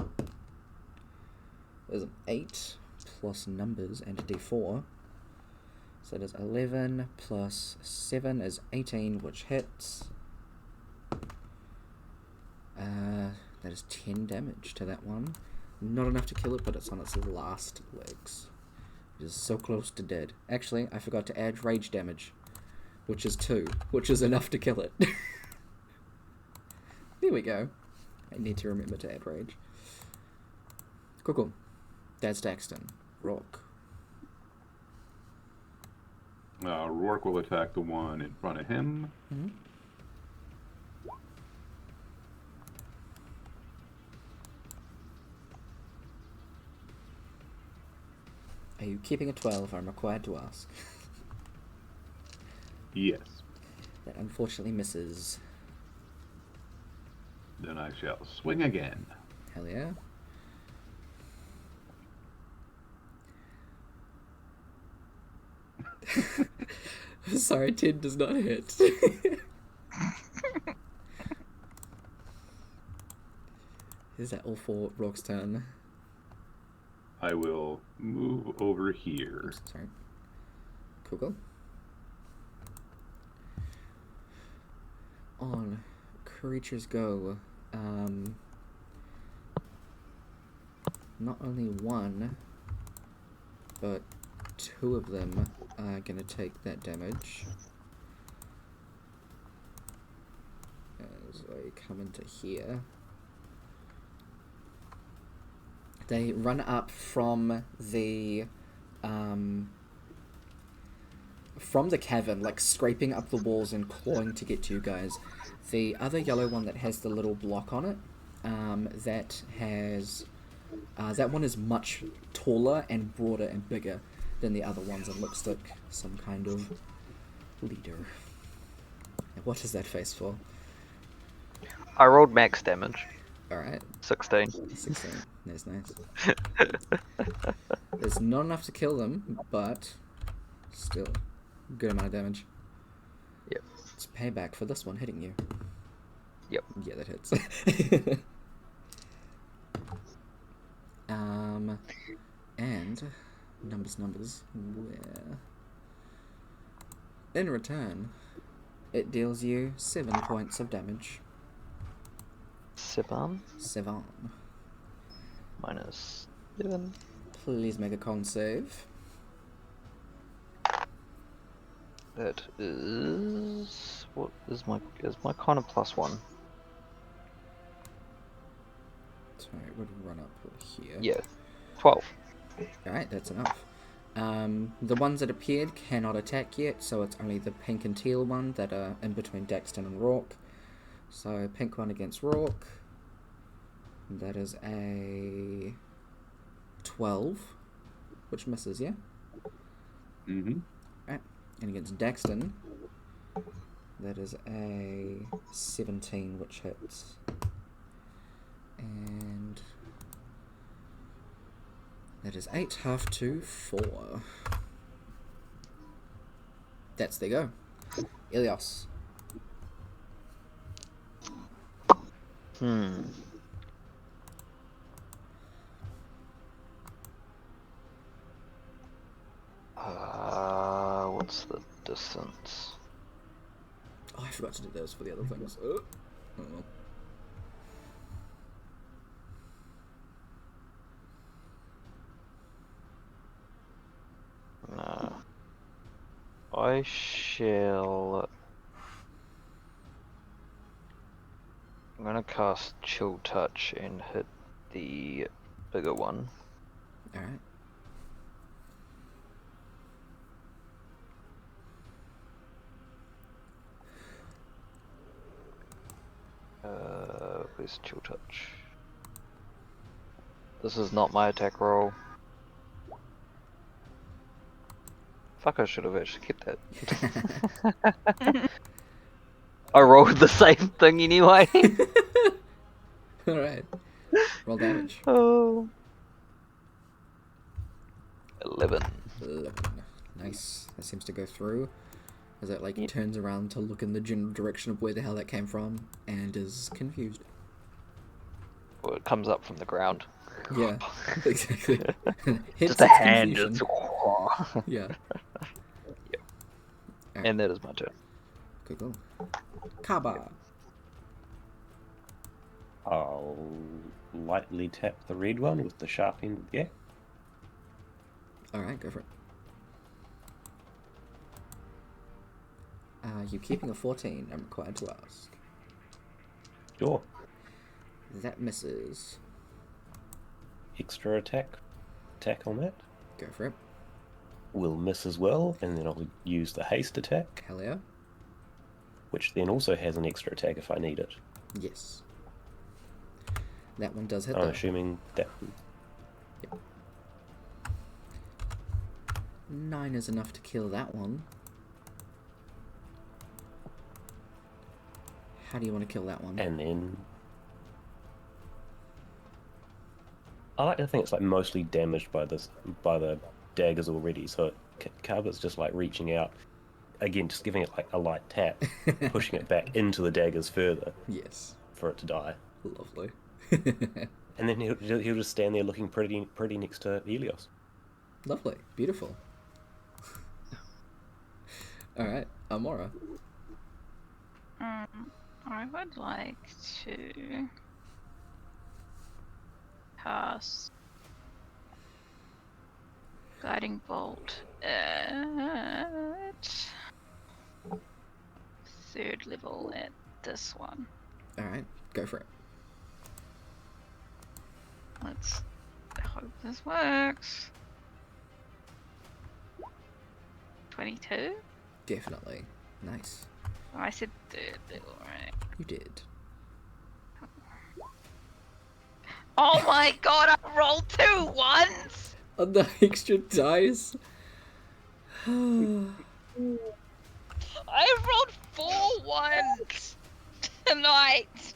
There's an 8 plus numbers and a d4. So there's 11 plus 7 is 18, which hits. That is 10 damage to that one. Not enough to kill it, but it's on its last legs. It is so close to dead. Actually, I forgot to add rage damage, which is 2, which is enough to kill it. There we go. I need to remember to add rage. Cool. That's Daxton. Rourke. Rourke will attack the one in front of him. Mm-hmm. Are you keeping a 12? I'm required to ask. Yes. That unfortunately misses. Then I shall swing again. Hell yeah. Sorry, 10 does not hit. Is that all for Rourke's turn? I will move over here. Oops, sorry. Cool. On creatures go. Not only one, but two of them are gonna take that damage as I come into here. They run up from the cavern, like scraping up the walls and clawing to get to you guys. The other yellow one that has the little block on it, that one is much taller and broader and bigger than the other ones, and looks like some kind of leader. What is that face for? I rolled max damage. Alright. 16. 16. That's nice. It's not enough to kill them, but still, good amount of damage. Yep. It's payback for this one hitting you. Yep. Yeah, that hits. And numbers. Where? In return, it deals you 7 points of damage. 7 7. minus 7. Please make a con save. That is what is my con a +1? Sorry, it would run up here. Yeah, 12. Alright, that's enough. The ones that appeared cannot attack yet, so it's only the pink and teal one that are in between Daxton and Rourke. So, pink one against Rourke. That is a 12, which misses, yeah? Mm-hmm. Right. And against Daxton, that is a 17, which hits. And that is 8, half to 4. That's their go. Ilios. What's the distance? Oh, I forgot to do those for the other things. Oh well. No. I shall. I'm gonna cast Chill Touch and hit the bigger one. Alright. Where's Chill Touch? This is not my attack roll. Fuck, I should have actually kept that. I rolled the same thing anyway. Alright. Roll damage. Oh. 11. 11. Nice. That seems to go through. As it like turns around to look in the general direction of where the hell that came from and is confused. Well, it comes up from the ground. Yeah, exactly. Just a hand. Confusion. Just... Yeah. Yep. Right. And that is my turn. Cool. Kaba. I'll lightly tap the red one with the sharp end. Yeah. Alright, go for it. You keeping a 14, I'm required to ask. Sure. That misses. extra attack on that. Go for it. Will miss as well, and then I'll use the haste attack, Hell yeah. which then also has an extra attack if I need it. Yes. That one does hit I'm though. assuming that 9 is enough to kill that one. How do you want to kill that one? and then I like to think it's like mostly damaged by the daggers already, so Carver's just like reaching out again, just giving it like a light tap, pushing it back into the daggers further Yes. for it to die. Lovely. And then he'll just stand there looking pretty next to Helios. Lovely. Beautiful. Alright, Amora. I would like to cast Guiding Bolt at 3rd level at this one. Alright, go for it. Let's hope this works. 22? Definitely. Nice. Oh, I said 3rd level, right? You did. Oh my god, I rolled 2 once! On the extra dice. I rolled 4 once tonight!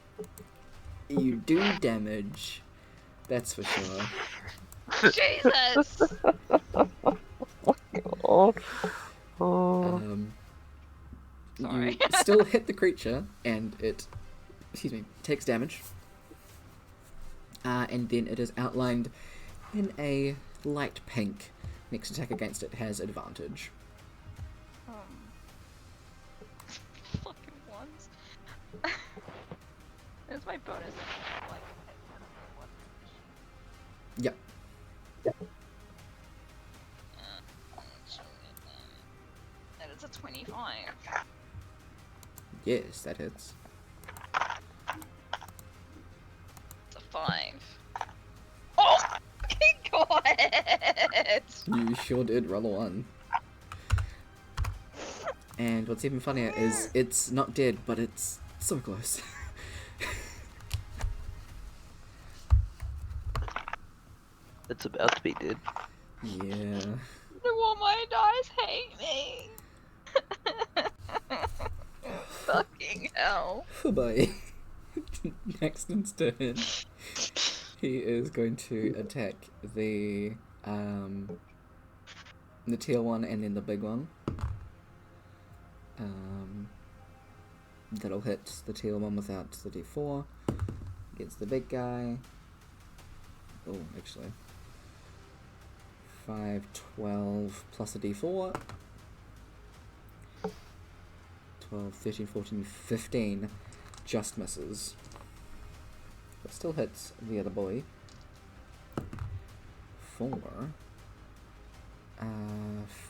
You do damage. That's for sure. Jesus! Oh. Sorry. You still hit the creature, and it, takes damage. And then it is outlined in a light pink. Next attack against it has advantage. Fucking ones. There's my bonus. Like, Yep. that is a 25. Yes, that hits. It's a 5. Oh my god! You sure did roll a 1. And what's even funnier is it's not dead, but it's so close. It's about to be dead. Yeah. All my dice hate me. Fucking hell. Oh boy. Nexton's turn. He is going to attack the teal one and then the big one. That'll hit the teal one without the d4. Against the big guy. Oh, actually. 5, 12 plus a d4. 12, 13, 14, 15. Just misses. But still hits the other boy. 4.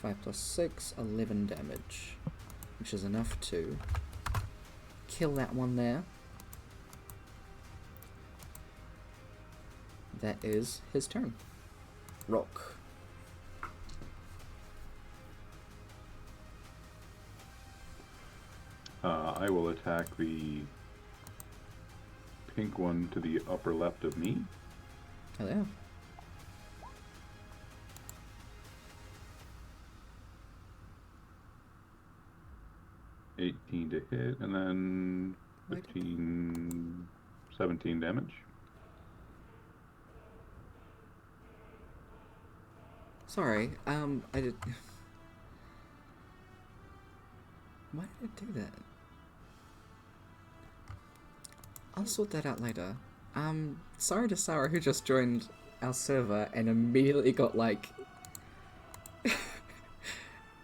5 plus 6, 11 damage. Which is enough to kill that one there. That is his turn. Rock. I will attack the pink one to the upper left of me. Hello. $18 to hit, and then Wait. 15, 17 damage. Sorry, I did... Why did I do that? I'll sort that out later. Sorry to Sarah who just joined our server and immediately got, like...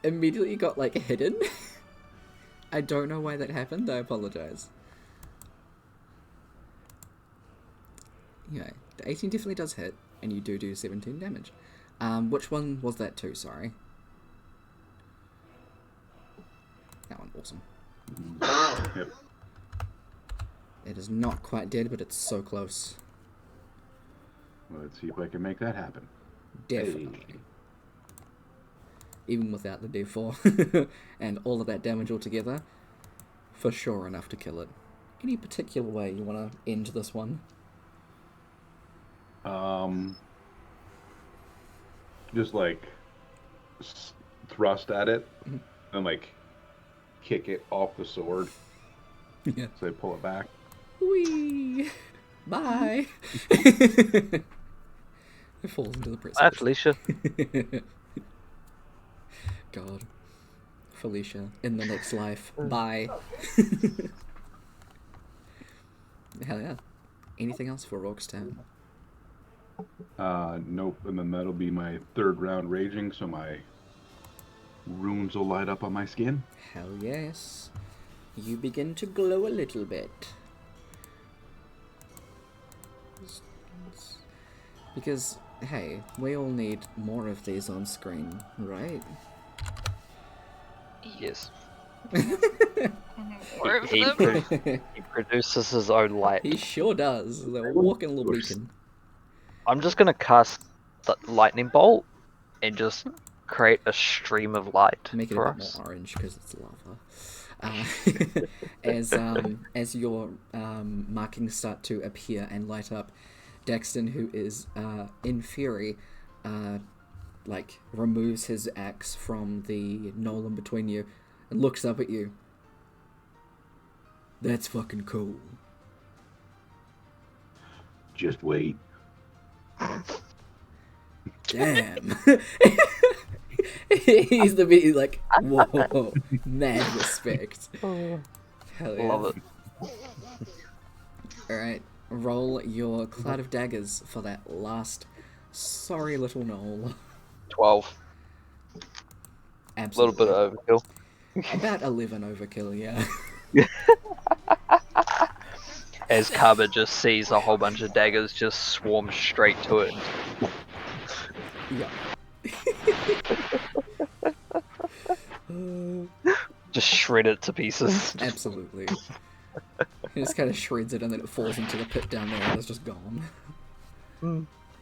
hidden. I don't know why that happened, I apologize. Yeah, the 18 definitely does hit, and you do 17 damage. Which one was that to, sorry? That one, awesome. Yep. It is not quite dead, but it's so close. Let's see if I can make that happen. Definitely. Even without the D4 and all of that damage altogether, for sure enough to kill it. Any particular way you want to end this one? Just like thrust at it and like kick it off the sword. Yeah. So I pull it back. Whee! Bye! It falls into the precipice. Bye, Felicia. God. Felicia, in the next life. Bye. Hell yeah. Anything else for Rourke's turn? Nope. And then that'll be my third round raging, so my runes will light up on my skin. Hell yes. You begin to glow a little bit. Because, hey, we all need more of these on screen, right? Yes. More of He, them. he produces his own light. He sure does. The walking little beacon. I'm just gonna cast the lightning bolt and just create a stream of light Make it a for bit us. more orange because it's lava. As your markings start to appear and light up, Daxton, who is in fury, like removes his axe from the knoll in between you and looks up at you. That's fucking cool. Just wait. Damn. He's the bit like, whoa, mad respect. Hell yeah. Love it. Alright, roll your cloud of daggers for that last sorry little knoll. 12. A Absolutely. little bit of overkill. About 11 overkill, yeah. As Kaba just sees a whole bunch of daggers just swarm straight to it. Yeah. Just shred it to pieces. Absolutely. He just kind of shreds it and then it falls into the pit down there and it's just gone.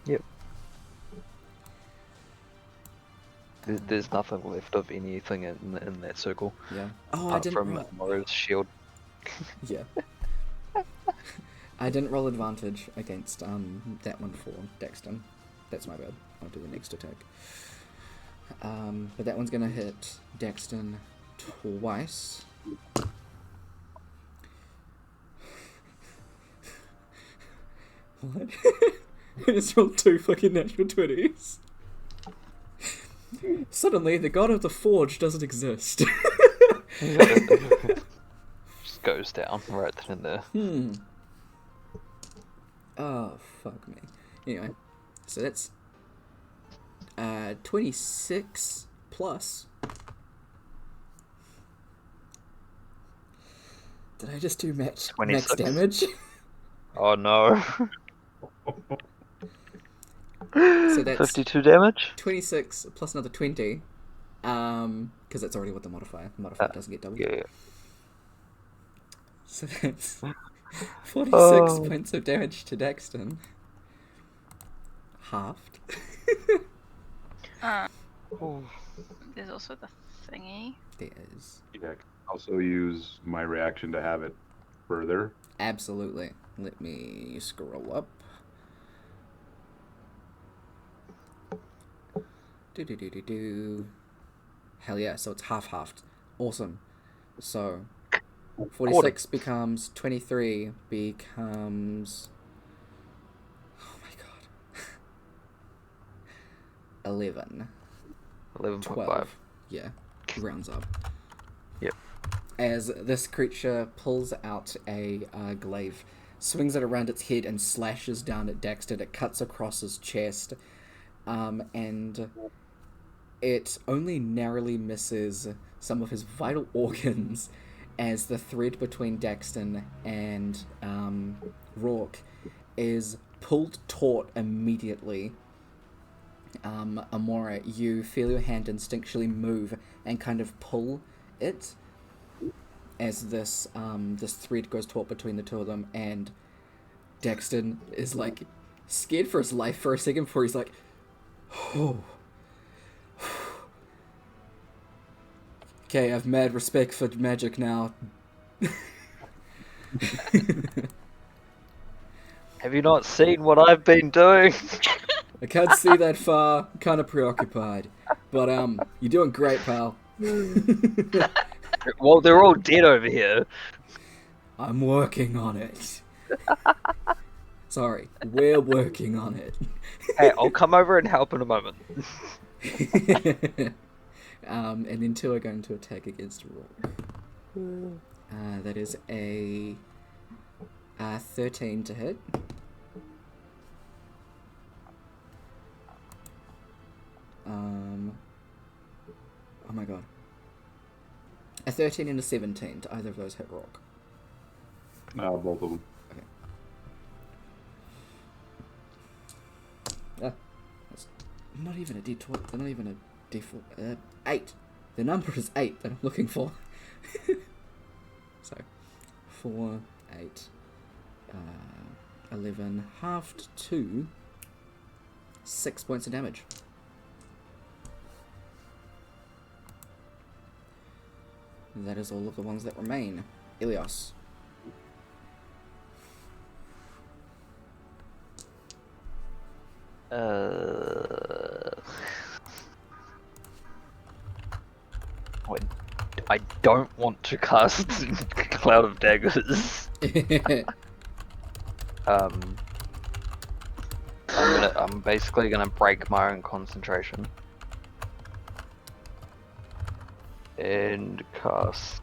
Yep. There's nothing left of anything in that circle. Yeah. Oh, I Apart didn't from roll. Mora's shield. Yeah. I didn't roll advantage against that one for Daxton. That's my bad. I'll do the next attack. But that one's gonna hit Daxton twice. What? I just rolled 2 fucking natural 20s. Suddenly, the god of the forge doesn't exist. Just goes down right then and there. Oh, fuck me. Anyway, so that's 26 plus. Did I just do max 26. damage? Oh no. So that's 52 damage? 26 plus another 20. Because that's already what the modifier. The modifier doesn't get doubled. Yeah. So that's 46 points of damage to Daxton. Halved. There's also the thingy. There is. Yeah. I can also use my reaction to have it further. Absolutely. Let me scroll up. Do. Hell yeah, so it's half-halved. Awesome. So, 46 becomes 23 becomes... Oh my god. 11. 11.5. 12. Yeah, rounds up. Yep. As this creature pulls out a glaive, swings it around its head and slashes down at Daxton. It cuts across his chest, and it only narrowly misses some of his vital organs as the thread between Daxton and Rourke is pulled taut immediately. Amora, you feel your hand instinctually move and kind of pull it as this thread goes taut between the two of them, and Daxton is like scared for his life for a second before he's like, oh. Okay, I have mad respect for magic now. Have you not seen what I've been doing? I can't see that far, kind of preoccupied. But, you're doing great, pal. Well, they're all dead over here. I'm working on it. Sorry, we're working on it. Hey, I'll come over and help in a moment. And then 2 are going to attack against Rook. That is a 13 to hit. Oh my god. A 13 and a 17. Do either of those hit Rock? Both of them. Okay. That's not even a D12. Not even a D4. 8. The number is 8 that I'm looking for. So, 4, 8, 11, halved 2, 6 points of damage. And that is all of the ones that remain. Ilios. I don't want to cast Cloud of Daggers. I'm basically gonna break my own concentration and cast.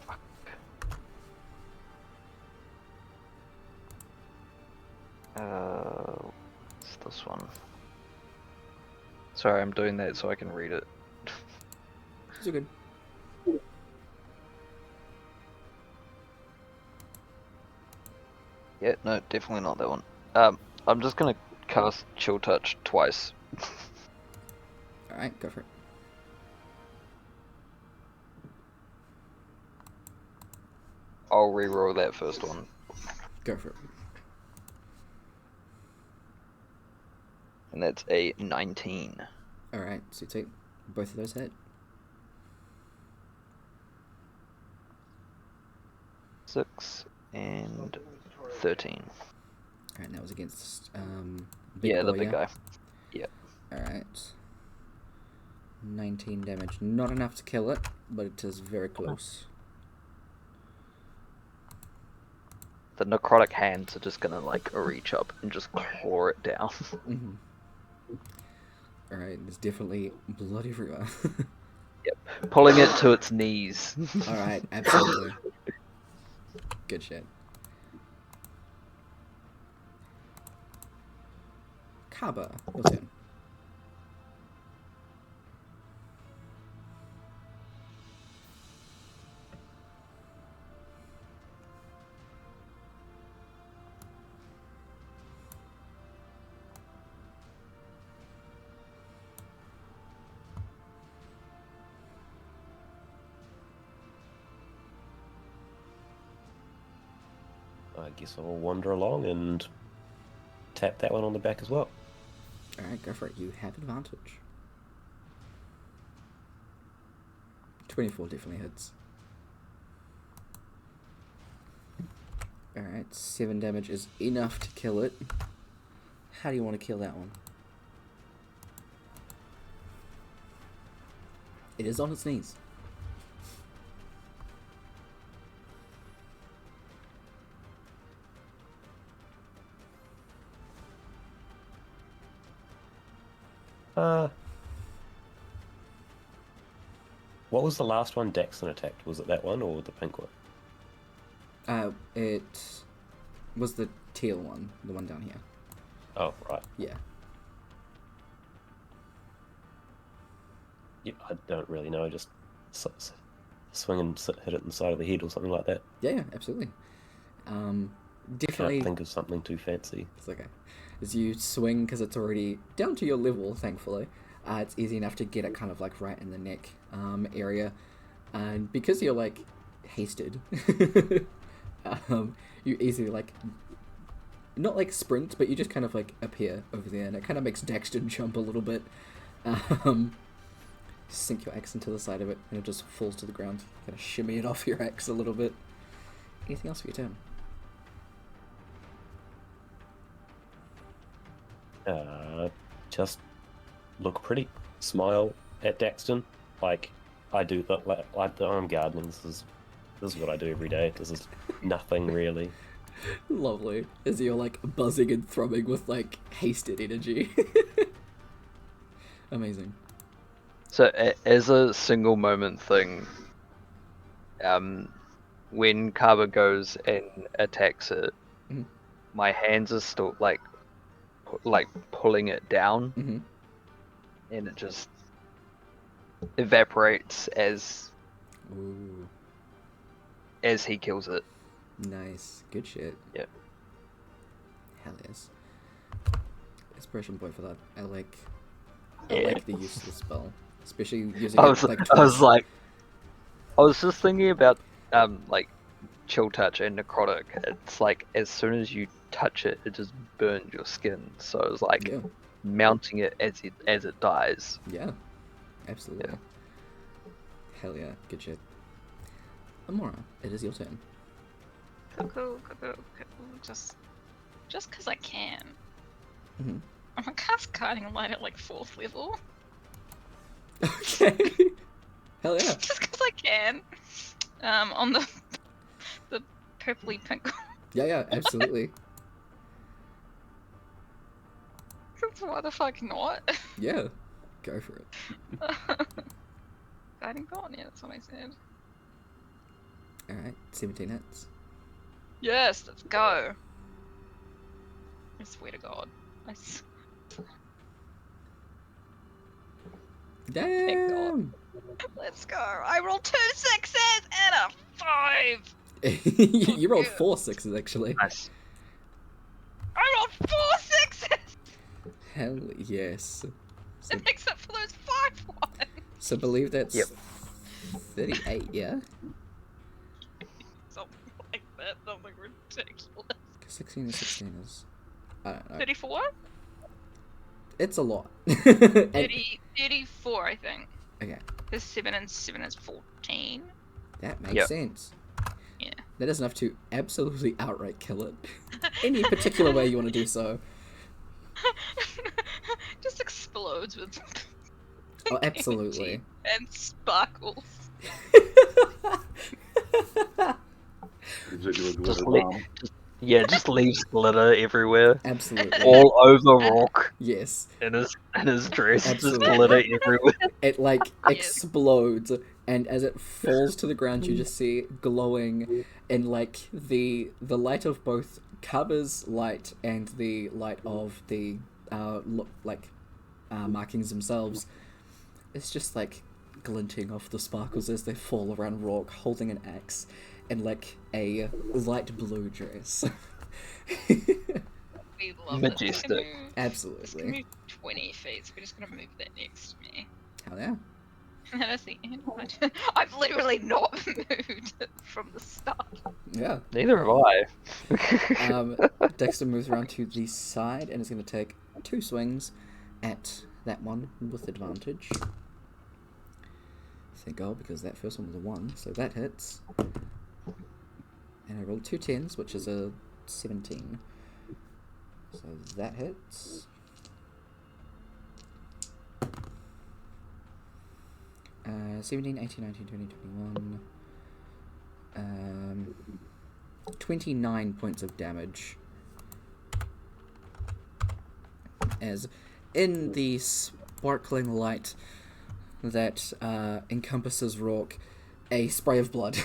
Fuck. What's this one? Sorry, I'm doing that so I can read it. These are good. Yeah, no, definitely not that one. I'm just gonna cast Chill Touch twice. Alright, go for it. I'll reroll that first one. Go for it. And that's a 19. Alright, so you take both of those hit. 6 and 13. Alright, that was against The big guy. Yeah. Alright. 19 damage. Not enough to kill it, but it is very close. The necrotic hands are just gonna like reach up and just claw it down. Mm-hmm. Alright, there's definitely blood everywhere. Yep. Pulling it to its knees. Alright, absolutely. Good shit. Kaba, your turn. I guess I'll wander along and tap that one on the back as well. Alright, go for it. You have advantage. 24 definitely hits. Alright, 7 damage is enough to kill it. How do you want to kill that one? It is on its knees. What was the last one Daxton attacked? Was it that one or the pink one? It was the teal one, the one down here. Oh, right. Yeah. Yeah, I don't really know. Just swing and hit it in the side of the head or something like that. Yeah, absolutely. Definitely. Can't think of something too fancy. It's okay. As you swing, because it's already down to your level, thankfully, it's easy enough to get it kind of like right in the neck area. And because you're like hasted, You easily like, not like sprint, but you just kind of like appear over there, and it kind of makes Daxton jump a little bit. Sink your axe into the side of it, and it just falls to the ground. Kind of shimmy it off your axe a little bit. Anything else for your turn? Just look pretty. Smile at Daxton. Like, I do that. Like, I'm gardening. This is what I do every day. This is nothing really. Lovely. As you're like buzzing and thrumming with like hasted energy. Amazing. So, as a single moment thing, when Kaba goes and attacks it, Mhm. my hands are still like pulling it down, and it just evaporates as Ooh, he kills it. nice. Good shit. Yep. Hell yes. Inspiration point for that. I like Yeah. the use of the spell. Especially using I it was, like I twice. was like, I was just thinking about like chill touch and necrotic. It's like as soon as you touch it, it just burns your skin. So it's like Yeah. mounting it as it dies. Yeah. Absolutely. Hell yeah. Good shit. Amora, it is your turn. Cool. Just because I can. Mm-hmm. I'm gonna cast Guiding Light at like 4th level. Okay. Hell yeah. Just because I can. On the purpley pink. Yeah, absolutely. Why the fuck not? Yeah. Go for it. Guiding Bolt? Yeah, that's what I said. Alright, 17 hits. Yes, let's go. I swear to God. Damn! Let's go. I rolled 2 6s and a 5. You rolled 4 6s actually. Nice. I rolled 4 6s. Hell yes. So, It makes up for those 5 ones. so believe that's Yep. 38, yeah? Something like that. Something ridiculous. 16 and 16 is... I don't know. 34? It's a lot. 34, I think. Okay, There's 7 and 7 is 14. that makes Yep. sense. Yeah. That is enough to absolutely outright kill it. Any particular way you want to do so. Just explodes with Oh, absolutely. and sparkles. Is it your Just, glitter bomb? just leaves glitter everywhere, Absolutely. all over Rock Yes. in his dress. Absolutely. Just glitter everywhere. It like Yes. explodes, and as it falls to the ground, you just see glowing in like the light of both Kaba's light and the light of the markings themselves. It's just like glinting off the sparkles as they fall around Rourke, holding an axe and like a light blue dress. We love Majestic. This. Just Absolutely. move 20 feet, so we're just gonna move that next to me. Hell yeah. And that's the end. I've literally not moved from the start. Yeah. Neither have I. Dexter moves around to the side and is going to take 2 swings at that one with advantage. Thank God, because that first one was a 1, so that hits. And I rolled 2 10s, which is a 17. So that hits. 17, 18, 19, 20, 21. 29 points of damage. As in the sparkling light that encompasses Rourke, a spray of blood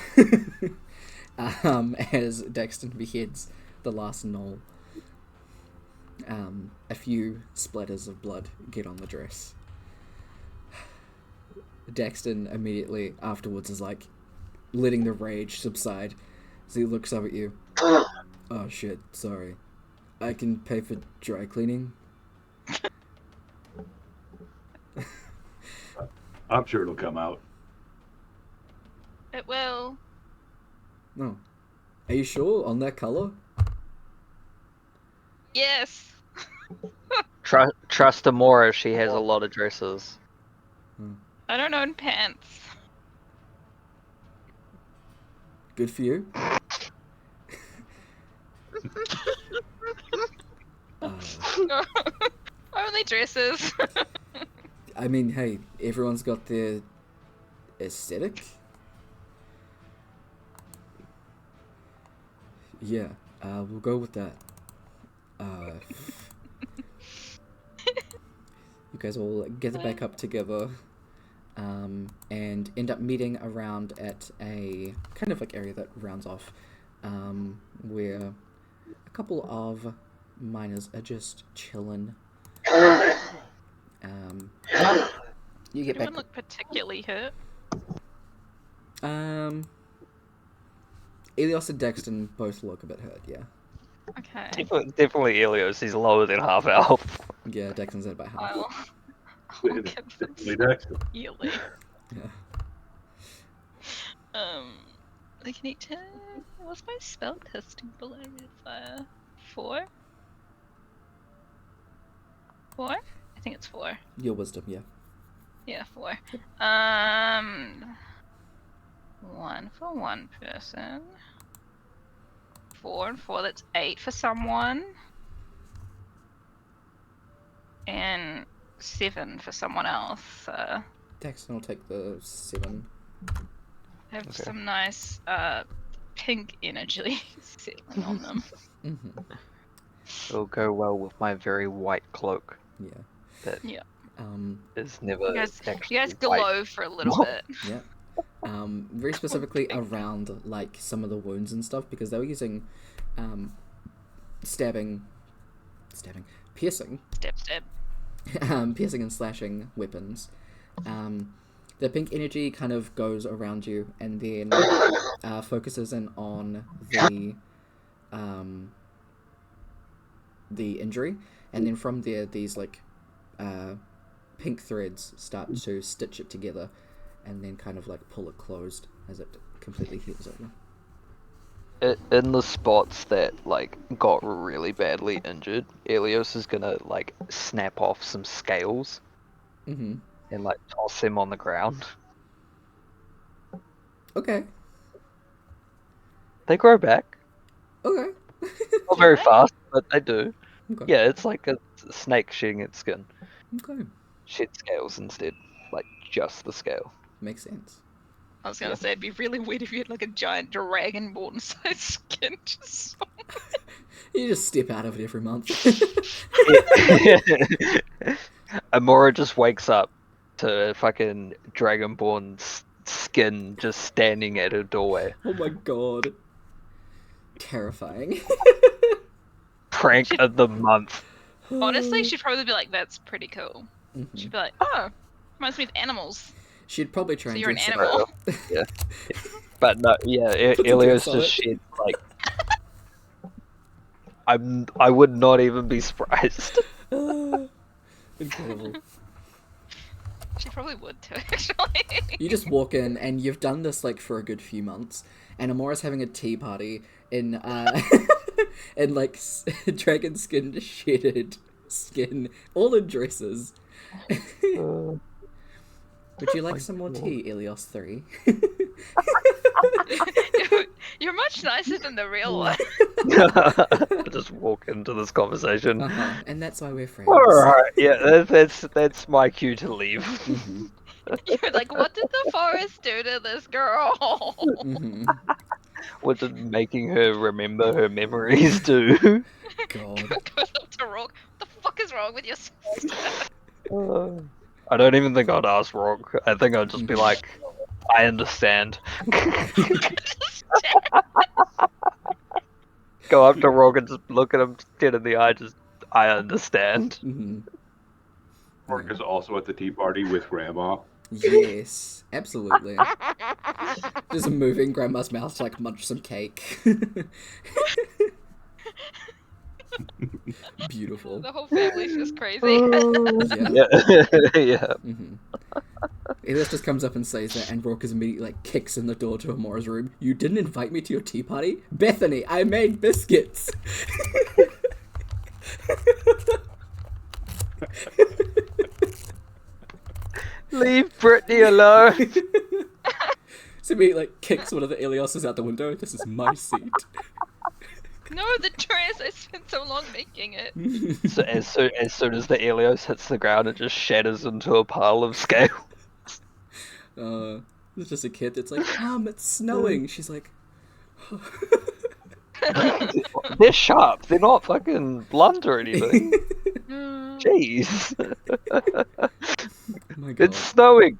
as Daxton beheads the last gnoll. A few splatters of blood get on the dress. Daxton immediately afterwards is like letting the rage subside as he looks up at you. Oh shit, sorry. I can pay for dry cleaning. I'm sure it'll come out. It will. No. Are you sure on that color? Yes. Trust Amora, she has a lot of dresses. I don't own pants. Good for you. Only dresses. I mean, hey, everyone's got their aesthetic. Yeah, we'll go with that. You guys all gather back up together, and end up meeting around at a kind of like area that rounds off, where a couple of miners are just chilling. You get Anyone back. look particularly hurt? Elios and Dexton both look a bit hurt. Yeah. Okay. Definitely Ilios, he's lower than half health. Yeah, Dexton's at about half. I'll give them Definitely Dexter. healing. Yeah. I can eat 10. What's my spell casting below fire? 4? 4? I think it's 4. Your wisdom, yeah. Yeah, 4. 1 for one person. 4 and 4, that's 8 for someone. And 7 for someone else. Dexton will take the 7. Have Okay. some nice pink energy settling on them. Mm-hmm. It'll go well with my very white cloak. Yeah. That Yeah. is never You guys actually white. glow for a little bit. Yeah. Very specifically around like some of the wounds and stuff, because they were using piercing Stab. piercing and slashing weapons. The pink energy kind of goes around you and then focuses in on the injury, and then from there these like pink threads start to stitch it together and then kind of like pull it closed as it completely heals over. In the spots that like got really badly injured, Elios is gonna like snap off some scales Mm-hmm. and like toss them on the ground. Okay. They grow back. Okay. Not very they? fast, but they do. Okay. Yeah, it's like a snake shedding its skin. Okay. Shed scales instead, like just the scale. Makes sense. I was gonna say it'd be really weird if you had like a giant dragonborn sized skin just You just step out of it every month. Amora just wakes up to fucking dragonborn skin just standing at her doorway. Oh my god. Terrifying. Prank of the month. Honestly, she'd probably be like, that's pretty cool. Mhm. She'd be like, oh, reminds me of animals. She'd probably try So and you're an dress animal. up. Yeah. But no, yeah, Put the Elios dress on just it. sheds like I would not even be surprised. Incredible. She probably would too, actually. You just walk in and you've done this like for a good few months, and Amora's having a tea party in in like dragon skin shedded skin, all in dresses. Would you like some more tea, Elios 3? You're much nicer than the real one. Just walk into this conversation. Uh-huh. And that's why we're friends. Alright, yeah, that's my cue to leave. Mm-hmm. You're like, what did the forest do to this girl? Mm-hmm. What did making her remember her memories do? God. Goes up to Rourke. What the fuck is wrong with your sister? I don't even think I'd ask Rock. I think I'd just be like, I understand. Go up to Rock and just look at him dead in the eye, just, I understand. Mm-hmm. Mark is also at the tea party with Grandma. Yes, absolutely. Just moving Grandma's mouth to like munch some cake. Beautiful. The whole family's just crazy. Yeah. Yeah. Yeah. Mm-hmm. Elias just comes up and says that, and Brooke is immediately like kicks in the door to Amora's room. You didn't invite me to your tea party? Bethany, I made biscuits! Leave Brittany alone. So he like kicks one of the Elias's out the window. This is my seat. No, the dress! I spent so long making it. So as soon as the Helios hits the ground, it just shatters into a pile of scale. There's just a kid that's like, it's snowing. She's like, They're sharp. They're not fucking blunt or anything. Mm. Jeez. my god. It's snowing.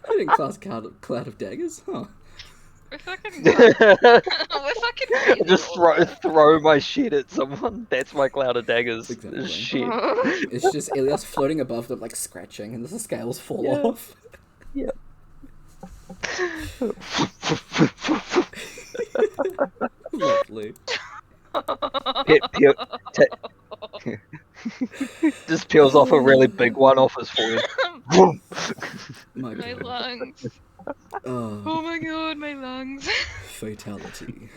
I didn't class Cloud of Daggers, huh? We're fucking we're fucking crazy. Just throw my shit at someone. That's my cloud of daggers. Exactly. Shit. It's just Elias floating above them, like scratching, and the scales fall Yeah. off. Yeah. Lovely. Just peels off a really big one off his forehead. My My god. lungs. Oh, Oh my god, my lungs. fatality.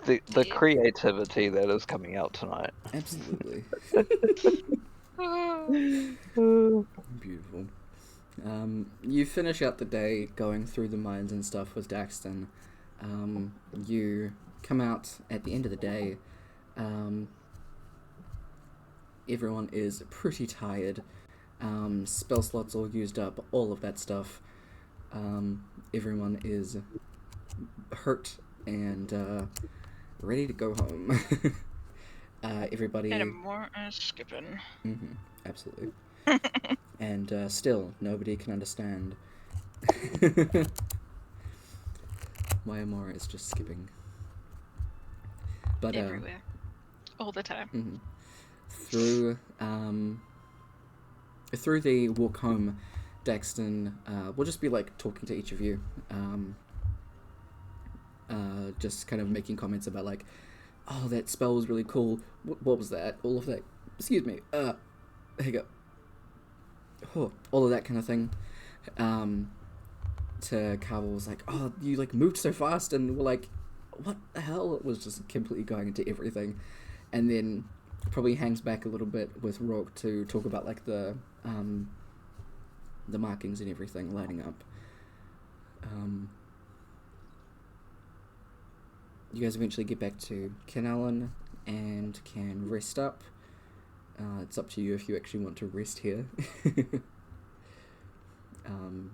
The creativity that is coming out tonight. Absolutely. Beautiful. You finish out the day going through the mines and stuff with Daxton. You come out at the end of the day. Everyone is pretty tired. Spell slots all used up, all of that stuff. Everyone is hurt and ready to go home. Everybody... And more skipping. Mm-hmm, absolutely. And still, nobody can understand why Amora is just skipping. But Everywhere. All the time. mhm. Through the walk home, Daxton will just be like talking to each of you, just kind of making comments about like, oh, that spell was really cool. What was that? All of that. Excuse me. There you go. Oh, all of that kind of thing. To Carvel was like, oh, you like moved so fast, and we're like, what the hell? It was just completely going into everything, and then probably hangs back a little bit with Rourke to talk about like the markings and everything lighting up. You guys eventually get back to Kenallen and can rest up. It's up to you if you actually want to rest here.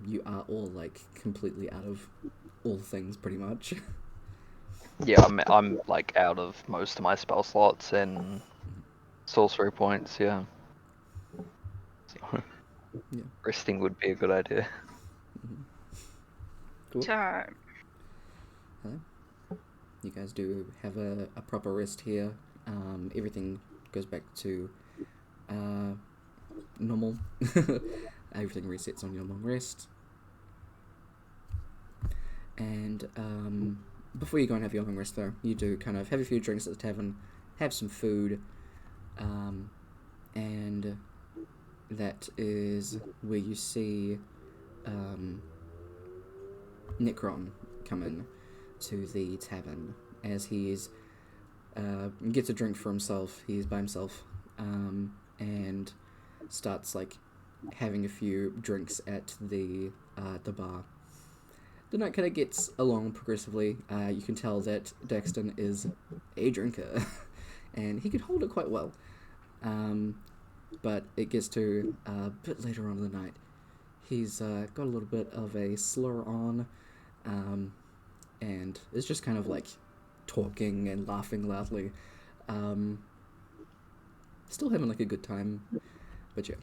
You are all like completely out of all things pretty much. Yeah, I'm like out of most of my spell slots and sorcery points. Yeah. So, Yeah. resting would be a good idea. Cool. Time. You guys do have a proper rest here. Everything goes back to normal. Everything resets on your long rest. And before you go and have your long rest, though, you do kind of have a few drinks at the tavern, have some food, and that is where you see Necron come in to the tavern as he's gets a drink for himself. He's by himself, and starts like having a few drinks at the bar. The night kind of gets along progressively. You can tell that Daxton is a drinker, and he can hold it quite well. But it gets to a bit later on in the night. He's got a little bit of a slur on, and is just kind of like talking and laughing loudly. Still having like a good time, but yeah.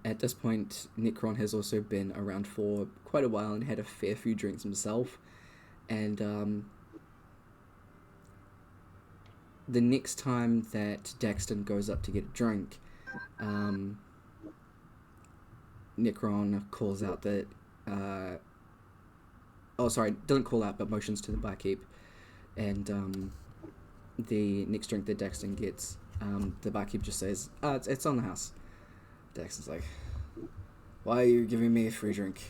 At this point, Necron has also been around for quite a while and had a fair few drinks himself. And the next time that Daxton goes up to get a drink, Necron calls out that... doesn't call out, but motions to the barkeep. And the next drink that Daxton gets, the barkeep just says, it's on the house. Daxton's like, why are you giving me a free drink?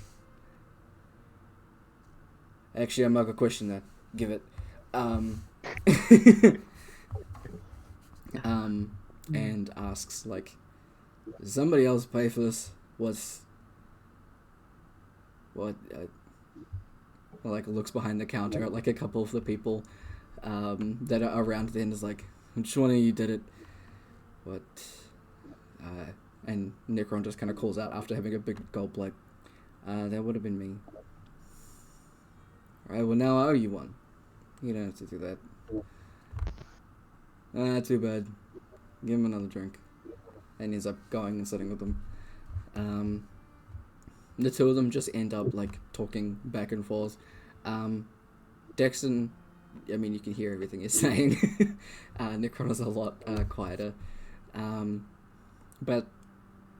Actually, I'm not gonna question that. Give it. And asks, like, does somebody else pay for this? Like, looks behind the counter at, like, a couple of the people that are around the end is like, which one of you did it? What? And Necron just kind of calls out after having a big gulp, like, that would have been me. Alright, well, now I owe you one. You don't have to do that. Too bad. Give him another drink. And he ends up going and sitting with them. The two of them just end up, like, talking back and forth. Daxton, I mean, you can hear everything he's saying. Necron is a lot quieter. But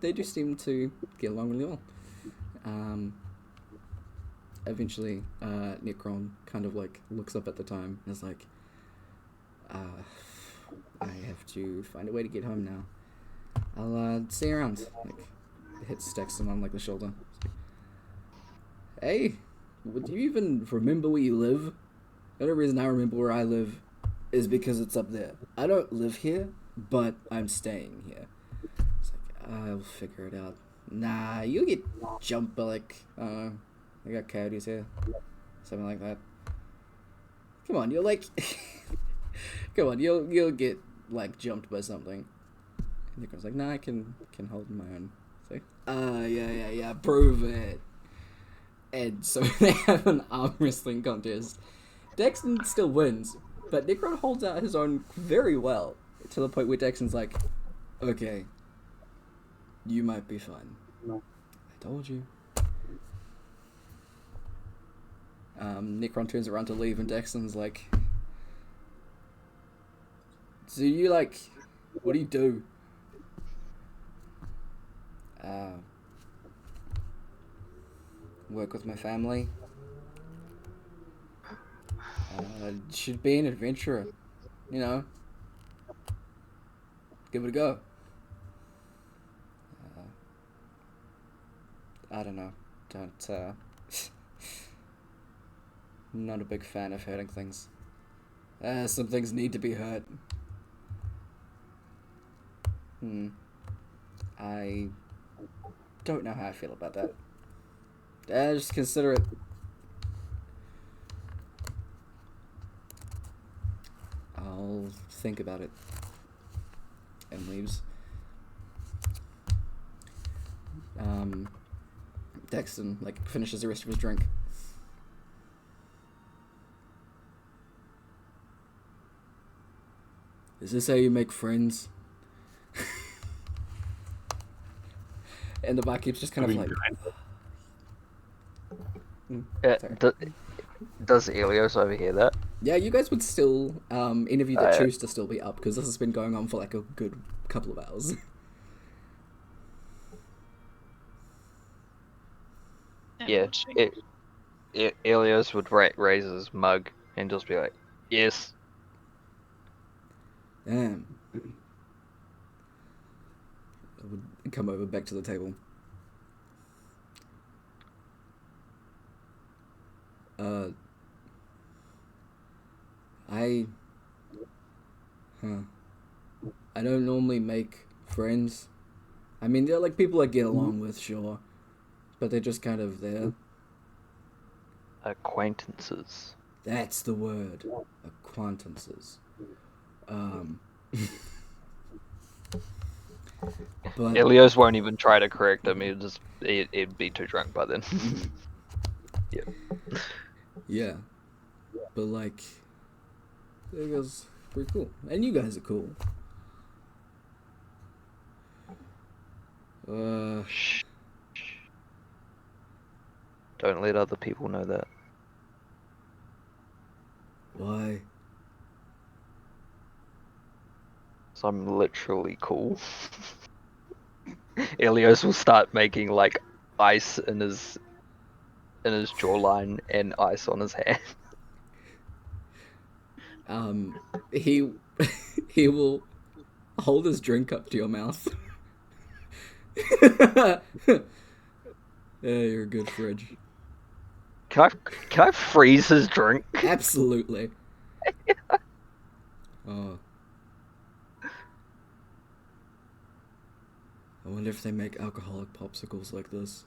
they do seem to get along really well. Eventually, Necron kind of, like, looks up at the time and is like, I have to find a way to get home now. I'll see you around. Like, hits Daxton on, like, the shoulder. Hey, do you even remember where you live? The only reason I remember where I live is because it's up there. I don't live here, but I'm staying here. It's like, I'll figure it out. Nah, you'll get jumped by, like, I got coyotes here. Something like that. Come on, you'll, like... Come on, you'll get, like, jumped by something. And Necron's like, nah, I can hold my own. It's like, yeah, prove it. And so they have an arm wrestling contest. Daxton still wins, but Necron holds out his own very well, to the point where Daxton's like, okay, you might be fine. I told you. Necron turns around to leave, and Daxton's like, so you, like, what do you do? Work with my family. Should be an adventurer, you know. Give it a go. I don't know. Not a big fan of hurting things. Some things need to be hurt. I don't know how I feel about that. Just consider it. I'll think about it. And leaves. Daxton, like, finishes the rest of his drink. Is this how you make friends? And the barkeep's just kind of like... Does Elios overhear that? Yeah, you guys would still, any of you that choose to still be up, because this has been going on for like a good couple of hours. Yeah, Elios would raise his mug and just be like, yes. Damn. I would come over back to the table. I don't normally make friends. I mean, they're like people I get along with, sure. But they're just kind of there. Acquaintances. That's the word. Acquaintances. But Elios won't even try to correct him. He'd be too drunk by then. Yeah. Yeah. But like, it was pretty cool. And you guys are cool. Shh. Don't let other people know that. Why? So I'm literally cool. Elios will start making like ice in his jawline and ice on his hand. He he will hold his drink up to your mouth. Yeah, you're a good fridge. Can I freeze his drink? Absolutely. Oh. I wonder if they make alcoholic popsicles like this.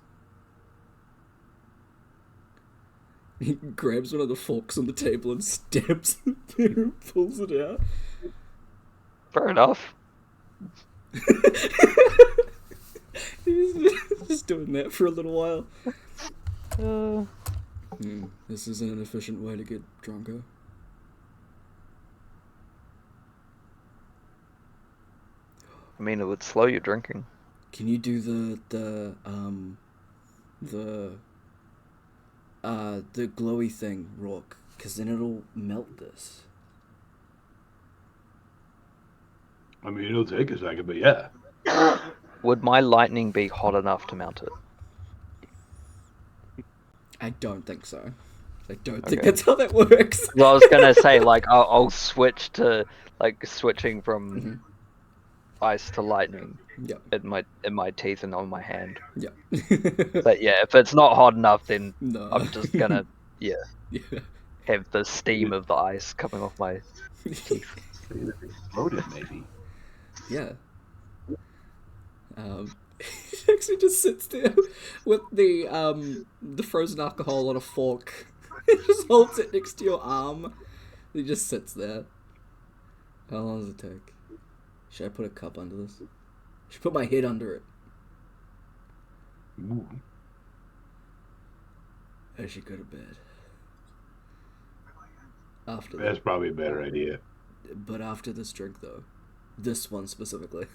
He grabs one of the forks on the table and stabs it there and pulls it out. Fair enough. He's just doing that for a little while. This is an inefficient way to get drunker. I mean, it would slow your drinking. Can you do the glowy thing, Rourke? Because then it'll melt this. I mean, it'll take a second, but yeah. Would my lightning be hot enough to mount it? I don't think so. I don't think Okay. that's how that works. Well, I was gonna say, like, I'll switch to, like, switching from ice to lightning Yep. in my teeth and on my hand. Yep. But yeah, if it's not hot enough, then No. I'm just gonna Yeah. have the steam of the ice coming off my teeth. Loaded, maybe. Yeah. He actually just sits there with the frozen alcohol on a fork. He just holds it next to your arm. He just sits there. How long does it take? Should I put a cup under this? Should I put my head under it? Ooh. I should go to bed. After That's probably a better idea. But after this drink, though. This one specifically.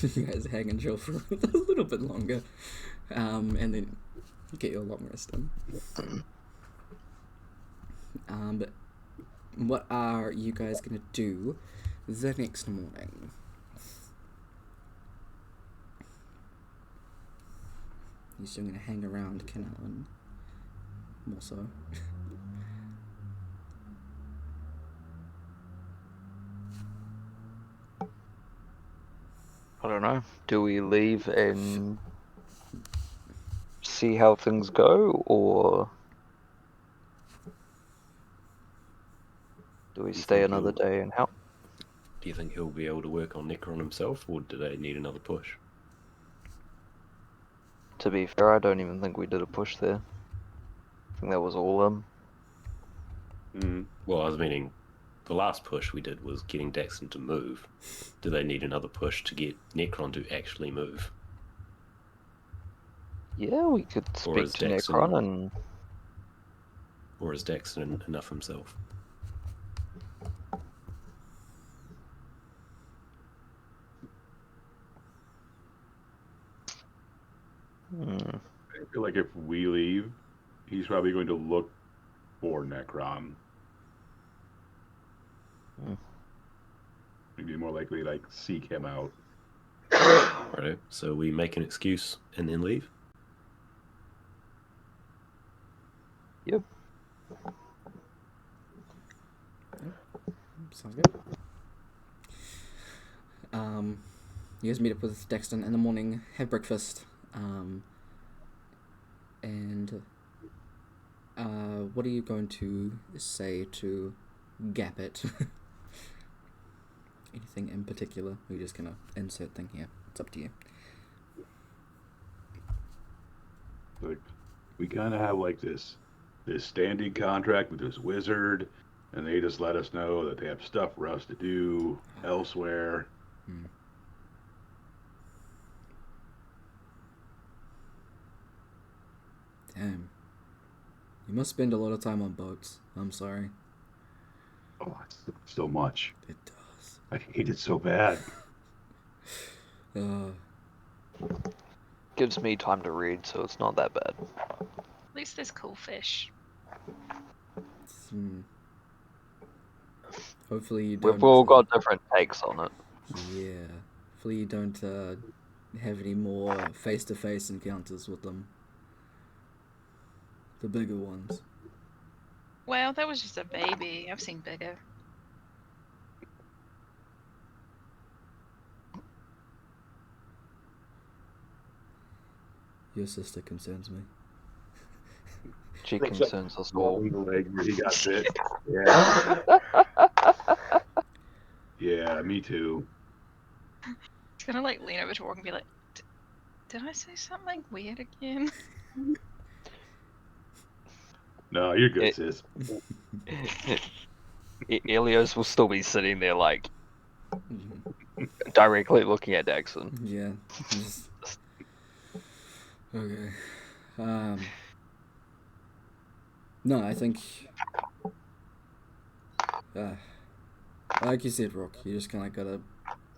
You guys hang and chill for a little bit longer. And then get your long rest in. But what are you guys gonna do the next morning? You still gonna hang around Canal and more so? I don't know. Do we leave and see how things go, or do we stay think another he'll- day and help? Do you think he'll be able to work on Necron himself, or do they need another push? To be fair, I don't even think we did a push there. I think that was all Well, I was meaning, the last push we did was getting Daxton to move. Do they need another push to get Necron to actually move? Yeah, we could Or speak is to Daxton- Necron and Or is Daxton enough himself? I feel like if we leave, he's probably going to look for Necron. Maybe more likely, like, seek him out. Right. So we make an excuse and then leave? Yep. Sounds good. You guys meet up with Daxton in the morning, have breakfast, and what are you going to say to Gappet? Anything in particular? We're just gonna insert thing here. It's up to you. Like, we kind of have like this standing contract with this wizard, and they just let us know that they have stuff for us to do elsewhere. Damn. You must spend a lot of time on boats. I'm sorry. Oh, it's so much. It does. I hate it so bad. gives me time to read, so it's not that bad. At least there's cool fish. Hopefully you don't. We've all got different takes on it. Yeah. Hopefully you don't have any more face-to-face encounters with them. The bigger ones. Well, that was just a baby. I've seen bigger. Your sister concerns me. She concerns us all. The leg where he got bit. Yeah. Yeah, me too. It's gonna like lean over to Rock and be like, "Did I say something weird again?" No, you're good, It- sis. Elios will still be sitting there, like, Mhm. directly looking at Daxon. Yeah. Just... Okay. No, I think... like you said, Rock, you just kind of gotta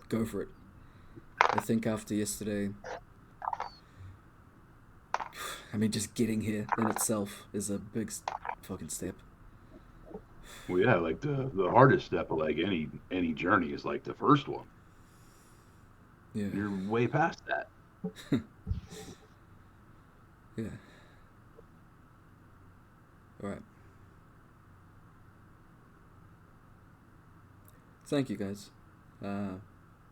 go for it. I think after yesterday... I mean, just getting here in itself is a big fucking step. Well, yeah, like the hardest step of like any journey is like the first one. Yeah. You're way past that. Yeah. Alright. Thank you, guys. I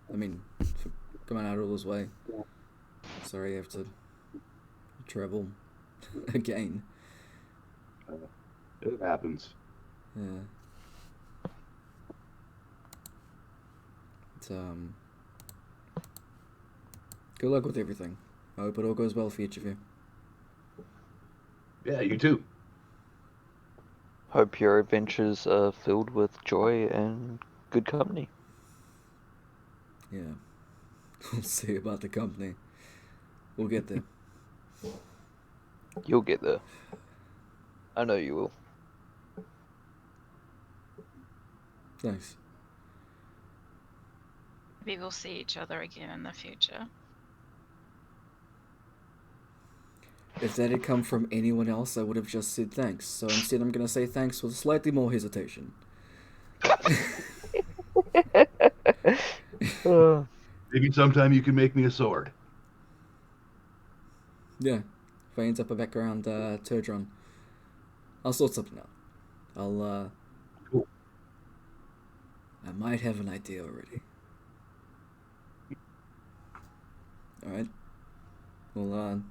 mean, for coming out all this way. Sorry I have to travel again. It happens. Yeah. It's, good luck with everything. I hope it all goes well for each of you. Yeah, you too. Hope your adventures are filled with joy and good company. Yeah. We'll see about the company. We'll get there. You'll get there. I know you will. Thanks. Maybe we'll see each other again in the future. If that had come from anyone else, I would have just said thanks. So instead, I'm going to say thanks with slightly more hesitation. Maybe sometime you can make me a sword. Yeah. If I end up back around Turdron, I'll sort something out. Cool. I might have an idea already. Alright. Well,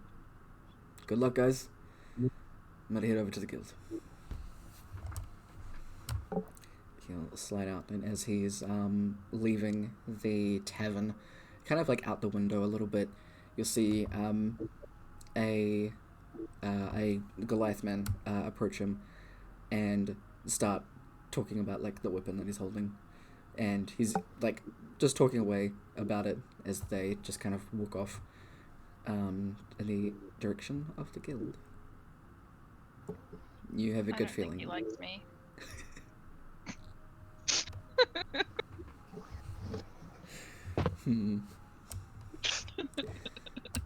good luck, guys. I'm gonna head over to the guild. He'll slide out, and as he's leaving the tavern, kind of like out the window a little bit, you'll see a Goliath man approach him and start talking about like the weapon that he's holding, and he's like just talking away about it as they just kind of walk off in the direction of the guild. You have a I good don't feeling. think he likes me.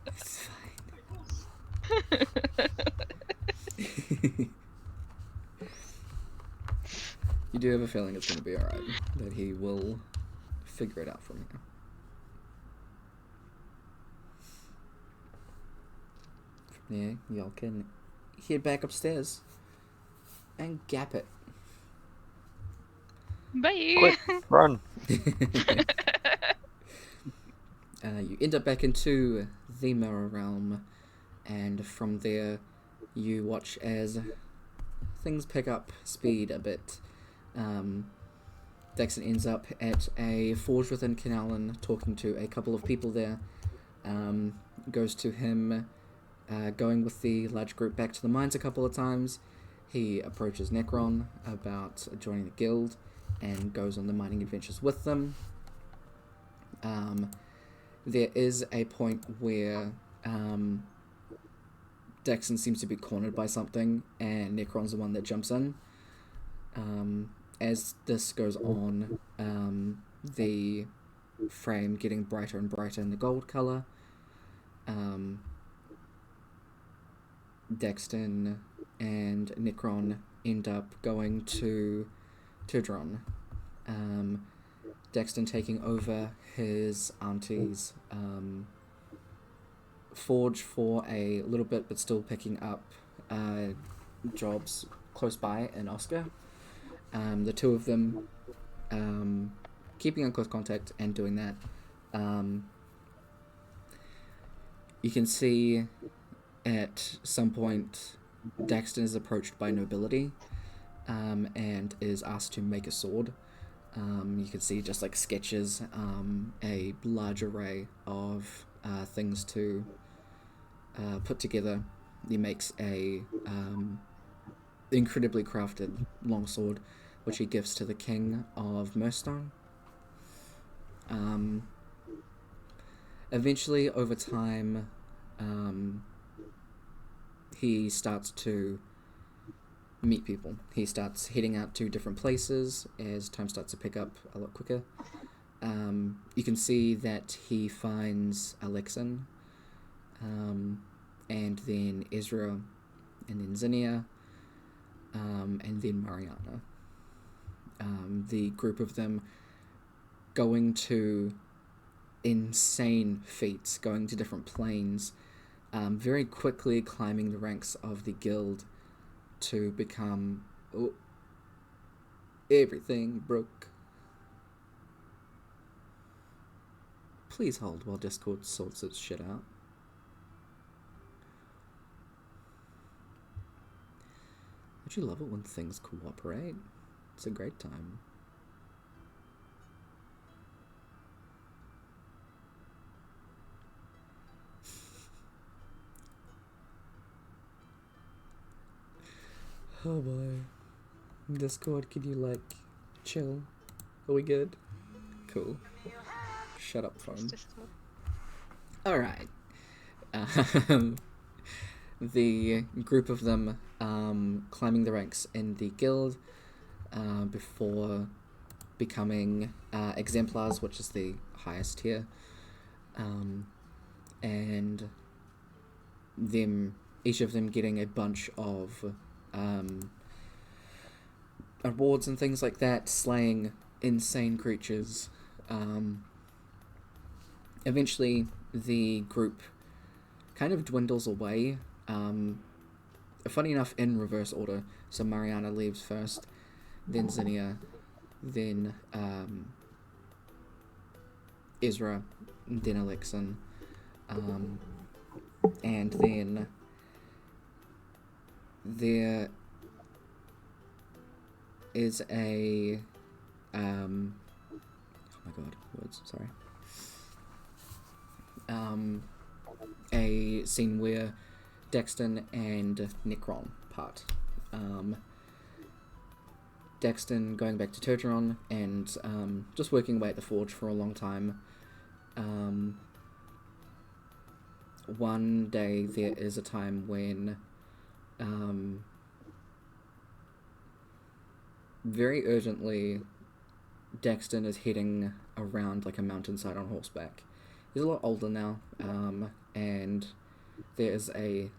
It's fine. You do have a feeling it's going to be alright, that he will figure it out from here. From there, y'all can head back upstairs and gap it. Bye. Quick, run. You end up back into the Mirror Realm, and from there, you watch as things pick up speed a bit. Dexon ends up at a forge within Canalin, talking to a couple of people there. Goes to him, going with the large group back to the mines a couple of times. He approaches Necron about joining the guild, and goes on the mining adventures with them. There is a point where Dexon seems to be cornered by something, and Necron's the one that jumps in. As this goes on, the frame getting brighter and brighter in the gold color. Dexton and Necron end up going to Turdron. Dexton taking over his auntie's forge for a little bit, but still picking up jobs close by in Oscar. The two of them keeping in close contact and doing that. You can see at some point Daxton is approached by nobility and is asked to make a sword. You can see just like sketches, a large array of things to put together. He makes a incredibly crafted longsword, which he gives to the king of Murstone. Eventually, over time, he starts to meet people. He starts heading out to different places as time starts to pick up a lot quicker. You can see that he finds Alexin, and then Ezra, and then Zinnia, and then Mariana. The group of them going to insane feats, going to different planes, very quickly climbing the ranks of the guild to become everything, Brooke. Please hold while Discord sorts its shit out. Don't you love it when things cooperate? It's a great time. Oh boy. Discord, could you like chill? Are we good? Cool. Shut up, phone. Alright. The group of them climbing the ranks in the guild before becoming exemplars, which is the highest tier, and each of them getting a bunch of awards and things like that, slaying insane creatures. Eventually, the group kind of dwindles away. Funny enough, in reverse order. So Mariana leaves first, then Zinnia, then Ezra, then Alexin, and then there is a oh my god, words, sorry. A scene where Daxton and Necron part. Daxton going back to Turgeron and just working away at the forge for a long time. One day there is a time when very urgently Daxton is heading around like a mountainside on horseback. He's a lot older now, and there is a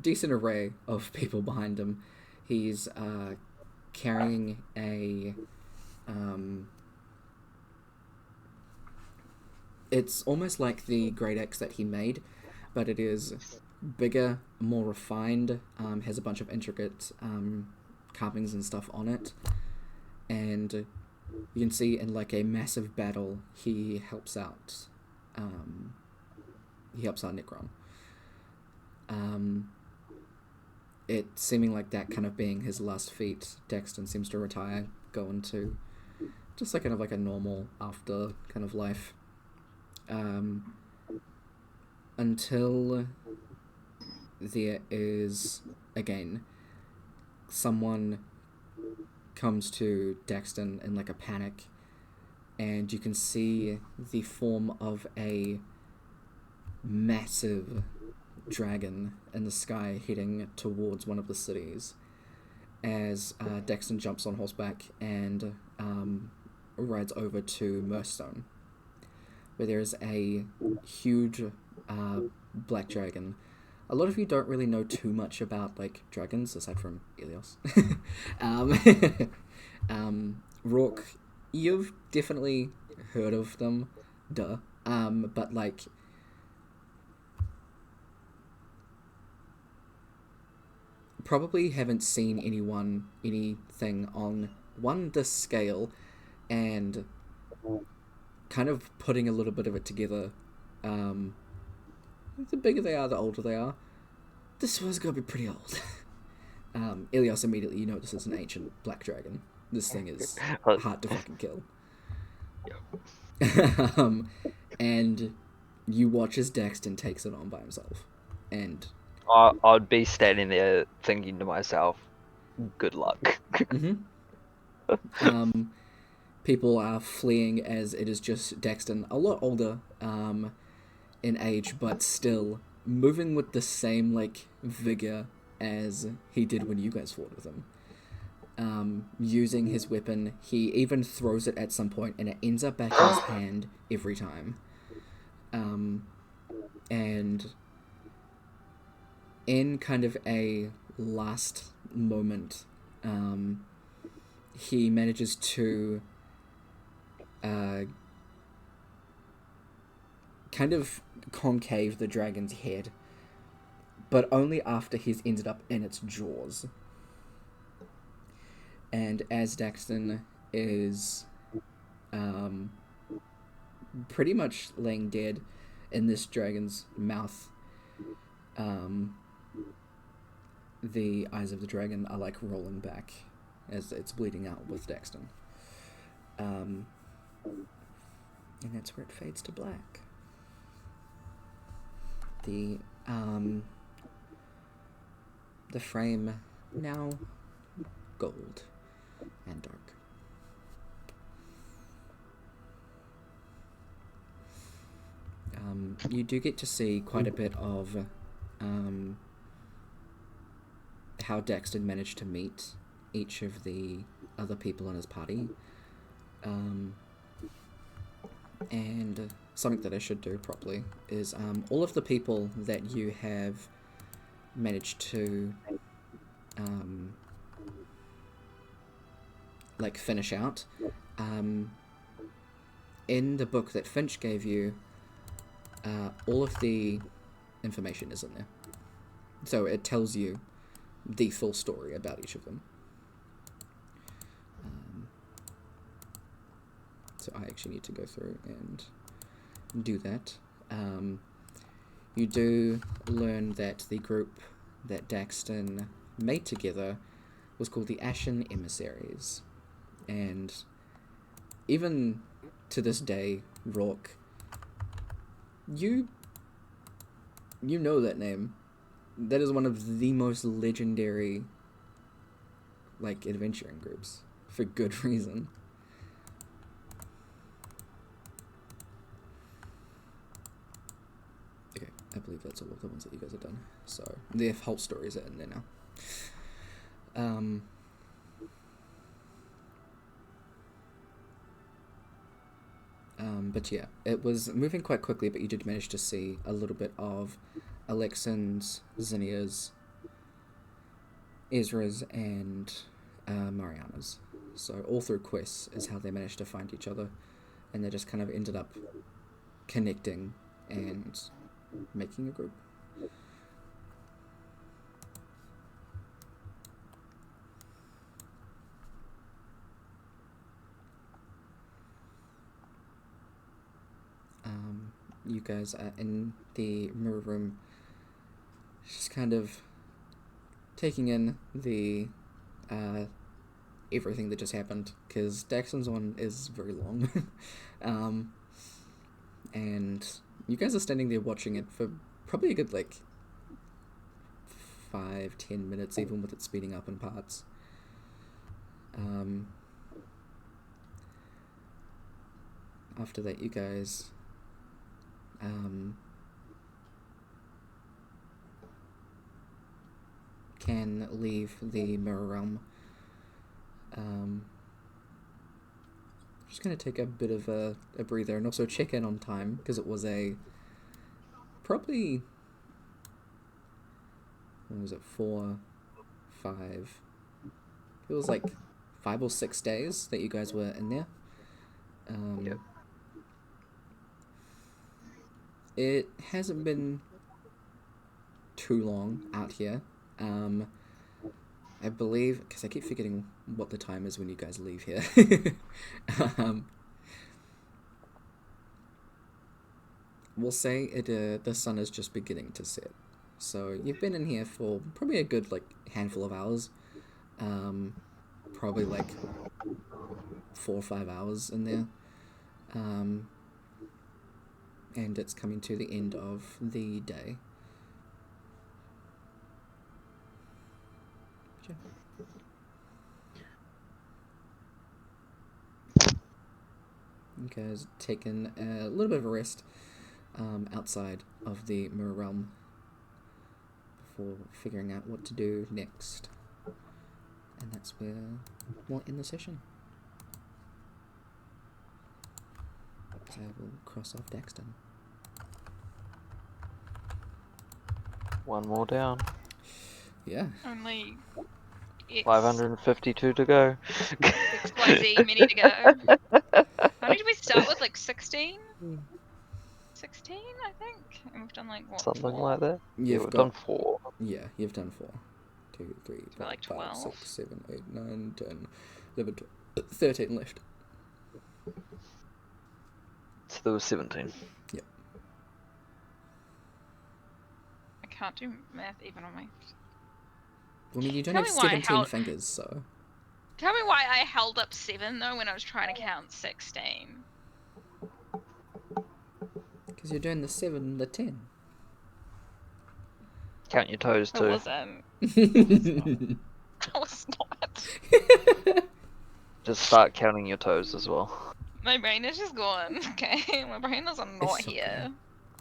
decent array of people behind him. He's carrying a it's almost like the great axe that he made, but it is bigger, more refined, has a bunch of intricate carvings and stuff on it, and you can see in like a massive battle he helps out Necron. It seeming like that kind of being his last feat, Daxton seems to retire, go into just like kind of like a normal after kind of life, until there is again someone comes to Daxton in like a panic, and you can see the form of a massive dragon in the sky heading towards one of the cities as Daxton jumps on horseback and rides over to Murstone, where there is a huge black dragon. A lot of you don't really know too much about like dragons aside from Elios. Rourke, you've definitely heard of them, duh. But like probably haven't seen anything on this scale, and kind of putting a little bit of it together. The bigger they are, the older they are. This one's gonna be pretty old. Ilios immediately, you know this is an ancient black dragon. This thing is hard to fucking kill. And you watch as Daxton takes it on by himself. And I'd be standing there thinking to myself, good luck. people are fleeing as it is just Daxton, a lot older in age, but still moving with the same like vigor as he did when you guys fought with him. Using his weapon, he even throws it at some point, and it ends up back in his hand every time. And in kind of a last moment, he manages to kind of concave the dragon's head, but only after he's ended up in its jaws. And as Daxton is pretty much laying dead in this dragon's mouth, the eyes of the dragon are like rolling back as it's bleeding out with Daxton. And that's where it fades to black. The frame now gold and dark. You do get to see quite a bit of how Daxton managed to meet each of the other people in his party. And something that I should do properly is all of the people that you have managed to like finish out, in the book that Finch gave you, all of the information is in there, so it tells you the full story about each of them. So I actually need to go through and do that. You do learn that the group that Daxton made together was called the Ashen Emissaries. And even to this day, Rourke, you know that name. That is one of the most legendary, like, adventuring groups, for good reason. Okay, I believe that's all of the ones that you guys have done. So, the whole stories are in there now. But yeah, it was moving quite quickly, but you did manage to see a little bit of Alexan's, Zinnia's, Ezra's, and Mariana's. So all through quests is how they managed to find each other, and they just kind of ended up connecting and making a group. You guys are in the mirror room, just kind of taking in the everything that just happened, because Daxton's one is very long. And you guys are standing there watching it for probably a good, like, 5-10 minutes, even with it speeding up in parts. After that, you guys can leave the mirror realm. Just gonna take a bit of a breather and also check in on time, because it was probably, what was it, 4, 5, it was like 5 or 6 days that you guys were in there. Yep. It hasn't been too long out here. I believe, because I keep forgetting what the time is when you guys leave here. We'll say the sun is just beginning to set. So you've been in here for probably a good handful of hours. Probably 4 or 5 hours in there. And it's coming to the end of the day. Sure. You guys taken a little bit of a rest outside of the mirror realm before figuring out what to do next. And that's where we'll end the session. So I will cross off Daxton. One more down. Yeah. Only 552 to go. XYZ many to go. How many did we start with? 16? 16, I think? And we've done what? Something 4? like that. You've We've got done 4. Yeah, you've done 4. 2, 3, 4, got 5, 12. 6, 7, 8, 9, 10, 11, 12, 13 left. So there was 17. Yep. I can't do math even on my... Well, I mean, you don't Tell have me why I 17 held- fingers, so... Tell me why I held up 7 though when I was trying to count 16. Because you're doing the 7, the 10. Count your toes I too. wasn't. I was not. Just start counting your toes as well. My brain is just gone. Okay, my brain is not It's okay. here.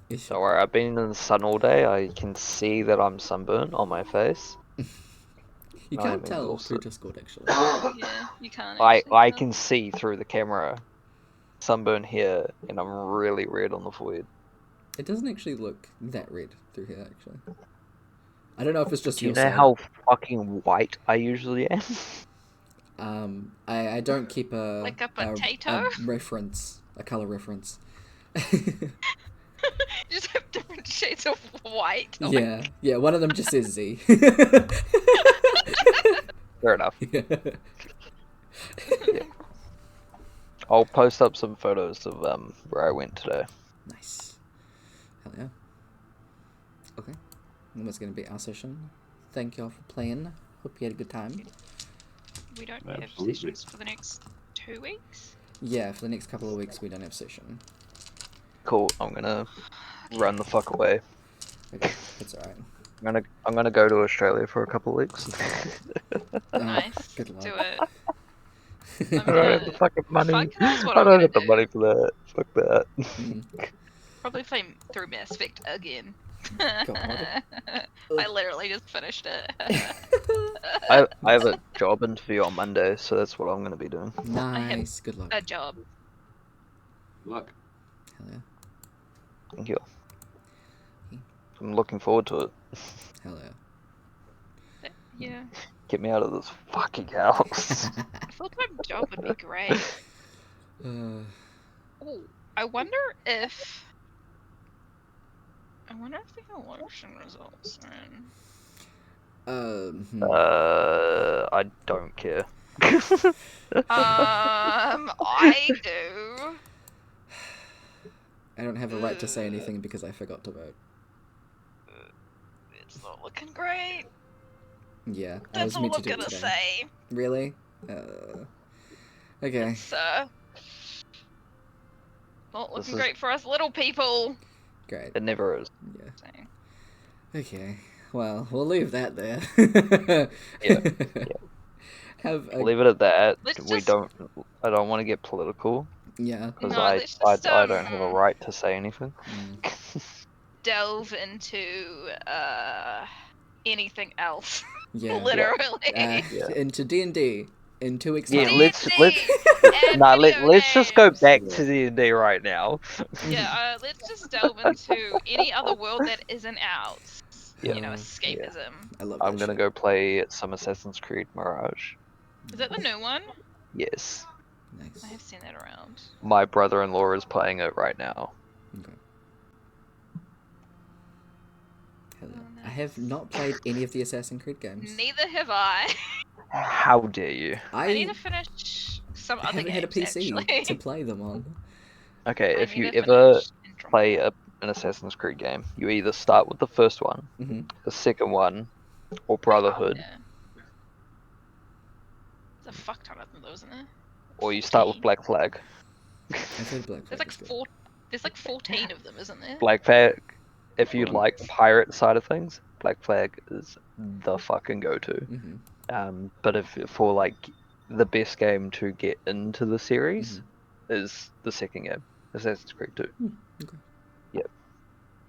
It's Don't worry, I've been in the sun all day. I can see that I'm sunburnt on my face. You I can't am tell through exhausted. Discord, actually. Yeah, you can't. I actually, can see through the camera sunburn here, and I'm really red on the forehead. It doesn't actually look that red through here, actually. I don't know if it's just Do you your know side. how fucking white I usually am? I don't keep a... Like a potato? A reference. A colour reference. You just have different shades of white. Yeah, one of them just says Z. Fair enough. Yeah. I'll post up some photos of where I went today. Nice. Hell yeah. Okay. And that's going to be our session. Thank y'all for playing. Hope you had a good time. We don't Absolutely. have sessions for the next 2 weeks. Yeah, for the next couple of weeks we don't have session. Cool. I'm gonna run the fuck away. Okay, that's alright. I'm gonna go to Australia for a couple of weeks. Nice. Good luck. Do it. I don't have the fucking money. Fuck knows what I I'm don't gonna have the do. money for that. Fuck that. Mm. Probably play through Mass Effect again. God. I literally just finished it. I have a job interview on Monday, so that's what I'm gonna be doing. Nice. Good luck. A job. Good luck. Hell yeah. Thank you. I'm looking forward to it. Hell yeah. Yeah. Get me out of this fucking house. A full-time job would be great. Oh, I wonder if the election results are in. I don't care. I do. I don't have a right to say anything because I forgot to vote. It's not looking great. Yeah, I That's was all meant I'm to do it gonna today. say. Really? Okay. It's not looking is- great for us little people. Great. It never is. Yeah. Saying. Okay. Well, we'll leave that there. Yeah. Have a... Leave it at that. Let's We just- don't. I don't want to get political Yeah. because No, let's I just, don't have a right to say anything. Mm. Delve into anything else. Yeah. Literally. Yeah. Into D&D in 2 weeks' Yeah, time. let's and nah. video Let's just go games. back to D&D right now. Yeah, let's just delve into any other world that isn't ours. Yeah. You know, Yeah. escapism. I love I'm that gonna shit. go play some Assassin's Creed Mirage. Is that the new one? Yes. Nice. I have seen that around. My brother-in-law is playing it right now. Okay. Hell yeah. I have not played any of the Assassin's Creed games. Neither have I. How dare you? I need I to finish some other haven't games, had a PC actually. to play them on. Okay, I if need you to ever finish play Andromeda. an Assassin's Creed game, you either start with the first one, Hmm. the second one, or Brotherhood, Yeah. There's a fuck ton of them, though, isn't there? or you start with 14. Black Flag. I've heard Black There's Flag like is good. There's like 14 of them, isn't there? Black Flag, if you Right. like the pirate side of things, Black Flag is the fucking go-to. Hmm. But if for like the best game to get into the series is the second game, Assassin's Creed 2. Okay.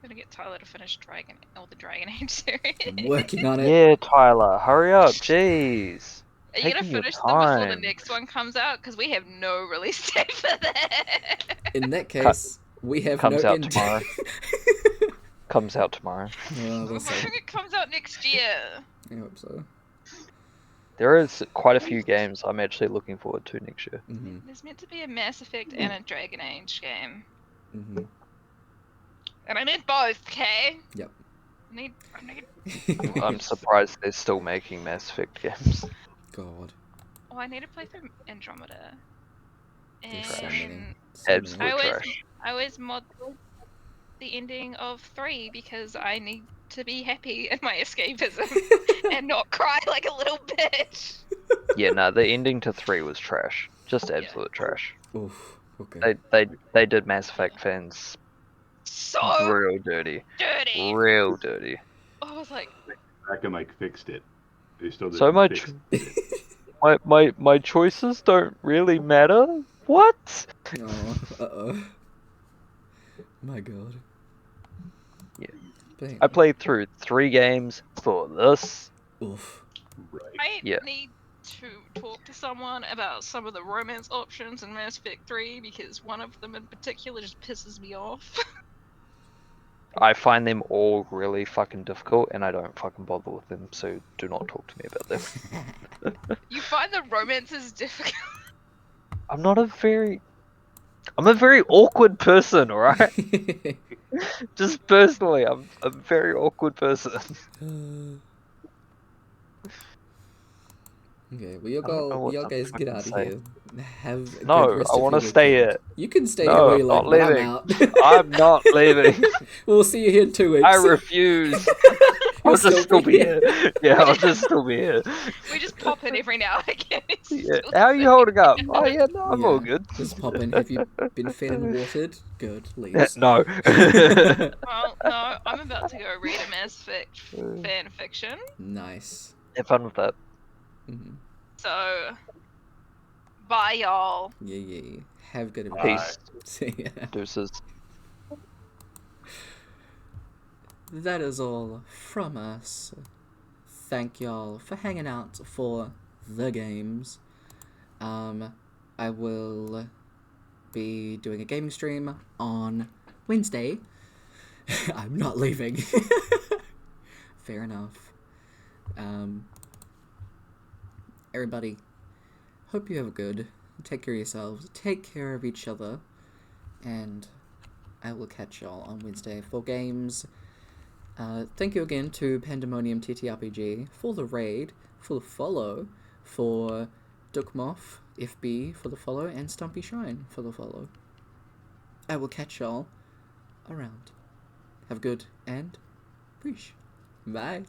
I'm gonna get Tyler to finish the Dragon Age series. I'm working on it. Yeah, Tyler, hurry up, jeez. Are you gonna Taking your finish them before the time. next one comes out? Because we have no release date for that. In that case, we have comes no out end. tomorrow. Comes out tomorrow. We'll I'm see. hoping it comes out next year. I hope so. There is quite a few games I'm actually looking forward to next year. Hmm. There's meant to be a Mass Effect and a Dragon Age game. Hmm. And I need both, okay? Yep. I need I'm surprised they're still making Mass Effect games. God. Oh, I need to play through Andromeda. There's so many. And So Absolute many. trash. I always mod the ending of 3 because I need to be happy in my escapism and not cry like a little bitch. Yeah, no, the ending to 3 was trash. Just absolute trash. Oof. Okay. They did Mass Effect fans So real dirty. dirty. Real dirty. I was like, Back and like fixed it. They still didn't So my fix my choices don't really matter? What? Oh. Uh-oh. My God. Yeah. Bang. I played through 3 games for this. Oof. Right. I Yeah. need to talk to someone about some of the romance options in Mass Effect 3 because one of them in particular just pisses me off. I find them all really fucking difficult, and I don't fucking bother with them, so do not talk to me about them. You find the romances difficult? I'm a very awkward person, alright? Just personally, I'm a very awkward person. Okay, well, you I don't know what y'all to guys get fucking out of say. here. Have a No, good rest I of want your to stay weekend. here. You can stay here No, where you I'm like, not but I'm leaving. out. I'm not leaving. We'll see you here in 2 weeks. I refuse. You'll I'll just still be here. Yeah, I'll just still be here. We just pop in every now and again. It's Yeah. still How are you the holding up? same. Oh yeah, no, I'm all Yeah, good. just pop in. Have you been fed and watered? Good, leaves. No. Well, no, I'm about to go read a Mass Effect fan fiction. Nice. Have fun with that. Hmm. So, bye, y'all. Yeah. Have good Bye. Peace. See ya. Deuces. That is all from us. Thank y'all for hanging out for the games. I will be doing a gaming stream on Wednesday. I'm not leaving. Fair enough. Everybody, hope you have a good. Take care of yourselves. Take care of each other. And I will catch y'all on Wednesday for games. Thank you again to Pandemonium TTRPG for the raid, for the follow, for Duckmoff FB for the follow, and Stumpy Shrine for the follow. I will catch y'all around. Have a good and preach. Bye.